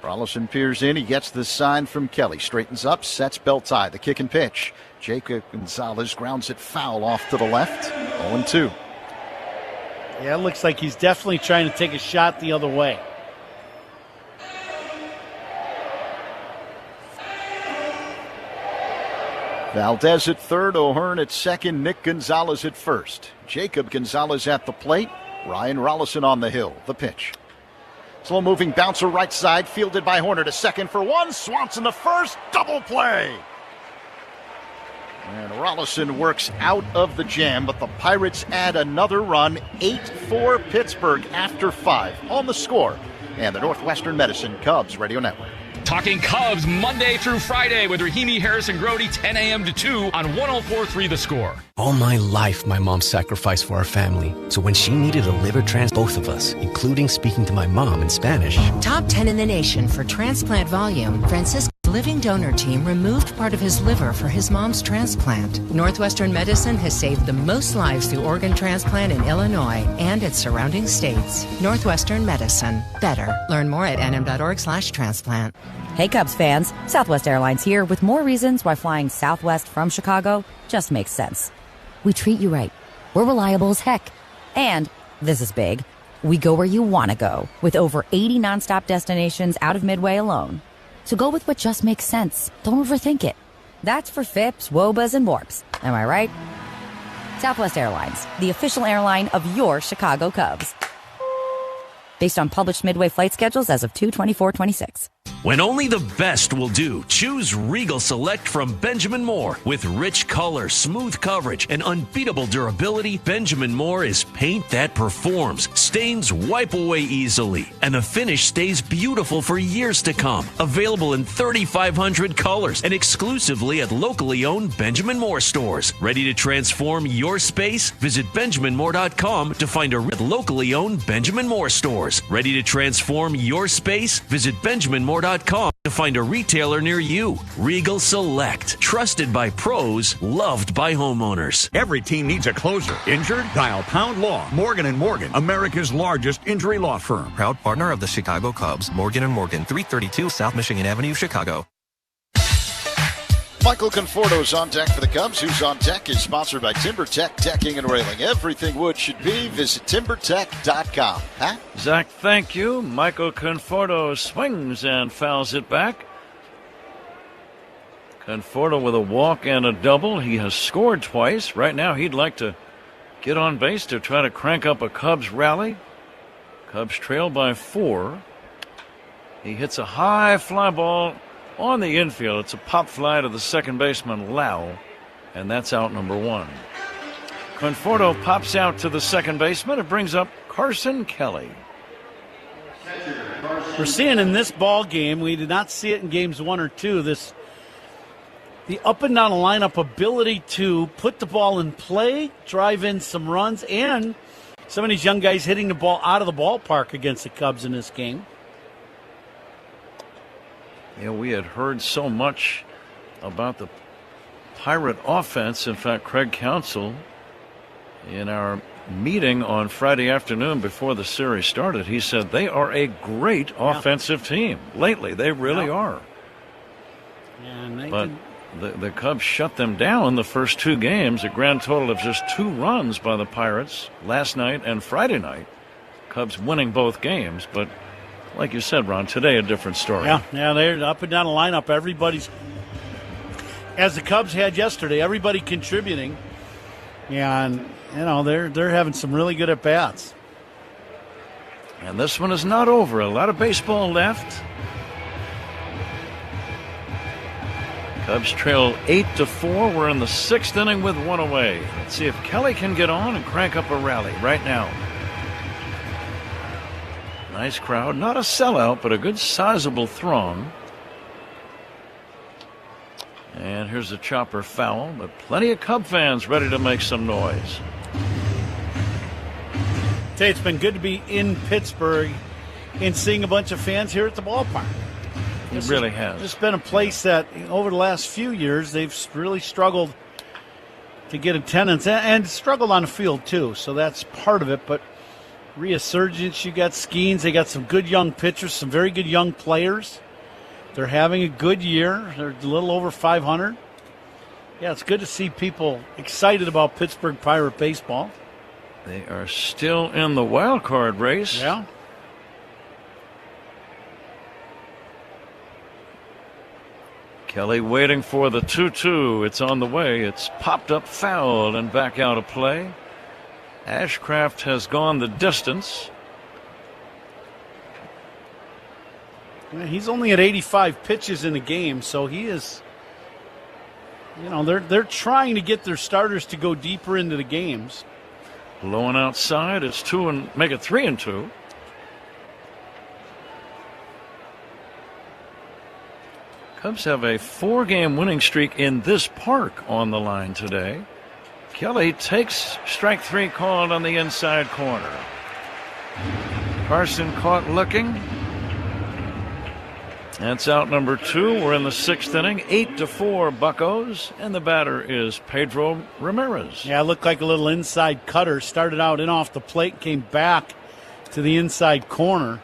Rollison peers in. He gets the sign from Kelly. Straightens up, sets belt tie. The kick and pitch. Jacob Gonzalez grounds it foul off to the left. 0-2. Yeah, it looks like he's definitely trying to take a shot the other way. Valdez at third, O'Hearn at second, Nick Gonzalez at first. Jacob Gonzalez at the plate, Ryan Rollison on the hill. The pitch. Slow moving bouncer right side, fielded by Horner to second for one. Swanson to first, double play. And Rollison works out of the jam, but the Pirates add another run. 8-4 Pittsburgh after 5 on the Score and the Northwestern Medicine Cubs Radio Network. Talking Cubs Monday through Friday with Rahimi, Harrison, Grody, 10 a.m. to 2 on 104.3 The Score. All my life, my mom sacrificed for our family. So when she needed a liver transplant, both of us, including speaking to my mom in Spanish. Top 10 in the nation for transplant volume, Francisco's living donor team removed part of his liver for his mom's transplant. Northwestern Medicine has saved the most lives through organ transplant in Illinois and its surrounding states. Northwestern Medicine. Better. Learn more at nm.org/transplant. Hey Cubs fans, Southwest Airlines here with more reasons why flying Southwest from Chicago just makes sense. We treat you right. We're reliable as heck. And, this is big, we go where you want to go with over 80 nonstop destinations out of Midway alone. So go with what just makes sense. Don't overthink it. That's for FIPS, WOBAs, and WARPs. Am I right? Southwest Airlines, the official airline of your Chicago Cubs. Based on published Midway flight schedules as of 2/24/26. When only the best will do, choose Regal Select from Benjamin Moore. With rich color, smooth coverage, and unbeatable durability, Benjamin Moore is paint that performs. Stains wipe away easily, and the finish stays beautiful for years to come. Available in 3,500 colors and exclusively at locally owned Benjamin Moore stores. Ready to transform your space? Visit BenjaminMoore.com to find a locally owned Benjamin Moore stores. Ready to transform your space? Visit BenjaminMoore.com to find a retailer near you. Regal Select. Trusted by pros, loved by homeowners. Every team needs a closer. Injured? Dial Pound Law. Morgan & Morgan, America's largest injury law firm. Proud partner of the Chicago Cubs. Morgan & Morgan, 332 South Michigan Avenue, Chicago. Michael Conforto's on deck for the Cubs. Who's on deck is sponsored by TimberTech Decking and Railing. Everything wood should be. Visit TimberTech.com. Pat? Zach, thank you. Michael Conforto swings and fouls it back. Conforto with a walk and a double. He has scored twice. Right now he'd like to get on base to try to crank up a Cubs rally. Cubs trail by 4. He hits a high fly ball on the infield. It's a pop fly to the second baseman, Lau, and that's out number 1. Conforto pops out to the second baseman. It brings up Carson Kelly. We're seeing in this ball game, we did not see it in games 1 or 2, the up and down the lineup ability to put the ball in play, drive in some runs, and some of these young guys hitting the ball out of the ballpark against the Cubs in this game. Yeah, we had heard so much about the Pirate offense. In fact, Craig Counsell, in our meeting on Friday afternoon before the series started, he said they are a great offensive team. Lately, they really are. But the Cubs shut them down the first 2 games, a grand total of just 2 runs by the Pirates last night and Friday night. Cubs winning both games, but like you said, Ron, today a different story. Yeah, they're up and down the lineup. Everybody's, as the Cubs had yesterday, everybody contributing. And, they're having some really good at-bats. And this one is not over. A lot of baseball left. Cubs trail 8-4. We're in the 6th inning with 1 away. Let's see if Kelly can get on and crank up a rally right now. Nice crowd. Not a sellout, but a good sizable throng. And here's a chopper foul, but plenty of Cub fans ready to make some noise. Hey, it's been good to be in Pittsburgh and seeing a bunch of fans here at the ballpark. It really has. It's been a place that over the last few years they've really struggled to get attendance and struggled on the field too. So that's part of it. But resurgence, you got Skeens, they got some good young pitchers, some very good young players. They're having a good year. They're a little over 500. Yeah, it's good to see people excited about Pittsburgh Pirate baseball. They are still in the wild card race. Yeah. Kelly waiting for the 2-2. It's on the way. It's popped up foul and back out of play. Ashcraft has gone the distance. He's only at 85 pitches in the game, so he is, they're trying to get their starters to go deeper into the games. Blowing outside, it's 2 and make it 3-2. Cubs have a 4-game winning streak in this park on the line today. Kelly takes strike 3 called on the inside corner. Carson caught looking. That's out number 2. We're in the 6th inning. 8-4 Buccos, and the batter is Pedro Ramirez. Yeah, it looked like a little inside cutter. Started out in off the plate, came back to the inside corner.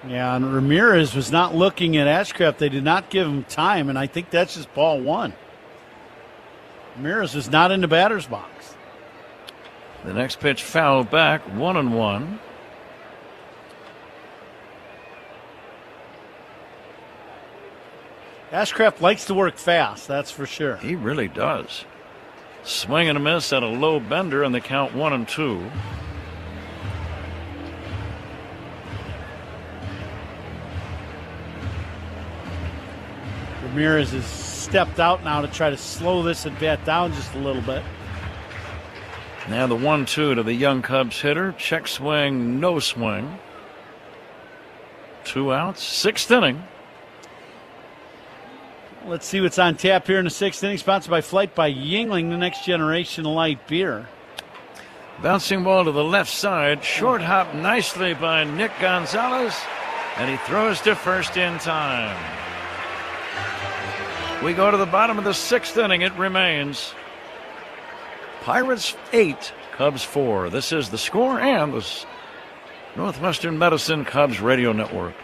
Yeah, and Ramirez was not looking at Ashcraft. They did not give him time, and I think that's just ball 1. Ramirez was not in the batter's box. The next pitch fouled back, 1-1. Ashcraft likes to work fast, that's for sure. He really does. Swing and a miss at a low bender, and the count 1-2. Ramirez has stepped out now to try to slow this at bat down just a little bit. Now the 1-2 to the young Cubs hitter. Check swing, no swing. 2 outs, 6th inning. Let's see what's on tap here in the 6th inning. Sponsored by Flight by Yingling, the next generation light beer. Bouncing ball to the left side. Short hop nicely by Nick Gonzalez. And he throws to first in time. We go to the bottom of the 6th inning. It remains Pirates 8, Cubs 4. This is the score and the Northwestern Medicine Cubs Radio Network.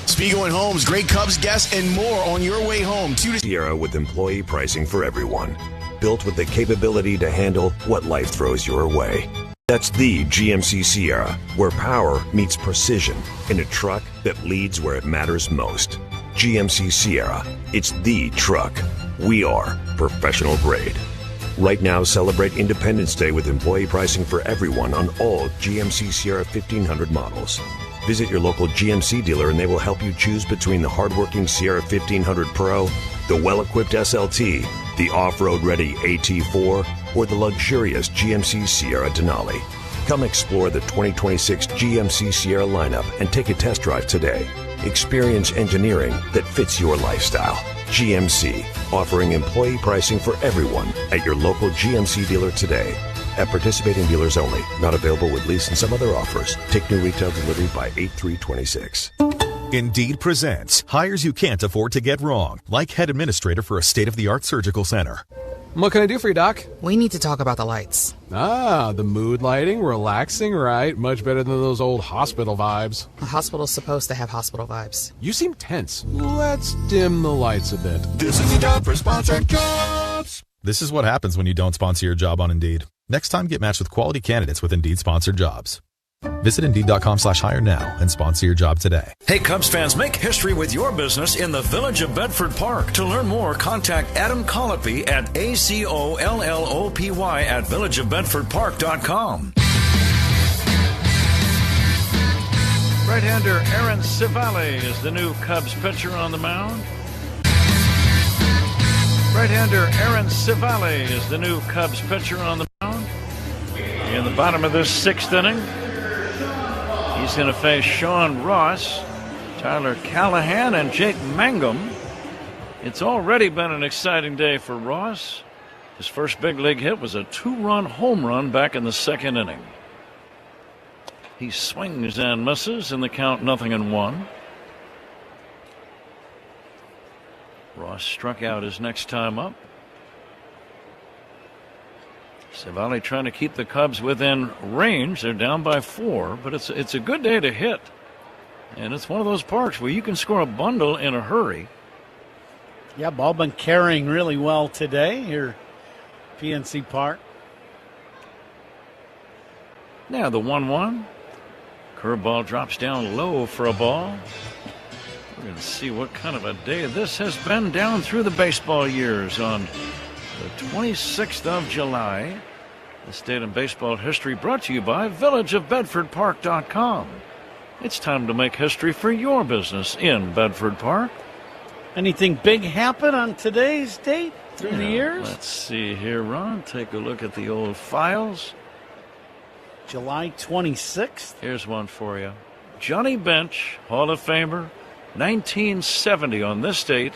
Spiegel and Holmes, great Cubs guests, and more on your way home. Sierra with employee pricing for everyone. Built with the capability to handle what life throws your way. That's the GMC Sierra, where power meets precision in a truck that leads where it matters most. GMC Sierra, it's the truck. We are professional grade. Right now, celebrate Independence Day with employee pricing for everyone on all GMC Sierra 1500 models. Visit your local GMC dealer and they will help you choose between the hardworking Sierra 1500 Pro, the well-equipped SLT, the off-road ready AT4, or the luxurious GMC Sierra Denali. Come explore the 2026 GMC Sierra lineup and take a test drive today. Experience engineering that fits your lifestyle. GMC, offering employee pricing for everyone at your local GMC dealer today. At participating dealers only. Not available with lease and some other offers. Take new retail delivery by 8/3/26. Indeed presents hires you can't afford to get wrong, like head administrator for a state-of-the-art surgical center. What can I do for you, Doc? We need to talk about the lights. Ah, the mood lighting, relaxing, right? Much better than those old hospital vibes. A hospital's supposed to have hospital vibes. You seem tense. Let's dim the lights a bit. This is your job for sponsored jobs. This is what happens when you don't sponsor your job on Indeed. Next time, get matched with quality candidates with Indeed sponsored jobs. Visit Indeed.com/hire now and sponsor your job today. Hey, Cubs fans, make history with your business in the Village of Bedford Park. To learn more, contact Adam Colopy at ACOLLOPY at villageofbedfordpark.com. Right-hander Aaron Civale is the new Cubs pitcher on the mound. Right-hander Aaron Civale is the new Cubs pitcher on the mound. In the bottom of this 6th inning, he's going to face Sean Ross, Tyler Callahan, and Jake Mangum. It's already been an exciting day for Ross. His first big league hit was a 2-run home run back in the 2nd inning. He swings and misses in the count 0-1. Ross struck out his next time up. Civale trying to keep the Cubs within range. They're down by 4, but it's a good day to hit. And it's one of those parks where you can score a bundle in a hurry. Yeah, ball been carrying really well today here at PNC Park. Now the 1-1. Curveball drops down low for a ball. We're going to see what kind of a day this has been down through the baseball years on the 26th of July. This date in baseball history brought to you by villageofbedfordpark.com. It's time to make history for your business in Bedford Park. Anything big happen on today's date through the years? Let's see here, Ron. Take a look at the old files. July 26th. Here's one for you. Johnny Bench, Hall of Famer, 1970 on this date.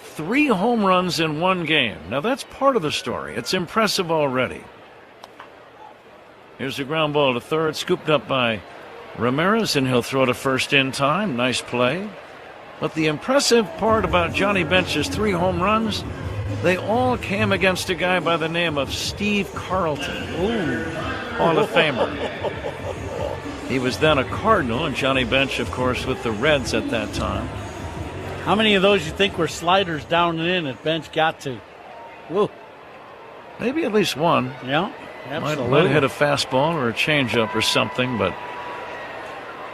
3 home runs in 1 game. Now that's part of the story. It's impressive already. Here's a ground ball to third, scooped up by Ramirez, and he'll throw to first in time. Nice play. But the impressive part about Johnny Bench's 3 home runs, they all came against a guy by the name of Steve Carlton. Ooh, Hall of Famer. He was then a Cardinal, and Johnny Bench, of course, with the Reds at that time. How many of those you think were sliders down and in that Bench got to? Woo. Maybe at least one. Yeah, absolutely. Might hit a fastball or a changeup or something, but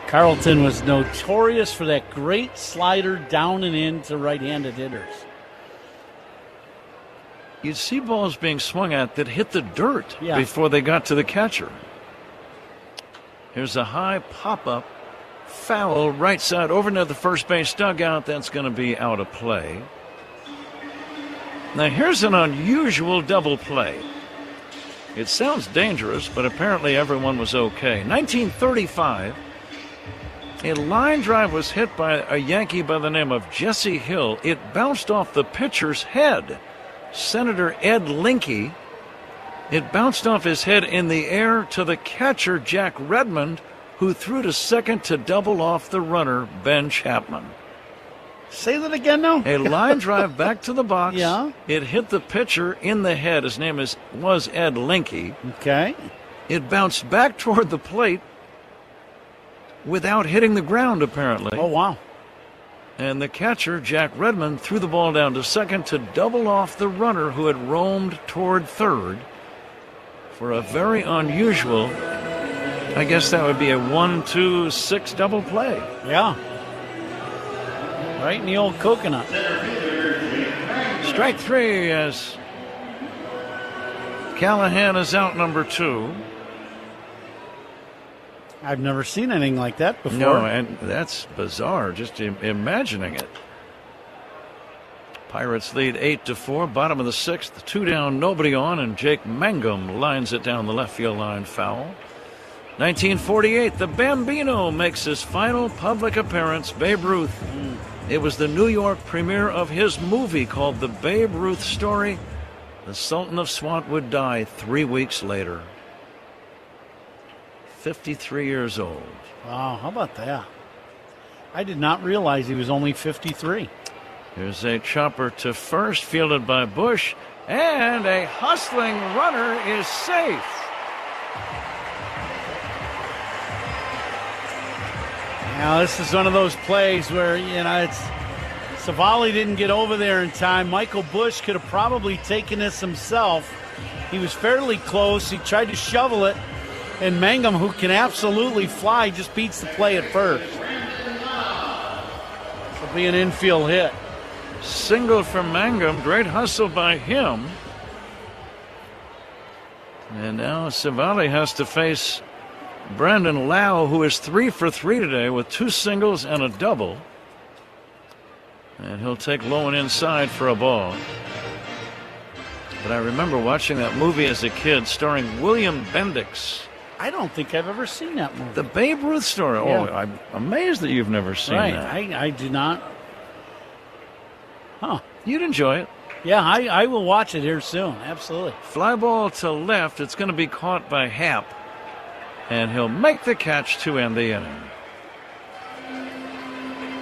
Carlton was notorious for that great slider down and in to right-handed hitters. You'd see balls being swung at that hit the dirt before they got to the catcher. Here's a high pop-up, foul, right side over near the first base dugout. That's going to be out of play. Now here's an unusual double play. It sounds dangerous, but apparently everyone was okay. 1935. A line drive was hit by a Yankee by the name of Jesse Hill. It bounced off the pitcher's head, Senator Ed Linke. It bounced off his head in the air to the catcher, Jack Redmond, who threw to second to double off the runner, Ben Chapman. Say that again now. A line drive back to the box. Yeah. It hit the pitcher in the head. His name was Ed Linke. Okay. It bounced back toward the plate without hitting the ground, apparently. Oh, wow. And the catcher, Jack Redmond, threw the ball down to second to double off the runner who had roamed toward third for a very unusual, I guess that would be a 1-2-6 double play. Yeah. Right in the old coconut. Strike 3 as Callahan is out, number 2. I've never seen anything like that before. No, and that's bizarre, just imagining it. Pirates lead 8-4, bottom of the 6th, 2 down, nobody on, and Jake Mangum lines it down the left field line, foul. 1948, the Bambino makes his final public appearance, Babe Ruth. It was the New York premiere of his movie called The Babe Ruth Story. The Sultan of Swat would die 3 weeks later. 53 years old. Wow, how about that? I did not realize he was only 53. Here's a chopper to first, fielded by Bush, and a hustling runner is safe. Now, this is one of those plays where, it's Civale didn't get over there in time. Michael Bush could have probably taken this himself. He was fairly close. He tried to shovel it. And Mangum, who can absolutely fly, just beats the play at first. It'll be an infield hit. Single from Mangum. Great hustle by him. And now Civale has to face Brandon Lau, who is 3 for 3 today with 2 singles and a double. And he'll take low and inside for a ball. But I remember watching that movie as a kid starring William Bendix. I don't think I've ever seen that movie. The Babe Ruth story. Yeah. Oh, I'm amazed that you've never seen that. I do not. Huh. You'd enjoy it. Yeah, I will watch it here soon. Absolutely. Fly ball to left. It's going to be caught by Happ. And he'll make the catch to end the inning.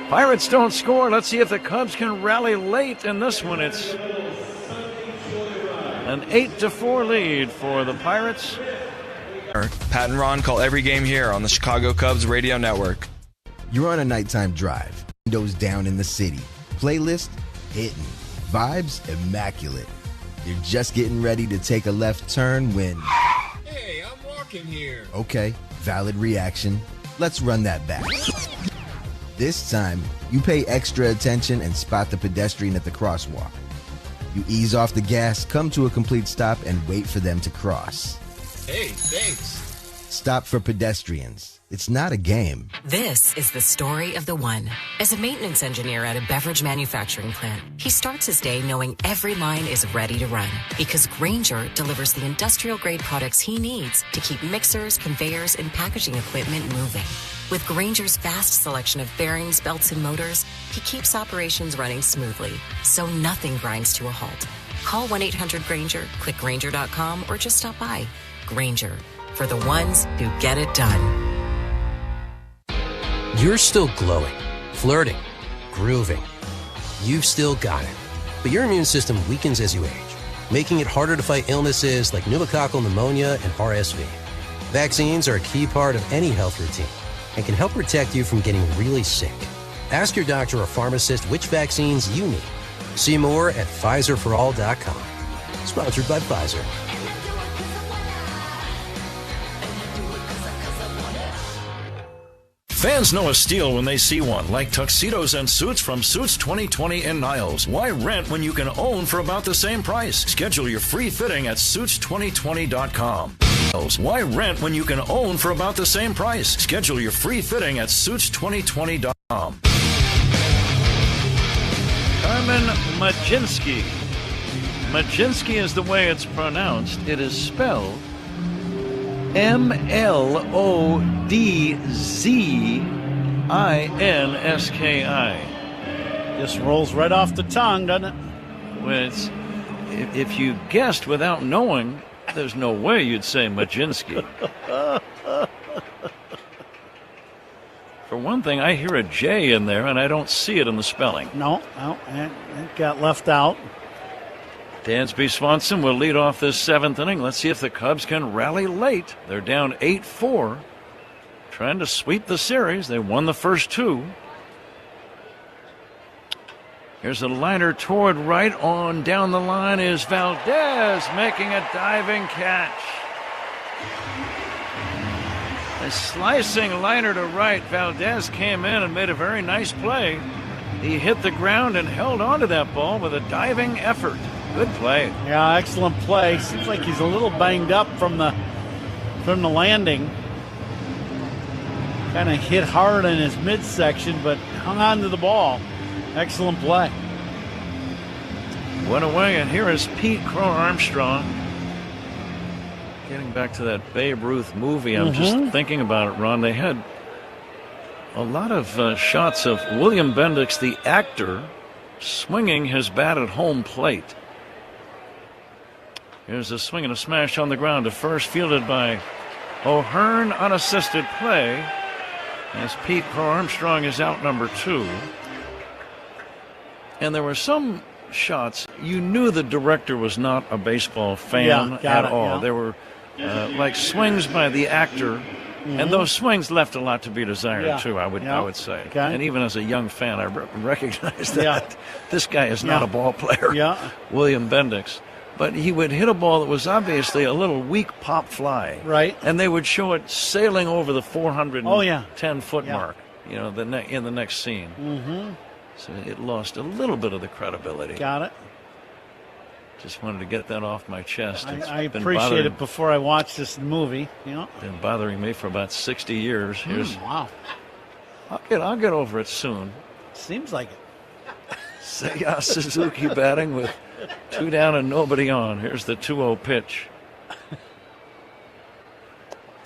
Pirates don't score. Let's see if the Cubs can rally late in this one. It's an 8-4 lead for the Pirates. Pat and Ron call every game here on the Chicago Cubs radio network. You're on a nighttime drive. Windows down in the city. Playlist hitting. Vibes immaculate. You're just getting ready to take a left turn when... Hey, I'm walking here. Okay, valid reaction. Let's run that back. This time, you pay extra attention and spot the pedestrian at the crosswalk. You ease off the gas, come to a complete stop, and wait for them to cross. Hey, thanks. Stop for pedestrians. It's not a game. This is the story of the one. As a maintenance engineer at a beverage manufacturing plant, he starts his day knowing every line is ready to run because Grainger delivers the industrial-grade products he needs to keep mixers, conveyors, and packaging equipment moving. With Grainger's vast selection of bearings, belts, and motors, he keeps operations running smoothly, so nothing grinds to a halt. Call 1-800-GRAINGER, click Grainger.com, or just stop by. Grainger, for the ones who get it done. You're still glowing, flirting, grooving. You've still got it. But your immune system weakens as you age, making it harder to fight illnesses like pneumococcal pneumonia and RSV. Vaccines are a key part of any health routine and can help protect you from getting really sick. Ask your doctor or pharmacist which vaccines you need. See more at PfizerForAll.com. Sponsored by Pfizer. Fans know a steal when they see one, like tuxedos and suits from Suits 2020 in Niles. Why rent when you can own for about the same price? Schedule your free fitting at Suits2020.com. Why rent when you can own for about the same price? Schedule your free fitting at Suits2020.com. Carmen Mlodzinski. Mlodzinski is the way it's pronounced. It is spelled Mlodzinski. Just rolls right off the tongue, doesn't it? Well, if you guessed without knowing, there's no way you'd say Mlodzinski. For one thing, I hear a J in there, and I don't see it in the spelling. No, it got left out. Dansby Swanson will lead off this 7th inning. Let's see if the Cubs can rally late. They're down 8-4, trying to sweep the series. They won the first 2. Here's a liner toward right. On down the line is Valdez making a diving catch. A slicing liner to right. Valdez came in and made a very nice play. He hit the ground and held onto that ball with a diving effort. Good play. Yeah, excellent play. Seems like he's a little banged up from the landing. Kind of hit hard in his midsection, but hung on to the ball. Excellent play. Went away, and here is Pete Crow Armstrong. Getting back to that Babe Ruth movie, I'm just thinking about it, Ron. They had a lot of shots of William Bendix, the actor, swinging his bat at home plate. Here's a swing and a smash on the ground to first, fielded by O'Hearn, unassisted play, as Pete Crow Armstrong is out number 2. And there were some shots, you knew the director was not a baseball fan at all. Yeah. There were like swings by the actor, and those swings left a lot to be desired too, I would say. Okay. And even as a young fan, I recognized that this guy is not a ball player, William Bendix. But he would hit a ball that was obviously a little weak pop fly. Right. And they would show it sailing over the 410-foot mark, you know, in the next scene. So it lost a little bit of the credibility. Got it. Just wanted to get that off my chest. I appreciate it before I watch this movie. Been bothering me for about 60 years. Wow. I'll get over it soon. Seems like it. Seiya Suzuki batting with 2 down and nobody on. Here's the 2-0 pitch.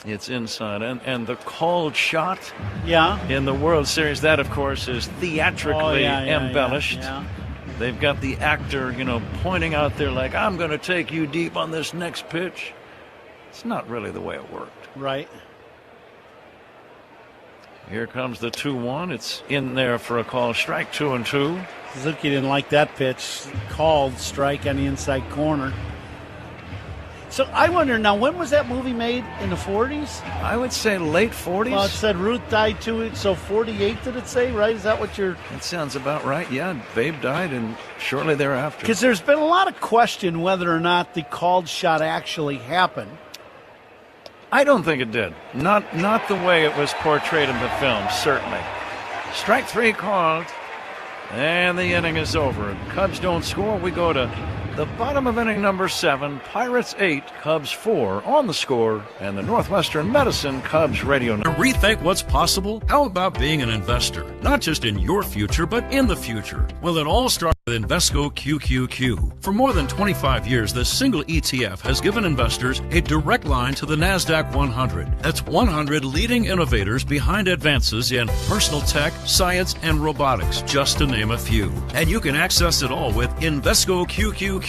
It's inside. And the called shot in the World Series, that, of course, is theatrically embellished. Yeah. They've got the actor, pointing out there like, I'm going to take you deep on this next pitch. It's not really the way it worked. Right. Here comes the 2-1. It's in there for a call. Strike 2-2. Suzuki didn't like that pitch. Called strike on the inside corner. So I wonder now, when was that movie made? In the 40s? I would say late 40s. Well, it said Ruth died 2 weeks, so 48 did it say, right? Is that what you're... That sounds about right, yeah. Babe died and shortly thereafter. Because there's been a lot of question whether or not the called shot actually happened. I don't think it did. Not the way it was portrayed in the film, certainly. Strike 3 called, and the inning is over. Cubs don't score. We go to the bottom of inning number 7. Pirates 8, Cubs 4 on the score, and the Northwestern Medicine Cubs radio. To rethink what's possible? How about being an investor? Not just in your future, but in the future. Well, it all starts with Invesco QQQ. For more than 25 years, this single ETF has given investors a direct line to the NASDAQ 100. That's 100 leading innovators behind advances in personal tech, science, and robotics, just to name a few. And you can access it all with Invesco QQQ.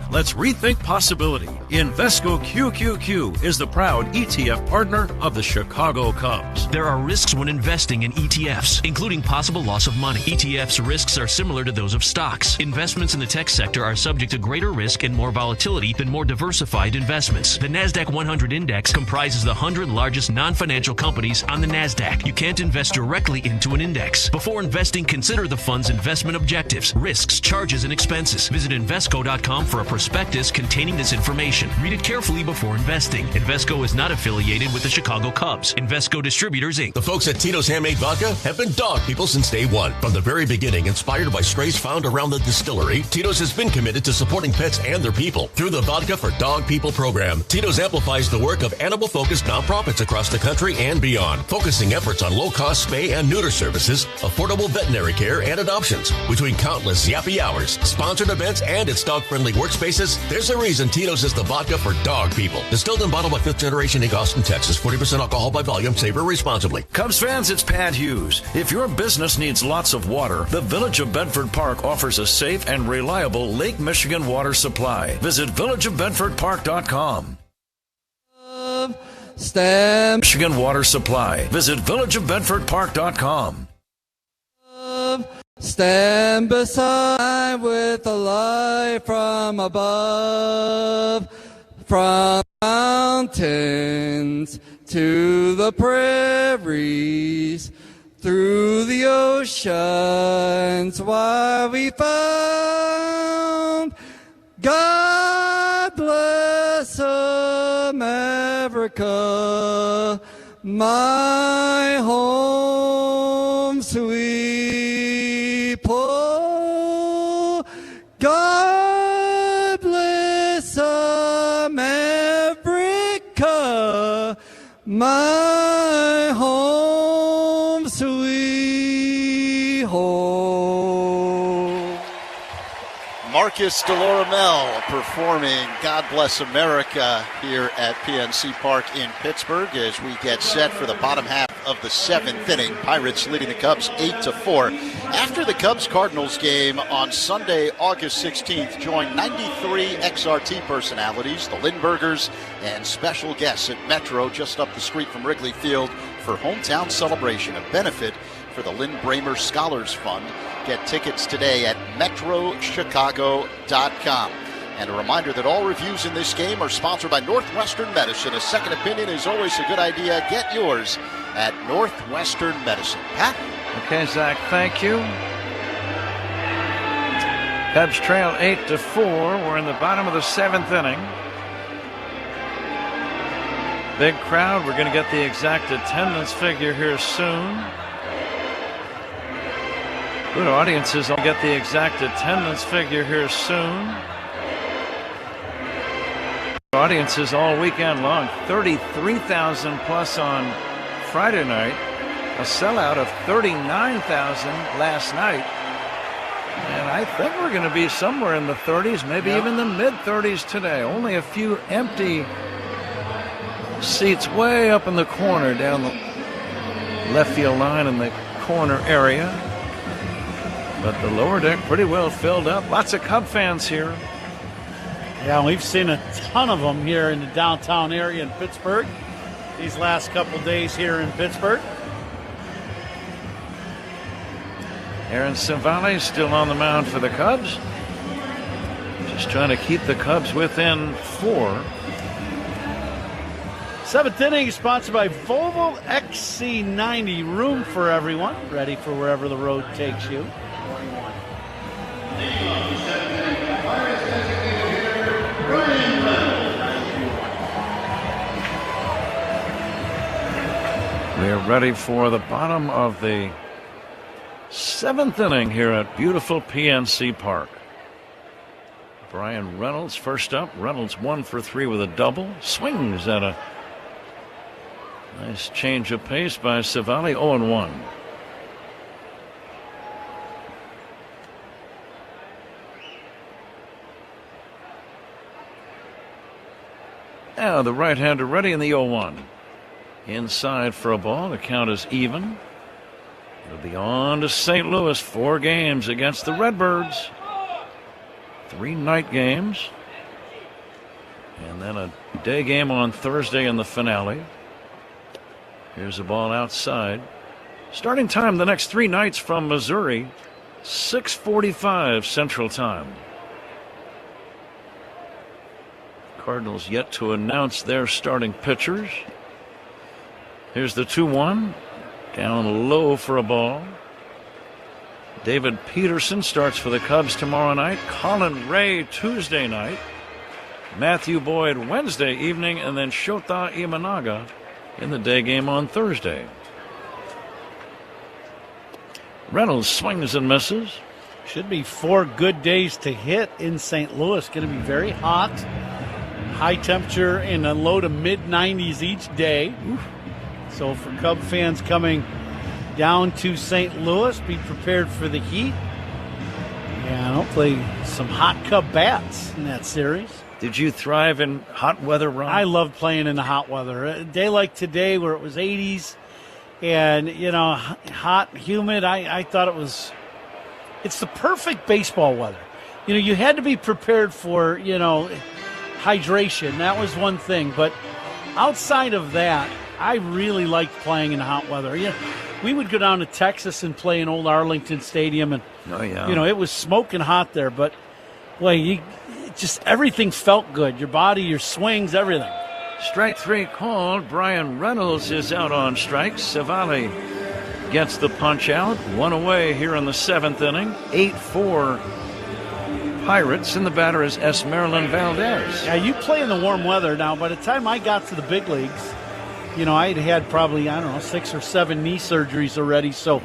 Let's rethink possibility. Invesco QQQ is the proud ETF partner of the Chicago Cubs. There are risks when investing in ETFs, including possible loss of money. ETFs' risks are similar to those of stocks. Investments in the tech sector are subject to greater risk and more volatility than more diversified investments. The NASDAQ 100 Index comprises the 100 largest non-financial companies on the NASDAQ. You can't invest directly into an index. Before investing, consider the fund's investment objectives, risks, charges, and expenses. Visit Invesco.com for a prospectus containing this information. Read it carefully before investing. Invesco is not affiliated with the Chicago Cubs. Invesco Distributors, Inc. The folks at Tito's Handmade Vodka have been dog people since day one. From the very beginning, inspired by strays found around the distillery, Tito's has been committed to supporting pets and their people. Through the Vodka for Dog People program, Tito's amplifies the work of animal-focused nonprofits across the country and beyond, focusing efforts on low-cost spay and neuter services, affordable veterinary care, and adoptions. Between countless yappy hours, sponsored events, and its dog-friendly workspaces, there's a reason Tito's is the vodka for dog people. Distilled and bottled by 5th Generation Inc., Austin, Texas. 40% alcohol by volume. Savor responsibly. Cubs fans, it's Pat Hughes. If your business needs lots of water, the Village of Bedford Park offers a safe and reliable Lake Michigan water supply. Visit villageofbedfordpark.com. Stand Michigan water supply. Visit villageofbedfordpark.com. Stand beside with a light from above, from mountains to the prairies, through the oceans, why we found. God bless America, my home sweet Paul. God bless America, my home sweet home. Marcus DeLoramel performing God Bless America here at PNC Park in Pittsburgh as we get set for the bottom half of the 7th inning. Pirates leading the Cubs 8-4. After the Cubs-Cardinals game on Sunday, August 16th, join 93 XRT personalities, the Lindberghers, and special guests at Metro just up the street from Wrigley Field for Hometown Celebration, a benefit for the Lynn Bramer Scholars Fund. Get tickets today at metrochicago.com. And a reminder that all reviews in this game are sponsored by Northwestern Medicine. A second opinion is always a good idea. Get yours at Northwestern Medicine. Pat? Okay, Zach, thank you. Cubs trail 8-4. We're in the bottom of the 7th inning. Big crowd. We're going to get the exact attendance figure here soon. Good audiences. I'll get the exact attendance figure here soon. audiences all weekend long. 33,000 plus on Friday night. A sellout of 39,000 last night. And I think we're going to be somewhere in the 30s, maybe even the mid-30s today. Only a few empty seats way up in the corner down the left field line in the corner area. But the lower deck pretty well filled up. Lots of Cub fans here. Yeah, we've seen a ton of them here in the downtown area in Pittsburgh these last couple days here in Pittsburgh. Aaron Civale still on the mound for the Cubs. Just trying to keep the Cubs within 4. Seventh inning sponsored by Volvo XC90. Room for everyone. Ready for wherever the road takes you. We're ready for the bottom of the 7th inning here at beautiful PNC Park. Brian Reynolds first up. Reynolds 1 for 3 with a double. Swings at a nice change of pace by Civale. 0-1. Now the right-hander ready in the 0-1. Inside for a ball. The count is even. It'll be on to St. Louis. 4 games against the Redbirds. 3 night games. And then a day game on Thursday in the finale. Here's a ball outside. Starting time the next 3 nights from Missouri. 6:45 Central Time. Cardinals yet to announce their starting pitchers. Here's the 2-1. Down low for a ball. David Peterson starts for the Cubs tomorrow night. Colin Ray Tuesday night. Matthew Boyd Wednesday evening. And then Shota Imanaga in the day game on Thursday. Reynolds swings and misses. Should be 4 good days to hit in St. Louis. Going to be very hot. High temperature in the low to mid 90s each day. So for Cub fans coming down to St. Louis, be prepared for the heat. And hopefully some hot Cub bats in that series. Did you thrive in hot weather, Ron? I love playing in the hot weather. A day like today where it was 80s and, hot, humid, I thought it's the perfect baseball weather. You had to be prepared for, hydration. That was one thing. But outside of that, I really liked playing in hot weather. We would go down to Texas and play in old Arlington Stadium, and it was smoking hot there. But boy, everything felt good. Your body, your swings, everything. Strike 3 called. Brian Reynolds is out on strikes. Civale gets the punch out. 1 away here in the 7th inning. 8-4 Pirates, and the batter is Esmeralyn Valdez. Yeah, you play in the warm weather now. By the time I got to the big leagues, I'd had probably, 6 or 7 knee surgeries already. So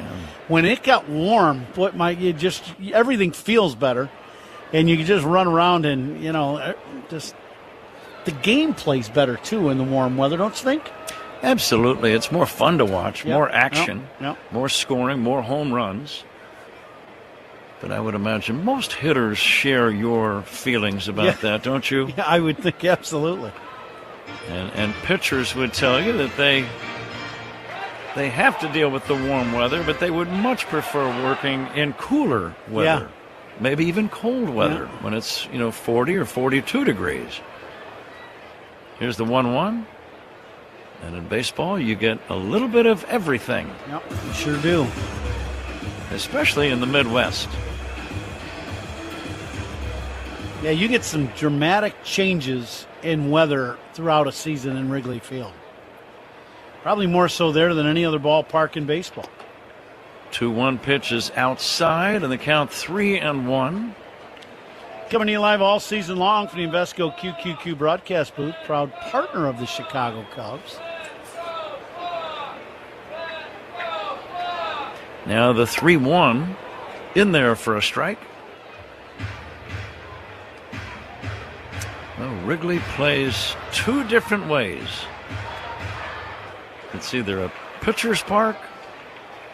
when it got warm, everything feels better. And you can just run around and, the game plays better, too, in the warm weather, don't you think? Absolutely. It's more fun to watch, more action, Yep. more scoring, more home runs. But I would imagine most hitters share your feelings about that, don't you? Yeah, I would think absolutely. And pitchers would tell you that they have to deal with the warm weather, but they would much prefer working in cooler weather. Yeah. Maybe even cold weather when it's 40 or 42 degrees. Here's the 1-1. And in baseball, you get a little bit of everything. Yep, you sure do. Especially in the Midwest. Yeah, you get some dramatic changes in weather throughout a season in Wrigley Field. Probably more so there than any other ballpark in baseball. 2-1 pitch is outside, and the count 3-1. Coming to you live all season long from the Invesco QQQ broadcast booth, proud partner of the Chicago Cubs. Now the 3-1 in there for a strike. Well, Wrigley plays two different ways. It's either a pitcher's park,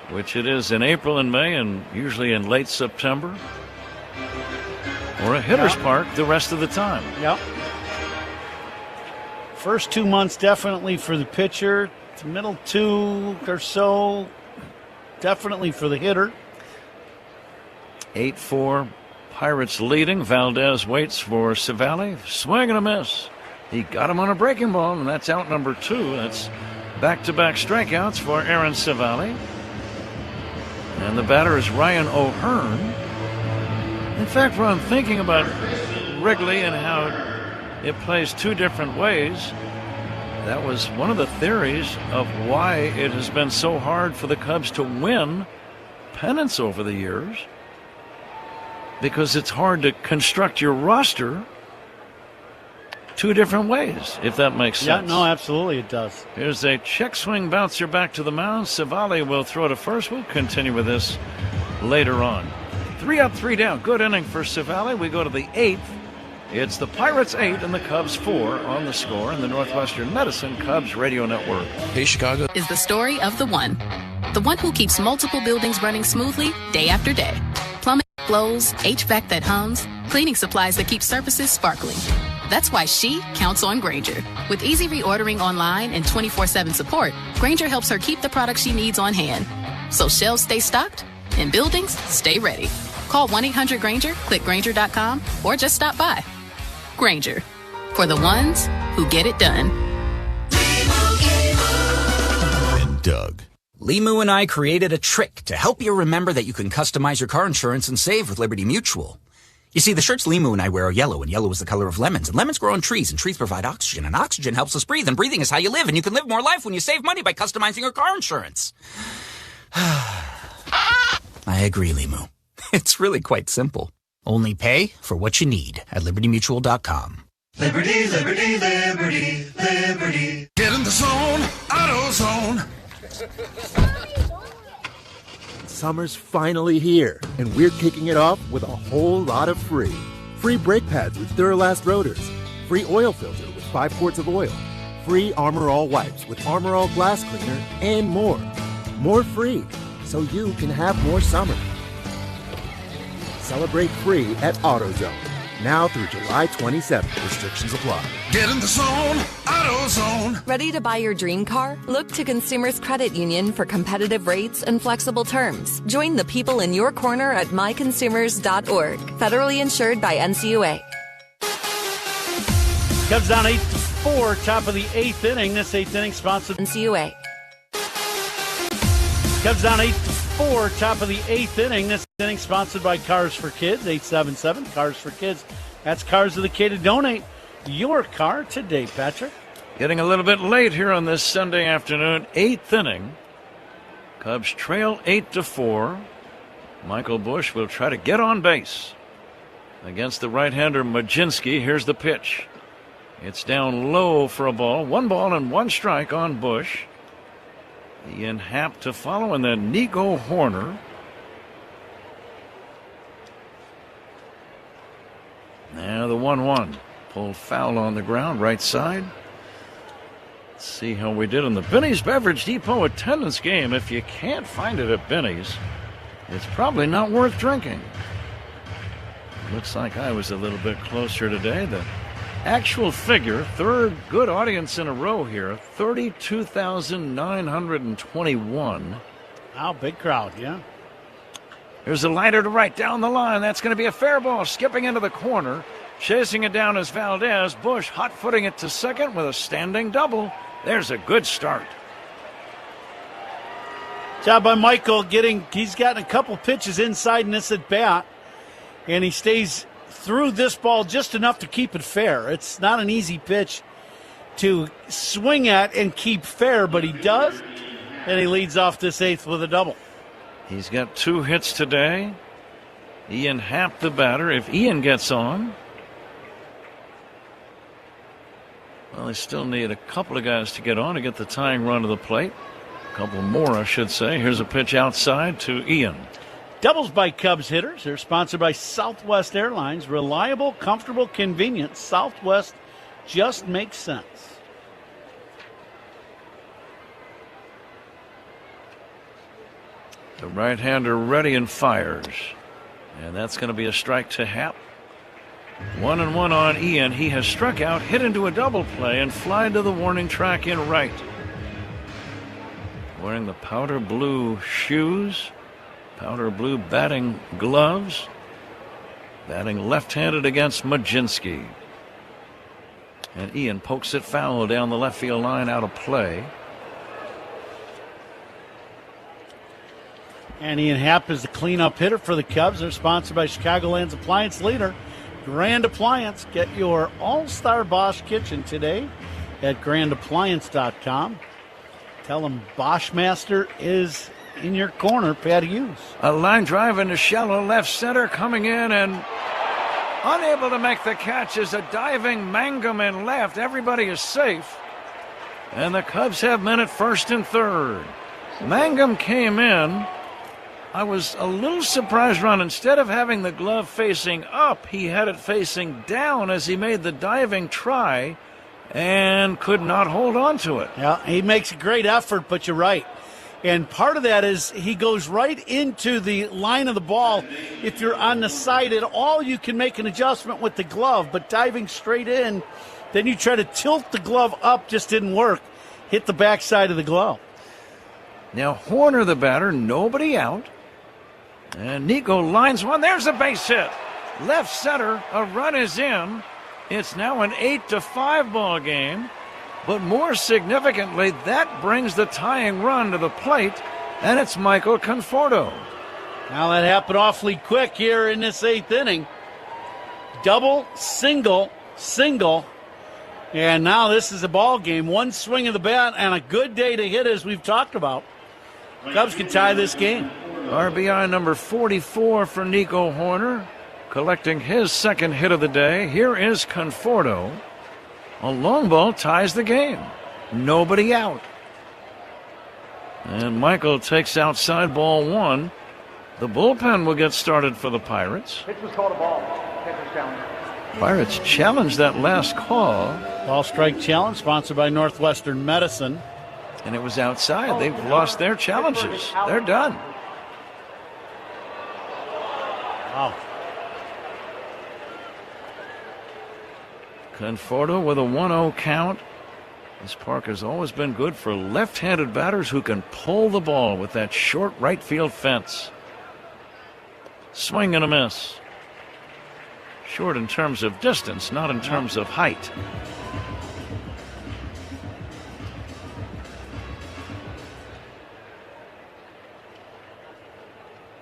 which it is in April and May and usually in late September, or a hitter's park the rest of the time. Yep. First 2 months definitely for the pitcher. The middle 2 or so definitely for the hitter. 8-4, Pirates leading. Valdez waits for Civale. Swing and a miss. He got him on a breaking ball, and that's out number 2. That's back-to-back strikeouts for Aaron Civale. And the batter is Ryan O'Hearn. In fact, Ron, thinking about Wrigley and how it plays two different ways, that was one of the theories of why it has been so hard for the Cubs to win pennants over the years, because it's hard to construct your roster two different ways, if that makes sense. Yeah, no, absolutely it does. Here's a check swing bouncer back to the mound. Civale will throw to first. We'll continue with this later on. 3 up, 3 down. Good inning for Civale. We go to the 8th. It's the Pirates 8 and the Cubs 4 on the score in the Northwestern Medicine Cubs Radio Network. Hey, Chicago. Is the story of the one who keeps multiple buildings running smoothly day after day. Plumbing flows, HVAC that hums, cleaning supplies that keep surfaces sparkling. That's why she counts on Grainger. With easy reordering online and 24/7 support, Grainger helps her keep the products she needs on hand, so shelves stay stocked and buildings stay ready. Call 1-800-GRAINGER, click Grainger.com, or just stop by. Grainger, for the ones who get it done. And Doug. Limu and I created a trick to help you remember that you can customize your car insurance and save with Liberty Mutual. You see, the shirts Limu and I wear are yellow, and yellow is the color of lemons, and lemons grow on trees, and trees provide oxygen, and oxygen helps us breathe, and breathing is how you live, and you can live more life when you save money by customizing your car insurance. I agree, Limu. It's really quite simple. Only pay for what you need at libertymutual.com. Liberty, liberty, liberty, liberty. Get in the zone, AutoZone. Summer's finally here, and we're kicking it off with a whole lot of free. Free brake pads with Duralast rotors. Free oil filter with 5 quarts of oil. Free Armor All wipes with Armor All glass cleaner, and more. More free, so you can have more summer. Celebrate free at AutoZone. Now through July 27th. Restrictions apply. Get in the zone, AutoZone. Ready to buy your dream car? Look to Consumers Credit Union for competitive rates and flexible terms. Join the people in your corner at myconsumers.org. Federally insured by NCUA. Cubs down 8-4, top of the 8th inning. This 8th inning sponsored NCUA. Cubs down 8-4, top of the 8th inning. This inning sponsored by Cars for Kids, 877 Cars for Kids. That's Cars of the K to donate your car today, Patrick. Getting a little bit late here on this Sunday afternoon, 8th inning. Cubs trail 8-4. Michael Busch will try to get on base against the right-hander Majinski. Here's the pitch. It's down low for a ball. 1 ball and 1 strike on Busch. Ian Happ to follow, and then Nico Horner. Now the 1-1. Pulled foul on the ground, right side. Let's see how we did in the Benny's Beverage Depot attendance game. If you can't find it at Benny's, it's probably not worth drinking. Looks like I was a little bit closer today. The actual figure, third good audience in a row here, 32,921. Wow, big crowd, yeah. Here's a liner to right down the line. That's going to be a fair ball, skipping into the corner. Chasing it down is Valdez. Busch hot-footing it to second with a standing double. There's a good start. Job by Michael he's gotten a couple pitches inside in this at bat, and he stays through this ball just enough to keep it fair. It's not an easy pitch to swing at and keep fair, but he does, and he leads off this 8th with a double. He's got 2 hits today. Ian Happ, the batter. If Ian gets on, well, they still need a couple of guys to get on to get the tying run to the plate. A couple more, I should say. Here's a pitch outside to Ian. Doubles by Cubs hitters. They're sponsored by Southwest Airlines. Reliable, comfortable, convenient. Southwest just makes sense. The right-hander ready and fires. And that's going to be a strike to Happ. 1-1 on Ian. He has struck out, hit into a double play, and fly to the warning track in right. Wearing the powder blue shoes, powder blue batting gloves, batting left-handed against Majinski. And Ian pokes it foul down the left field line, out of play. And Ian Happ is the cleanup hitter for the Cubs. They're sponsored by Chicagoland's appliance leader, Grand Appliance. Get your all-star Bosch kitchen today at grandappliance.com. Tell them Boschmaster is in your corner, Pat Hughes. A line drive into shallow left center, coming in and unable to make the catch is a diving Mangum in left. Everybody is safe. And the Cubs have men at first and third. Mangum came in. I was a little surprised, Ron. Instead of having the glove facing up, he had it facing down as he made the diving try and could not hold on to it. Yeah, he makes a great effort, but you're right. And part of that is he goes right into the line of the ball. If you're on the side at all, you can make an adjustment with the glove, but diving straight in, then you try to tilt the glove up, just didn't work. Hit the backside of the glove. Now Horner, the batter, nobody out. And Nico lines one. There's a base hit. Left center, a run is in. It's now an 8-5 ball game. But more significantly, that brings the tying run to the plate, and it's Michael Conforto. Now that happened awfully quick here in this 8th inning. Double, single, single. And now this is a ball game. One swing of the bat and a good day to hit, as we've talked about. Cubs can tie this game. RBI number 44 for Nico Horner, collecting his second hit of the day. Here is Conforto. A long ball ties the game. Nobody out. And Michael takes outside ball one. The bullpen will get started for the Pirates. Pitch was called a ball. Pitcher's down. Pirates challenged that last call. Ball strike challenge sponsored by Northwestern Medicine. And it was outside. They've lost their challenges. They're done. Wow. Conforto with a 1-0 count. This park has always been good for left-handed batters who can pull the ball with that short right field fence. Swing and a miss. Short in terms of distance, not in terms of height.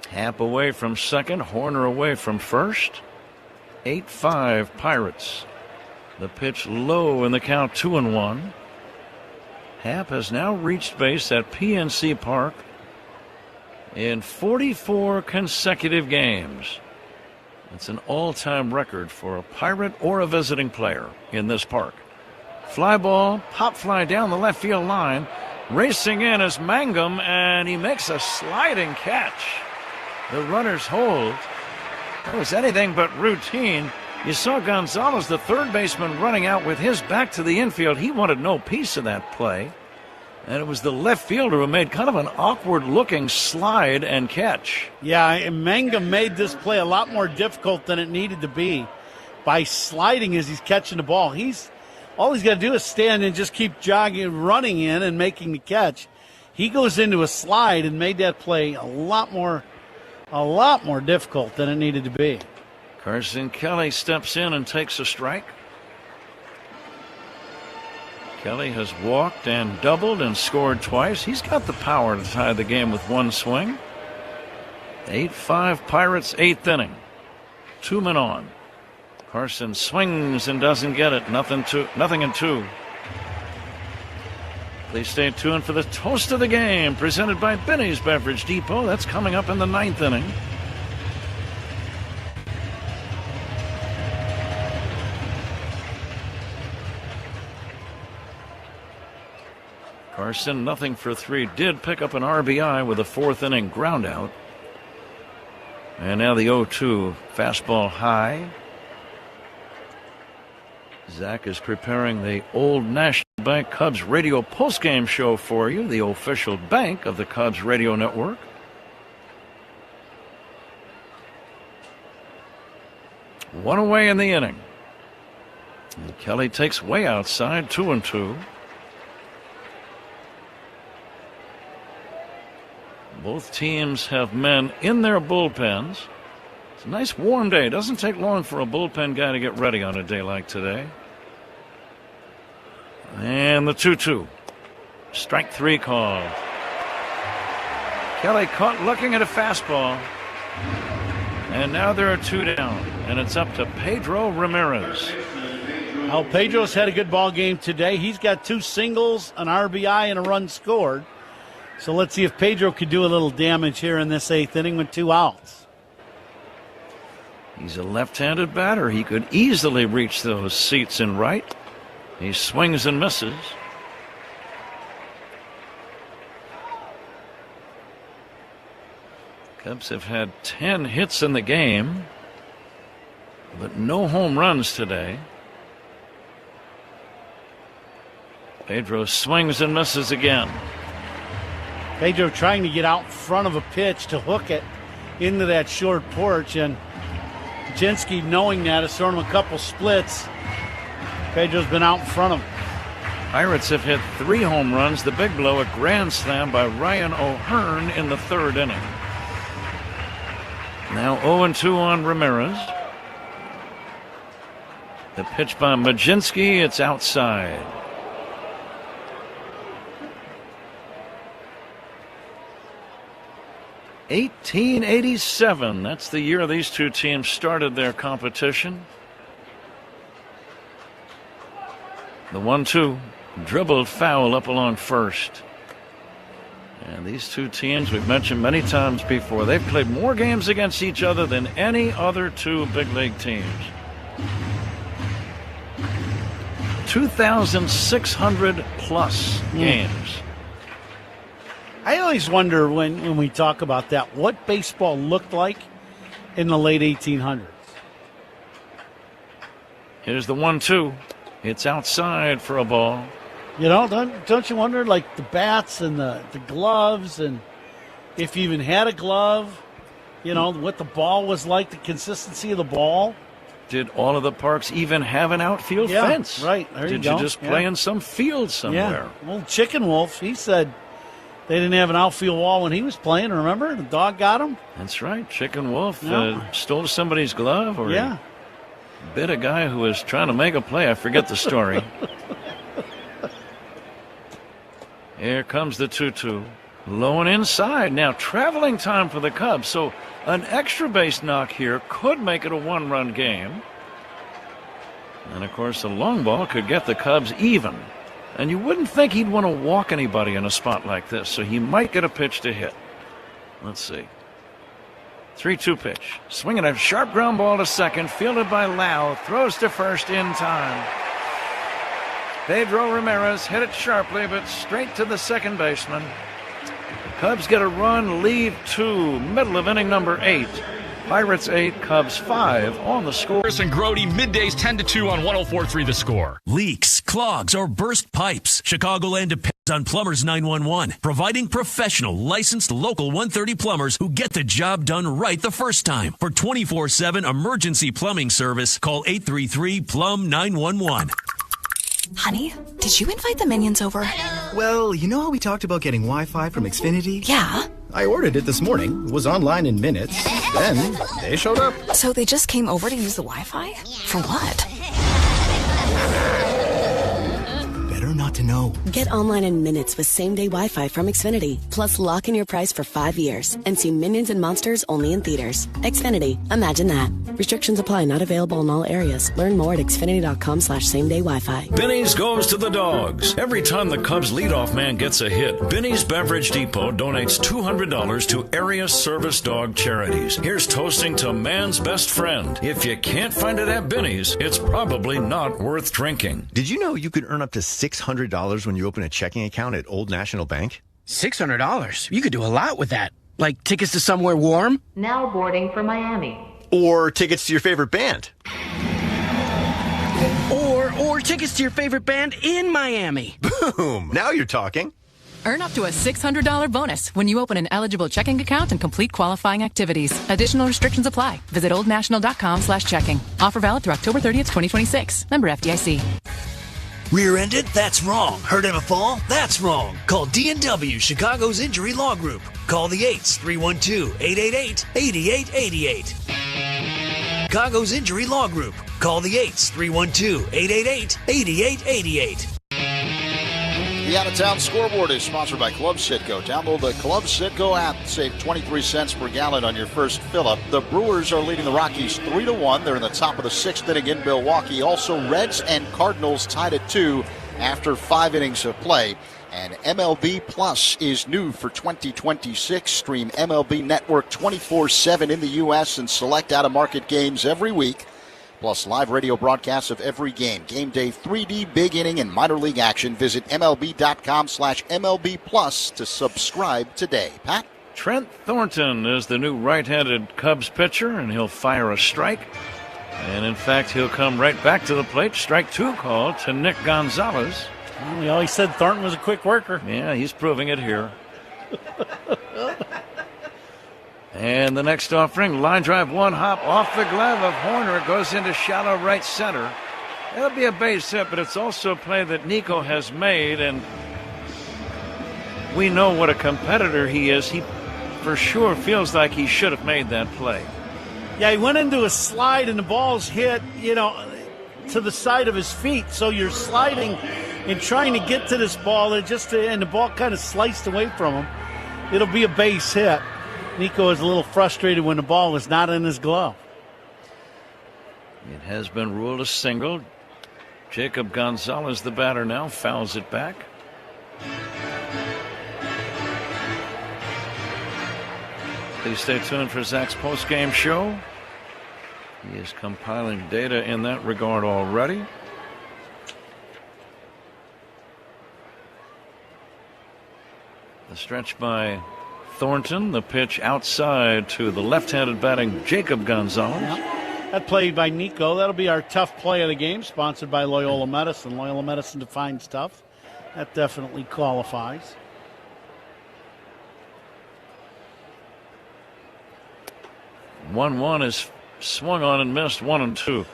Happ away from second, Horner away from first. 8-5 Pirates. The pitch low in the count, 2-1. Happ has now reached base at PNC Park in 44 consecutive games. It's an all-time record for a Pirate or a visiting player in this park. Fly ball, pop fly down the left field line. Racing in is Mangum, and he makes a sliding catch. The runners hold. That was anything but routine. You saw Gonzalez, the third baseman, running out with his back to the infield. He wanted no piece of that play. And it was the left fielder who made kind of an awkward-looking slide and catch. Yeah, and Mangum made this play a lot more difficult than it needed to be by sliding as he's catching the ball. All he's got to do is stand and just keep jogging, running in and making the catch. He goes into a slide and made that play a lot more difficult than it needed to be. Carson Kelly steps in and takes a strike. Kelly has walked and doubled and scored twice. He's got the power to tie the game with one swing. 8-5 Pirates, 8th inning. 2 men on. Carson swings and doesn't get it. Nothing in 2. Please stay tuned for the toast of the game, presented by Benny's Beverage Depot. That's coming up in the 9th inning. Carson, nothing for 3. Did pick up an RBI with a 4th inning ground out. And now the 0-2 fastball high. Zach is preparing the Old National Bank Cubs radio postgame show for you, the official bank of the Cubs radio network. One away in the inning. And Kelly takes way outside, 2-2. Both teams have men in their bullpens. It's a nice warm day. It doesn't take long for a bullpen guy to get ready on a day like today. And the 2-2. Strike 3 called. Kelly caught looking at a fastball. And now there are 2 down. And it's up to Pedro Ramirez. Well, Pedro's had a good ball game today. He's got 2 singles, an RBI, and a run scored. So let's see if Pedro could do a little damage here in this 8th inning with 2 outs. He's a left-handed batter. He could easily reach those seats in right. He swings and misses. Cubs have had 10 hits in the game, but no home runs today. Pedro swings and misses again. Pedro trying to get out in front of a pitch to hook it into that short porch, and Jenski, knowing that, has thrown him a couple splits. Pedro's been out in front of him. Pirates have hit 3 home runs. The big blow, a grand slam by Ryan O'Hearn in the 3rd inning. Now 0-2 on Ramirez. The pitch by Majinski, it's outside. '87. That's the year these 2 teams started their competition. The 1-2 dribbled foul up along first. And these 2 teams, we've mentioned many times before, they've played more games against each other than any other 2 big league teams. 2,600 plus games. I always wonder when we talk about that, what baseball looked like in the late 1800s. Here's the 1-2. It's outside for a ball. You know, don't you wonder, like the bats and the gloves, and if you even had a glove, you know, what the ball was like, the consistency of the ball. Did all of the parks even have an outfield fence? Right. There Did you go. you just play in some field somewhere? Yeah. Well, Chicken Wolf, he said they didn't have an outfield wall when he was playing, remember? The dog got him. That's right. Chicken Wolf stole somebody's glove, or he bit a guy who was trying to make a play. I forget the story. Here comes the 2-2. Low and inside. Now traveling time for the Cubs. So an extra base knock here could make it a 1-run game. And, of course, a long ball could get the Cubs even. And you wouldn't think he'd want to walk anybody in a spot like this, so he might get a pitch to hit. Let's see. 3-2 pitch. Swinging a sharp ground ball to second, fielded by Lau. Throws to first in time. Pedro Ramirez hit it sharply, but straight to the second baseman. The Cubs get a run, lead 2, middle of inning number 8. Pirates 8, Cubs 5 on the score. Chris and Grody, middays 10-2 on 104.3 The Score. Leaks, clogs, or burst pipes. Chicagoland depends on Plumbers 911, providing professional, licensed, local 130 plumbers who get the job done right the first time. For 24/7 emergency plumbing service, call 833-PLUM-911. Honey, did you invite the minions over? Well, you know how we talked about getting Wi-Fi from Xfinity? Yeah. I ordered it this morning, was online in minutes, then they showed up. So they just came over to use the Wi-Fi? For what? Better not to know. Get online in minutes with same-day Wi-Fi from Xfinity. Plus, lock in your price for 5 years and see Minions and Monsters only in theaters. Xfinity. Imagine that. Restrictions apply. Not available in all areas. Learn more at xfinity.com/same-day Wi-Fi. Binny's goes to the dogs. Every time the Cubs leadoff man gets a hit, Binny's Beverage Depot donates $200 to area service dog charities. Here's toasting to man's best friend. If you can't find it at Binny's, it's probably not worth drinking. Did you know you could earn up to $600 when you open a checking account at Old National Bank? $600? You could do a lot with that. Like tickets to somewhere warm? Now boarding for Miami. Or tickets to your favorite band. Or tickets to your favorite band in Miami. Boom! Now you're talking. Earn up to a $600 bonus when you open an eligible checking account and complete qualifying activities. Additional restrictions apply. Visit oldnational.com/checking. Offer valid through October 30th, 2026. Member FDIC. Rear-ended? That's wrong. Hurt in a fall? That's wrong. Call D&W, Chicago's Injury Law Group. Call the 8s, 312-888-8888. Chicago's Injury Law Group. Call the 8s, 312-888-8888. The Out-of-Town Scoreboard is sponsored by Club Citgo. Download the Club Citgo app. Save 23 cents per gallon on your first fill-up. The Brewers are leading the Rockies 3-1. They're in the top of the 6th inning in Milwaukee. Also, Reds and Cardinals tied at 2 after 5 innings of play. And MLB Plus is new for 2026. Stream MLB Network 24/7 in the U.S. and select out-of-market games every week. Plus live radio broadcasts of every game. Game day 3D, big inning, and minor league action. Visit MLB.com/MLB Plus to subscribe today. Pat? Trent Thornton is the new right-handed Cubs pitcher, and he'll fire a strike. And, in fact, he'll come right back to the plate. Strike 2 called to Nick Gonzalez. Well, we always said Thornton was a quick worker. Yeah, he's proving it here. And the next offering, line drive, one hop off the glove of Horner. It goes into shallow right center. It'll be a base hit, but it's also a play that Nico has made, and we know what a competitor he is. He for sure feels like he should have made that play. Yeah, he went into a slide, and the ball's hit, to the side of his feet. So you're sliding and trying to get to this ball, and the ball kind of sliced away from him. It'll be a base hit. Nico is a little frustrated when the ball was not in his glove. It has been ruled a single. Jacob Gonzalez, the batter now, fouls it back. Please stay tuned for Zach's post-game show. He is compiling data in that regard already. The stretch by Thornton, the pitch outside to the left-handed batting Jacob Gonzalez. Yeah. That play by Nico. That'll be our tough play of the game, sponsored by Loyola Medicine. Loyola Medicine defines tough. That definitely qualifies. One is swung on and missed. 1-2.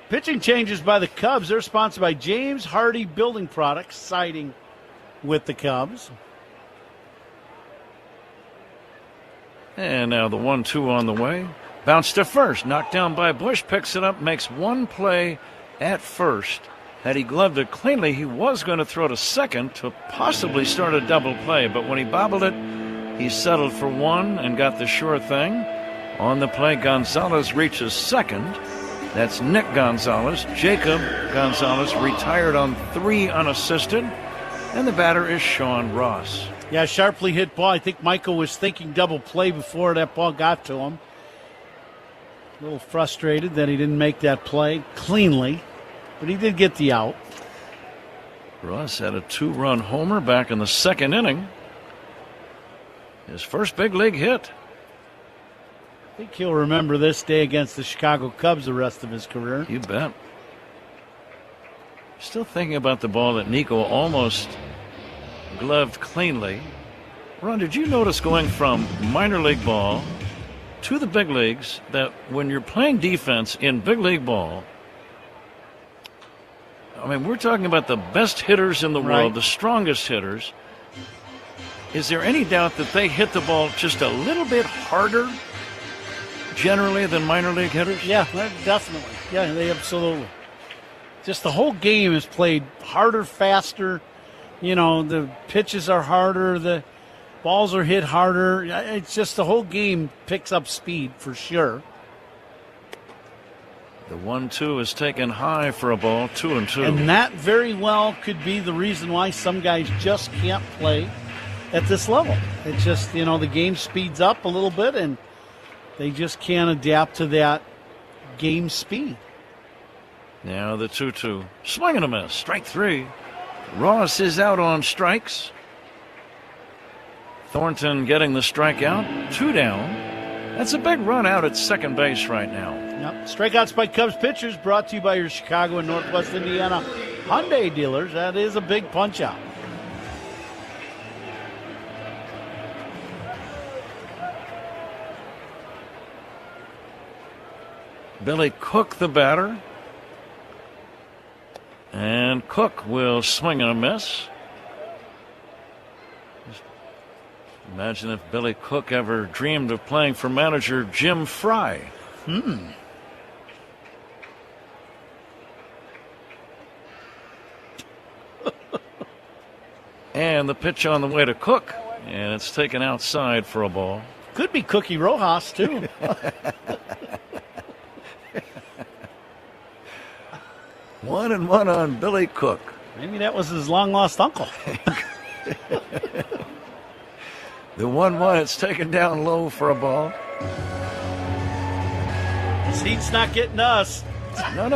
Pitching changes by the Cubs. They're sponsored by James Hardy Building Products, siding with the Cubs. And now the 1-2 on the way. Bounce to first. Knocked down by Bush. Picks it up. Makes one play at first. Had he gloved it cleanly, he was going to throw to second to possibly start a double play. But when he bobbled it, he settled for one and got the sure thing. On the play, Gonzalez reaches second. That's Nick Gonzalez. Jacob Gonzalez retired on 3 unassisted. And the batter is Sean Ross. Yeah, sharply hit ball. I think Michael was thinking double play before that ball got to him. A little frustrated that he didn't make that play cleanly, but he did get the out. Ross had a 2-run homer back in the second inning. His first big league hit. I think he'll remember this day against the Chicago Cubs the rest of his career. You bet. Still thinking about the ball that Nico almost gloved cleanly. Ron, did you notice going from minor league ball to the big leagues that when you're playing defense in big league ball, I mean, we're talking about the best hitters in the world, the strongest hitters. Is there any doubt that they hit the ball just a little bit harder generally than minor league hitters? Yeah, definitely. Yeah, they absolutely. Just the whole game is played harder, faster. The pitches are harder, the balls are hit harder. It's just the whole game picks up speed for sure. The 1-2 is taken high for a ball, 2-2. And that very well could be the reason why some guys just can't play at this level. It's just, the game speeds up a little bit and they just can't adapt to that game speed. Now the 2-2. Swing and a miss. Strike 3. Ross is out on strikes. Thornton getting the strikeout. 2 down. That's a big run out at second base right now. Yep. Strikeouts by Cubs pitchers brought to you by your Chicago and Northwest Indiana Hyundai dealers. That is a big punch-out. Billy Cook, the batter. And Cook will swing and a miss. Just imagine if Billy Cook ever dreamed of playing for manager Jim Fry. And the pitch on the way to Cook, and it's taken outside for a ball. Could be Cookie Rojas, too. 1-1 on Billy Cook. Maybe that was his long-lost uncle. The 1-1, it's taken down low for a ball. This heat's not getting us. No.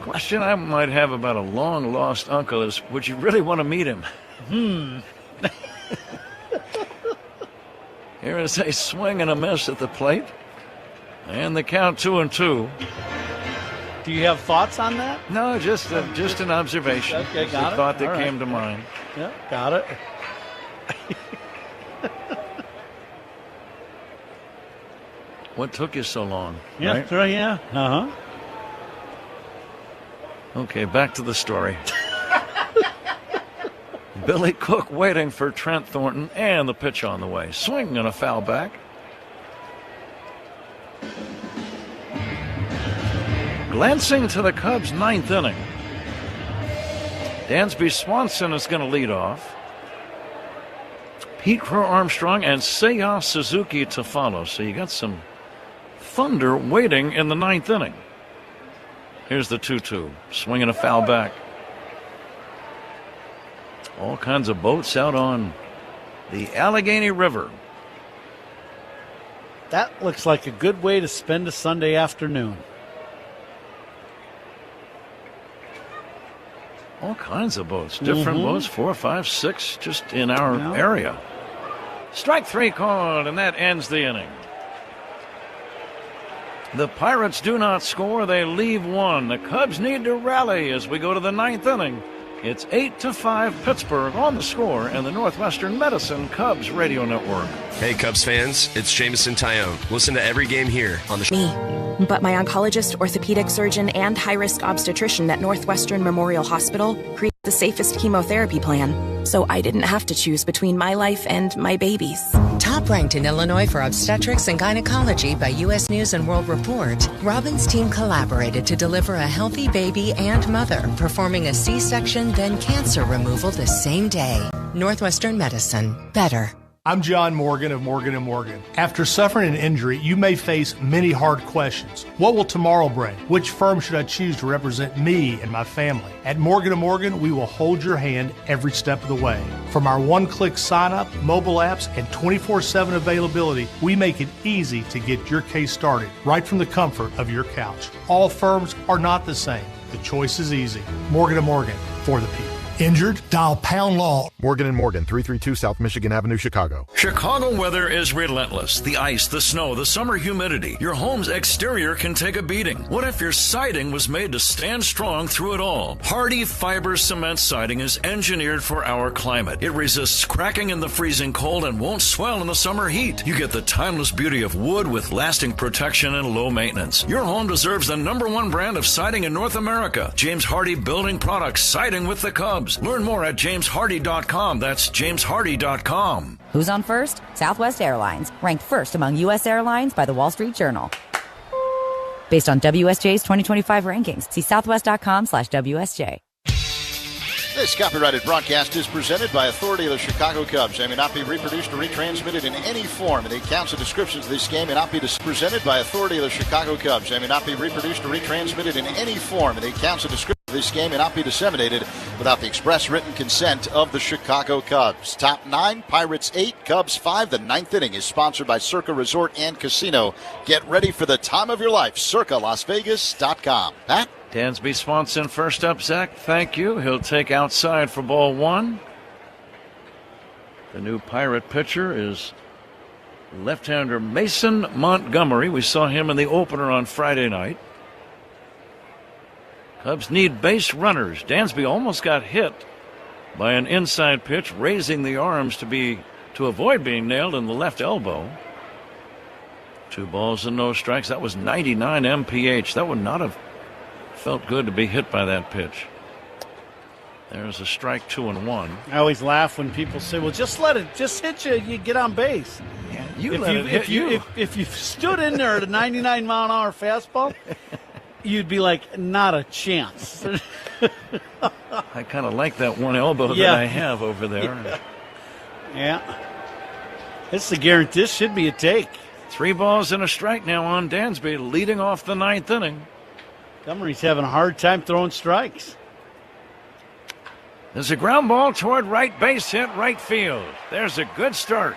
Question I might have about a long-lost uncle is, would you really want to meet him? Here is a swing and a miss at the plate. And the count 2-2. Do you have thoughts on that? No, just an observation. Okay, got it. A thought that All right. came to mind. Yeah, got it. What took you so long? Yeah, right? right, yeah. Uh-huh. Okay, back to the story. Billy Cook waiting for Trent Thornton, and the pitch on the way. Swing and a foul back. Glancing to the Cubs' ninth inning. Dansby Swanson is going to lead off. Pete Crow Armstrong and Seiya Suzuki to follow. So you got some thunder waiting in the ninth inning. Here's the 2-2. Swinging a foul back. All kinds of boats out on the Allegheny River. That looks like a good way to spend a Sunday afternoon. All kinds of boats. Different boats, 4, 5, 6, just in our area. Strike 3 called, and that ends the inning. The Pirates do not score. They leave one. The Cubs need to rally as we go to the ninth inning. It's 8-5 Pittsburgh on the score and the Northwestern Medicine Cubs Radio Network. Hey, Cubs fans, it's Jamison Tyone. Listen to every game here on the show. But my oncologist, orthopedic surgeon, and high-risk obstetrician at Northwestern Memorial Hospital created the safest chemotherapy plan, so I didn't have to choose between my life and my baby's. Top ranked in Illinois for obstetrics and gynecology by U.S. News and World Report, Robin's team collaborated to deliver a healthy baby and mother, performing a C-section, then cancer removal the same day. Northwestern Medicine. Better. I'm John Morgan of Morgan & Morgan. After suffering an injury, you may face many hard questions. What will tomorrow bring? Which firm should I choose to represent me and my family? At Morgan & Morgan, we will hold your hand every step of the way. From our one-click sign-up, mobile apps, and 24/7 availability, we make it easy to get your case started right from the comfort of your couch. All firms are not the same. The choice is easy. Morgan & Morgan, for the people. Injured? Dial pound law. Morgan & Morgan, 332 South Michigan Avenue, Chicago. Chicago weather is relentless. The ice, the snow, the summer humidity. Your home's exterior can take a beating. What if your siding was made to stand strong through it all? Hardy Fiber Cement Siding is engineered for our climate. It resists cracking in the freezing cold and won't swell in the summer heat. You get the timeless beauty of wood with lasting protection and low maintenance. Your home deserves the #1 brand of siding in North America. James Hardy Building Products, siding with the Cubs. Learn more at jameshardy.com. That's jameshardy.com. Who's on first? Southwest Airlines, ranked first among U.S. airlines by the Wall Street Journal. Based on WSJ's 2025 rankings, see southwest.com/WSJ. This copyrighted broadcast is presented by authority of the Chicago Cubs and may not be reproduced or retransmitted in any form. And the accounts and descriptions of this game may not be presented by authority of the Chicago Cubs and may not be reproduced or retransmitted in any form. And the accounts and descriptions of this game may not be disseminated without the express written consent of the Chicago Cubs. Top 9, Pirates 8, Cubs 5. The ninth inning is sponsored by Circa Resort and Casino. Get ready for the time of your life. CircaLasVegas.com. Pat? Dansby Swanson first up, Zach. Thank you. He'll take outside for ball 1. The new Pirate pitcher is Left-hander Mason Montgomery. We saw him in the opener on Friday night. Cubs need base runners. Dansby almost got hit by an inside pitch, raising the arms to avoid being nailed in the left elbow. 2 balls and no strikes. That was 99 mph. That would not have felt good to be hit by that pitch. There's a strike, 2-1. I always laugh when people say, well, just let it, just hit you, you get on base. Yeah, if you stood in there at a 99-mile-an-hour fastball, you'd be like, not a chance. I kind of like that one elbow that I have over there. Yeah. It's a guarantee. This should be a take. 3 balls and a strike now on Dansby, leading off the 9th inning. Montgomery's having a hard time throwing strikes. There's a ground ball toward right base, hit right field. There's a good start.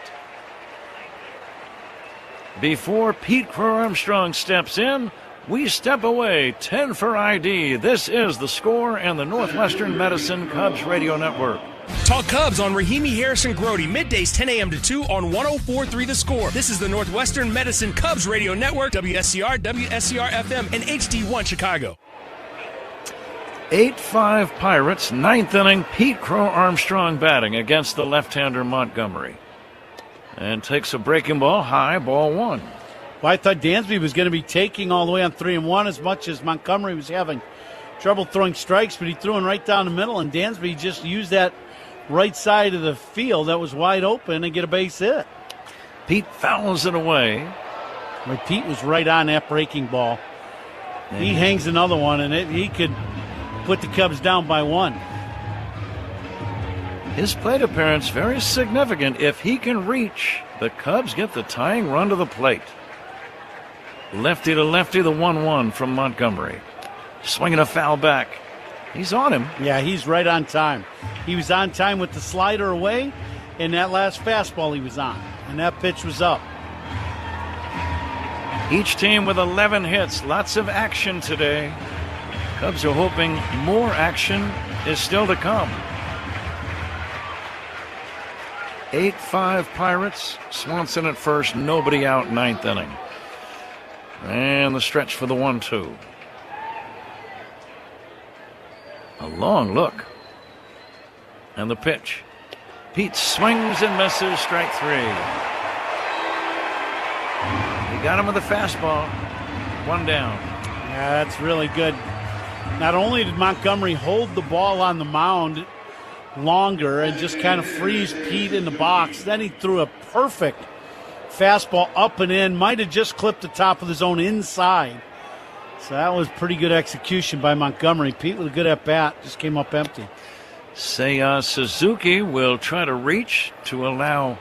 Before Pete Crow-Armstrong steps in, we step away. 10 for ID. This is The Score and the Northwestern Medicine Cubs Radio Network. Talk Cubs on Rahimi Harrison Grody, middays 10 a.m. to 2 on 104.3 The Score. This is the Northwestern Medicine Cubs Radio Network, WSCR, WSCR-FM, and HD1 Chicago. 8-5 Pirates, 9th inning. Pete Crow-Armstrong batting against the left-hander Montgomery. And takes a breaking ball high, ball 1. Well, I thought Dansby was going to be taking all the way on 3-1 as much as Montgomery was having trouble throwing strikes, but he threw him right down the middle, and Dansby just used that right side of the field that was wide open and get a base hit. Pete fouls it away. Well, Pete was right on that breaking ball. He hangs another one, and he could put the Cubs down by 1. His plate appearance very significant. If he can reach, the Cubs get the tying run to the plate. Lefty to lefty, the 1-1 from Montgomery. Swinging a foul back. He's on him. Yeah, he's right on time. He was on time with the slider away, and that last fastball he was on. And that pitch was up. Each team with 11 hits. Lots of action today. Cubs are hoping more action is still to come. 8-5 Pirates. Swanson at first. Nobody out, 9th inning. And the stretch for the 1-2. A long look. And the pitch. Pete swings and misses, strike 3. He got him with a fastball. 1 down. Yeah, that's really good. Not only did Montgomery hold the ball on the mound longer and just kind of freeze Pete in the box, then he threw a perfect fastball up and in. Might have just clipped the top of the zone inside. So that was pretty good execution by Montgomery. Pete with a good at-bat, just came up empty. Seiya Suzuki will try to reach to allow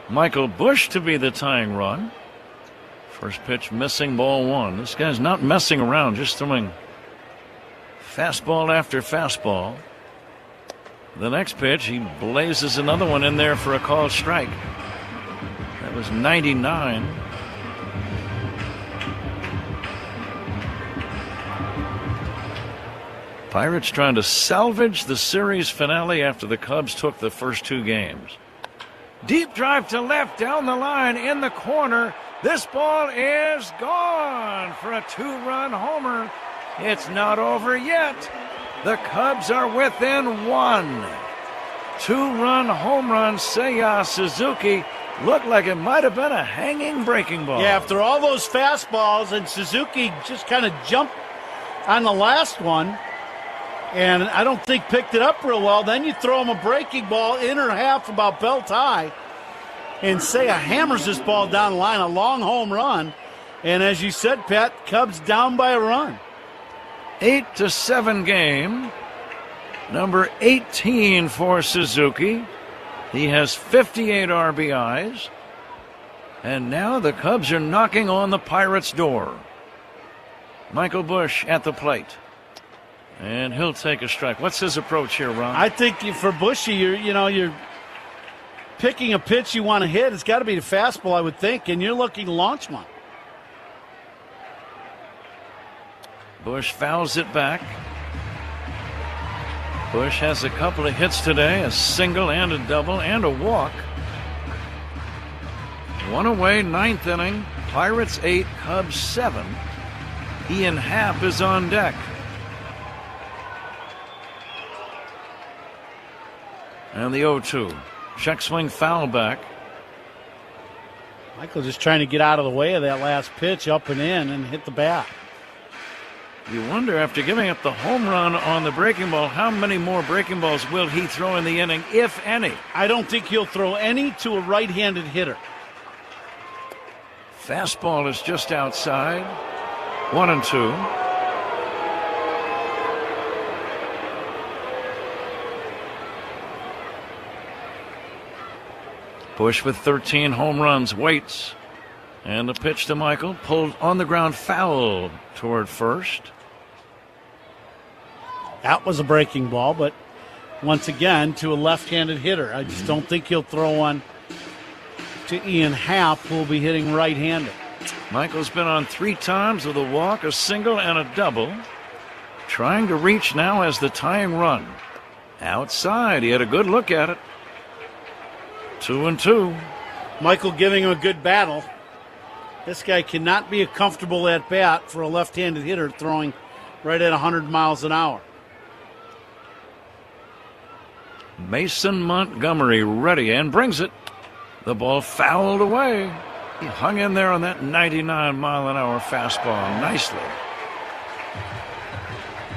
Michael Busch to be the tying run. First pitch missing, ball 1. This guy's not messing around, just throwing fastball after fastball. The next pitch, he blazes another one in there for a called strike. That was 99. Pirates trying to salvage the series finale after the Cubs took the first 2 games. Deep drive to left, down the line, in the corner. This ball is gone for a 2-run homer. It's not over yet. The Cubs are within 1. 2-run home run. Seiya Suzuki looked like it might have been a hanging breaking ball. Yeah, after all those fastballs, and Suzuki just kind of jumped on the last one, and I don't think picked it up real well. Then you throw him a breaking ball, inner half about belt high, and Seiya hammers this ball down the line, a long home run. And as you said, Pat, Cubs down by a run. 8-7 game. Number 18 for Suzuki. He has 58 RBIs. And now the Cubs are knocking on the Pirates' door. Michael Busch at the plate. And he'll take a strike. What's his approach here, Ron? I think for Bushy, you're picking a pitch you want to hit. It's got to be the fastball, I would think, and you're looking to launch one. Busch fouls it back. Busch has a couple of hits today, a single and a double and a walk. One away, ninth inning. Pirates 8, Cubs 7. Ian Happ is on deck. And the 0-2. Check swing foul back. Michael just trying to get out of the way of that last pitch, up and in, and hit the bat. You wonder, after giving up the home run on the breaking ball, how many more breaking balls will he throw in the inning, if any? I don't think he'll throw any to a right-handed hitter. Fastball is just outside. 1-2. Bush with 13 home runs waits. And the pitch to Michael, pulled on the ground, foul toward first. That was a breaking ball, but once again to a left-handed hitter. I just don't think he'll throw one to Ian Happ, who will be hitting right-handed. Michael's been on 3 times with a walk, a single, and a double. Trying to reach now as the tying run. Outside, he had a good look at it. 2-2. Michael giving him a good battle. This guy cannot be a comfortable at bat for a left-handed hitter throwing right at 100 miles an hour. Mason Montgomery ready and brings it. The ball fouled away. He hung in there on that 99-mile-an-hour fastball nicely.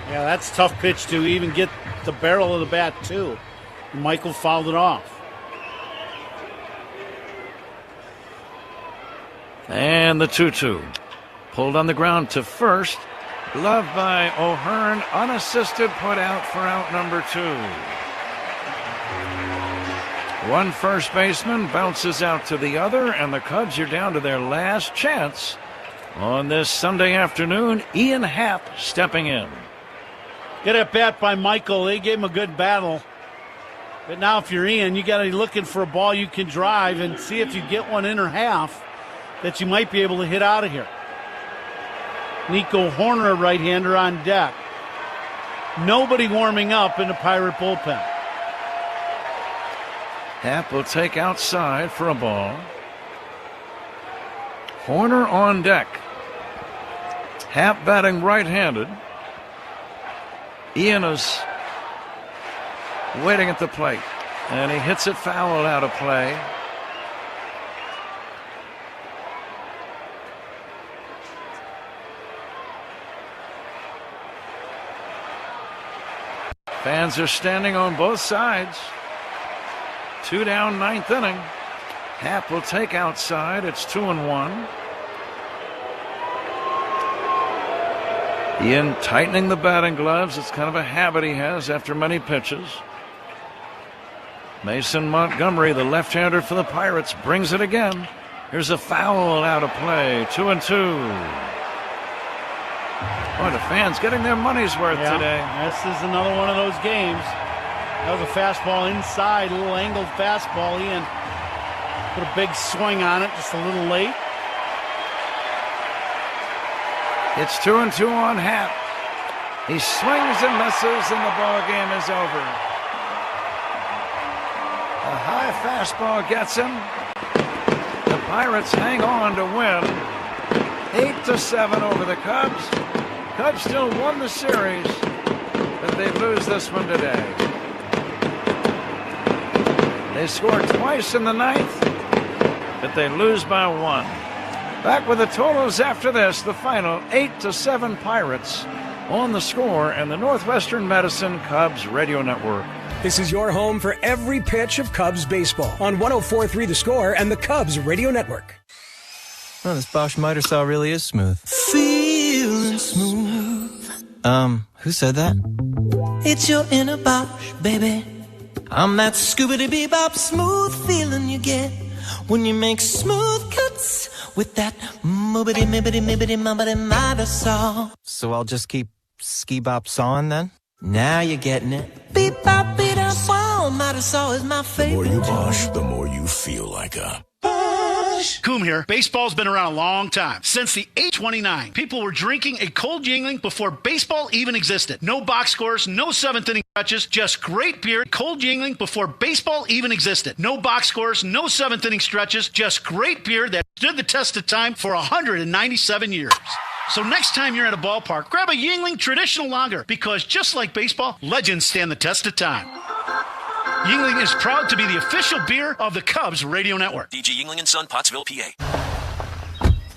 Yeah, that's a tough pitch to even get the barrel of the bat, too. Michael fouled it off. And the 2-2. Pulled on the ground to first. Gloved by O'Hearn. Unassisted, put out for out number 2. One first baseman bounces out to the other, and the Cubs are down to their last chance on this Sunday afternoon. Ian Happ stepping in. Get at bat by Michael. They gave him a good battle. But now if you're Ian, you got to be looking for a ball you can drive and see if you get one in or half that you might be able to hit out of here. Nico Horner, right-hander, on deck. Nobody warming up in the Pirate bullpen. Happ will take outside for a ball. Horner on deck. Happ batting right-handed. Ian is waiting at the plate, and he hits it foul out of play. Fans are standing on both sides. 2 down, ninth inning. Happ will take outside. It's 2-1. Ian tightening the batting gloves. It's kind of a habit he has after many pitches. Mason Montgomery, the left-hander for the Pirates, brings it again. Here's a foul out of play. 2-2. Boy, the fans getting their money's worth today. This is another one of those games. That was a fastball inside, a little angled fastball. Ian put a big swing on it, just a little late. It's 2-2 on Happ. He swings and misses, and the ball game is over. A high fastball gets him. The Pirates hang on to win 8-7 over the Cubs. Cubs still won the series, but they lose this one today. They scored twice in the ninth, but they lose by 1. Back with the totals after this, the final 8-7 Pirates on the Score and the Northwestern Medicine Cubs Radio Network. This is your home for every pitch of Cubs baseball on 104.3 The Score and the Cubs Radio Network. Oh, this Bosch miter saw really is smooth. Feeling smooth. Who said that? It's your inner Bosch, baby. I'm that scoobity-bebop smooth feeling you get when you make smooth cuts with that moobity-mibbity-mibbity-mubbity-miter saw. So I'll just keep ski-bop sawing then? Now you're getting it. Beep-bop-beat-up, wow, miter saw is my favorite. The more you Bosch, the more you feel like a Bosch. Coom here. Baseball's been around a long time. Since the age 29, people were drinking a cold Yingling before baseball even existed. No box scores, no seventh-inning stretches, just great beer. Cold Yingling before baseball even existed. No box scores, no seventh-inning stretches, just great beer that stood the test of time for 197 years. So next time you're at a ballpark, grab a Yingling Traditional Lager, because just like baseball, legends stand the test of time. Yingling is proud to be the official beer of the Cubs Radio Network. DG Yingling & Son, Pottsville, PA.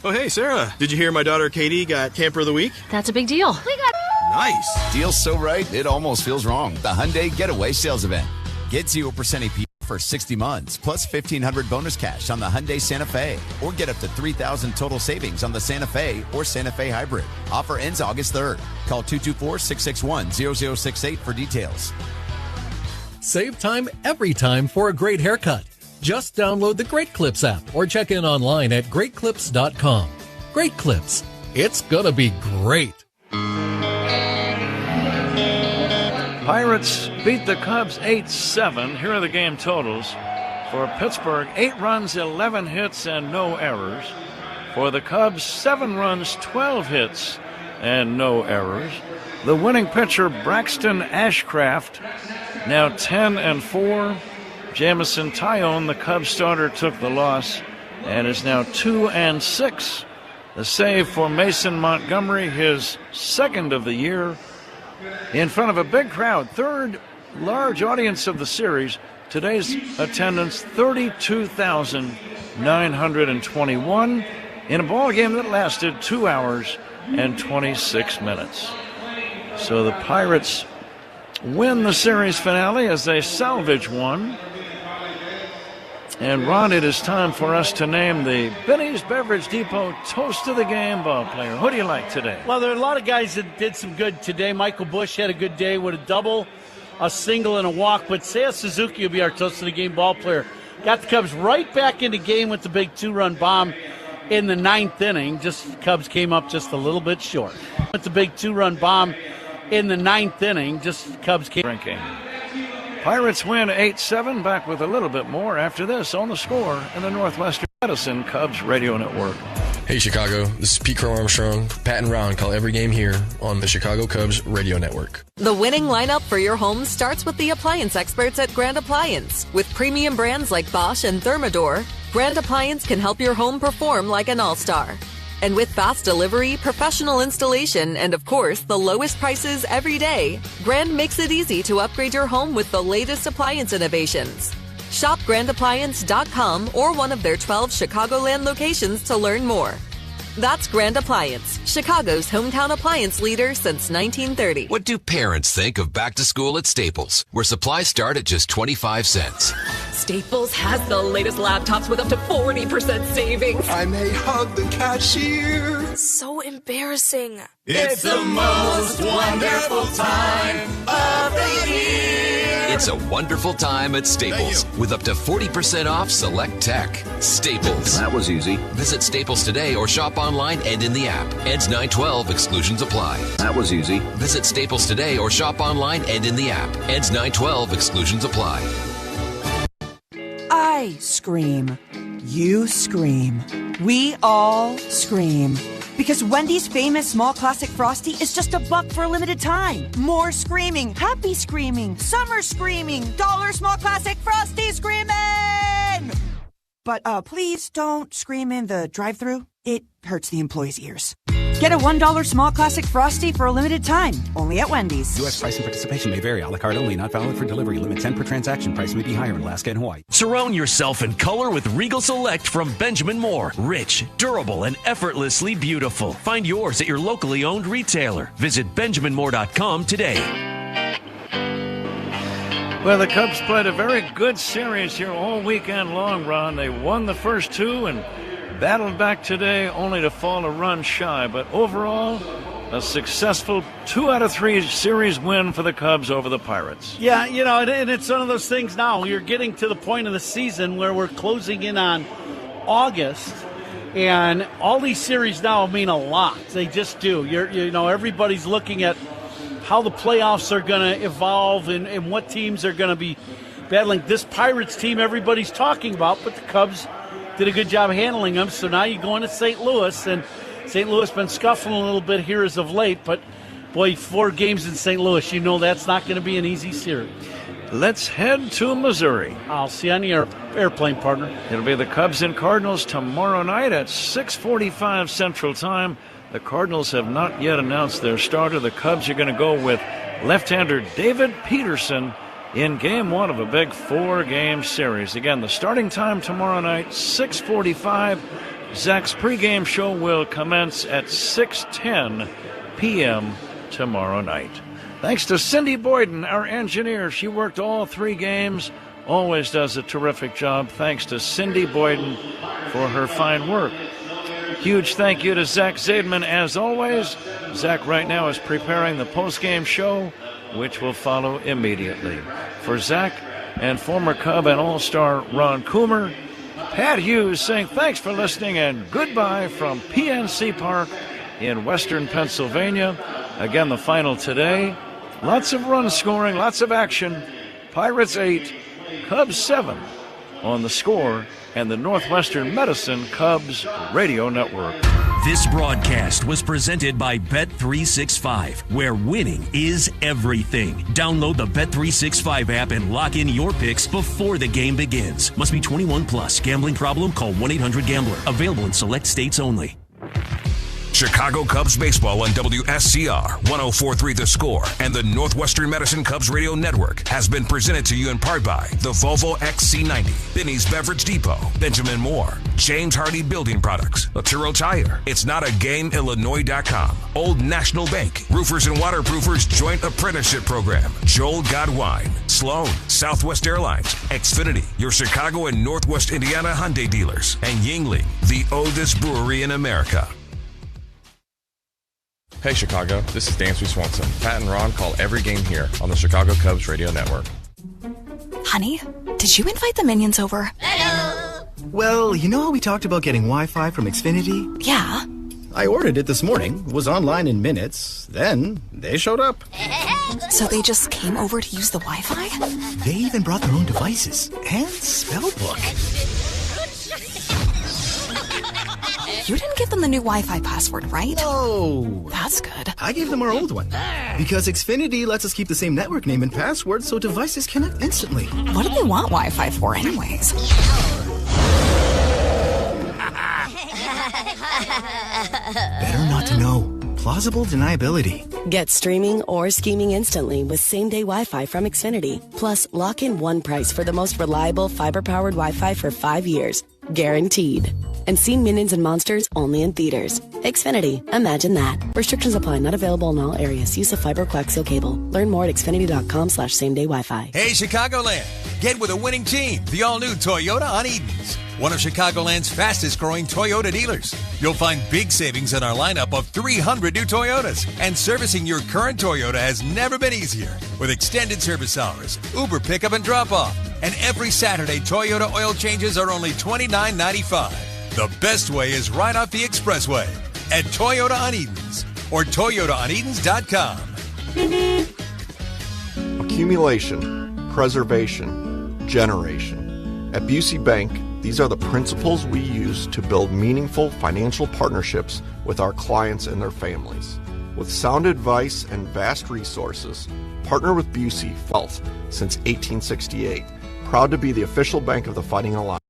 Oh, hey, Sarah. Did you hear my daughter Katie got Camper of the Week? That's a big deal. We got... Nice. Deal's so right, it almost feels wrong. The Hyundai Getaway Sales Event. Get 0% APR for 60 months, plus $1,500 bonus cash on the Hyundai Santa Fe. Or get up to $3,000 total savings on the Santa Fe or Santa Fe Hybrid. Offer ends August 3rd. Call 224-661-0068 for details. Save time every time for a great haircut. Just download the Great Clips app or check in online at greatclips.com. Great Clips. It's gonna be great. Pirates beat the Cubs 8-7. Here are the game totals. For Pittsburgh, 8 runs, 11 hits, and no errors. For the Cubs, 7 runs, 12 hits, and no errors. The winning pitcher, Braxton Ashcraft, now 10-4. Jamison Tyone, the Cubs starter, took the loss and is now 2-6. The save for Mason Montgomery, his second of the year. In front of a big crowd, third large audience of the series. Today's attendance, 32,921 in a ball game that lasted 2 hours and 26 minutes. So the Pirates win the series finale as they salvage one. And Ron, it is time for us to name the Benny's Beverage Depot Toast of the Game ball player. Who do you like today? Well, there are a lot of guys that did some good today. Michael Busch had a good day with a double, a single, and a walk. But Seiya Suzuki will be our Toast of the Game ball player. Got the Cubs right back in the game with the big 2-run bomb in the 9th inning. Just Cubs came up just a little bit short. With the big 2-run bomb in the 9th inning, just Cubs came. Drinking. Pirates win 8-7. Back with a little bit more after this on The Score in the Northwestern Medicine Cubs Radio Network. Hey Chicago, this is Pete Crow Armstrong. Pat and Ron call every game here on the Chicago Cubs Radio Network. The winning lineup for your home starts with the appliance experts at Grand Appliance. With premium brands like Bosch and Thermador, Grand Appliance can help your home perform like an all-star. And with fast delivery, professional installation, and of course, the lowest prices every day, Grand makes it easy to upgrade your home with the latest appliance innovations. Shop grandappliance.com or one of their 12 Chicagoland locations to learn more. That's Grand Appliance, Chicago's hometown appliance leader since 1930. What do parents think of back to school at Staples, where supplies start at just 25 cents? Staples has the latest laptops with up to 40% savings. I may hug the cashier. So embarrassing. It's the most wonderful time of the year. It's a wonderful time at Staples with up to 40% off select tech. Staples. That was easy. Visit Staples today or shop online and in the app. Ends 9/12. Exclusions apply. That was easy. Visit Staples today or shop online and in the app. Ends 9/12. Exclusions apply. I scream. You scream. We all scream. Because Wendy's famous small classic Frosty is just $1 for a limited time. More screaming, happy screaming, summer screaming, $1 small classic Frosty screaming! But please don't scream in the drive-thru. It hurts the employees' ears. Get a $1 small classic Frosty for a limited time, only at Wendy's. U.S. price and participation may vary. A la carte only, not valid for delivery. Limit 10 per transaction. Price may be higher in Alaska and Hawaii. Surround yourself in color with Regal Select from Benjamin Moore. Rich, durable, and effortlessly beautiful. Find yours at your locally owned retailer. Visit BenjaminMoore.com today. Well, the Cubs played a very good series here all weekend long, Ron. They won the first 2 and battled back today only to fall a run shy. But overall, a successful 2 out of 3 series win for the Cubs over the Pirates. Yeah, you know, and it's one of those things now. You're getting to the point of the season where we're closing in on August, and all these series now mean a lot. They just do. You know, everybody's looking at how the playoffs are going to evolve and what teams are going to be battling. This Pirates team everybody's talking about, but the Cubs did a good job handling them. So now you go into St. Louis, and St. Louis been scuffling a little bit here as of late, but boy, 4 games in St. Louis, you know that's not going to be an easy series. Let's head to Missouri. I'll see you on the airplane, partner. It'll be the Cubs and Cardinals tomorrow night at 6:45 Central Time. The Cardinals have not yet announced their starter. The Cubs are going to go with left-hander David Peterson in Game 1 of a big 4-game series. Again, the starting time tomorrow night, 6:45. Zach's pregame show will commence at 6:10 p.m. tomorrow night. Thanks to Cindy Boyden, our engineer. She worked all 3 games, always does a terrific job. Thanks to Cindy Boyden for her fine work. Huge thank you to Zach Zaidman, as always. Zach right now is preparing the postgame show, which will follow immediately. For Zach and former Cub and All-Star Ron Coomer, Pat Hughes saying thanks for listening and goodbye from PNC Park in western Pennsylvania. Again, the final today. Lots of run scoring, lots of action. Pirates 8, Cubs 7 on the Score and the Northwestern Medicine Cubs Radio Network. This broadcast was presented by Bet365, where winning is everything. Download the Bet365 app and lock in your picks before the game begins. Must be 21 plus. Gambling problem? Call 1-800-GAMBLER. Available in select states only. Chicago Cubs baseball on WSCR 104.3 The Score and the Northwestern Medicine Cubs Radio Network has been presented to you in part by the Volvo XC90, Benny's Beverage Depot, Benjamin Moore, James Hardy Building Products, Laturo Tire, It's Not a Game, Illinois.com, Old National Bank, Roofers and Waterproofers Joint Apprenticeship Program, Joel Godwine, Sloan, Southwest Airlines, Xfinity, your Chicago and Northwest Indiana Hyundai dealers, and Yingling, the oldest brewery in America. Hey Chicago, this is Dan Swanson. Pat and Ron call every game here on the Chicago Cubs Radio Network. Honey, did you invite the Minions over? Well, you know how we talked about getting Wi-Fi from Xfinity? Yeah. I ordered it this morning, was online in minutes, then they showed up. So they just came over to use the Wi-Fi? They even brought their own devices and spellbook. You didn't give them the new Wi-Fi password, right? No. That's good. I gave them our old one. Because Xfinity lets us keep the same network name and password so devices connect instantly. What do they want Wi-Fi for anyways? Better not to know. Plausible deniability. Get streaming or scheming instantly with same-day Wi-Fi from Xfinity. Plus, lock in one price for the most reliable fiber-powered Wi-Fi for 5 years. Guaranteed. And see Minions and Monsters only in theaters. Xfinity. Imagine that. Restrictions apply. Not available in all areas. Use of fiber coaxial cable. Learn more at xfinity.com/same-day Wi-Fi. Hey, Chicagoland. Get with a winning team. The all-new Toyota on Edens. One of Chicagoland's fastest-growing Toyota dealers. You'll find big savings in our lineup of 300 new Toyotas. And servicing your current Toyota has never been easier. With extended service hours, Uber pickup and drop-off. And every Saturday, Toyota oil changes are only $29.95. The best way is right off the expressway at Toyota on Edens or ToyotaOnEdens.com. Accumulation, preservation, generation. At Busey Bank, these are the principles we use to build meaningful financial partnerships with our clients and their families. With sound advice and vast resources, partner with Busey Wealth since 1868. Proud to be the official bank of the Fighting Alliance.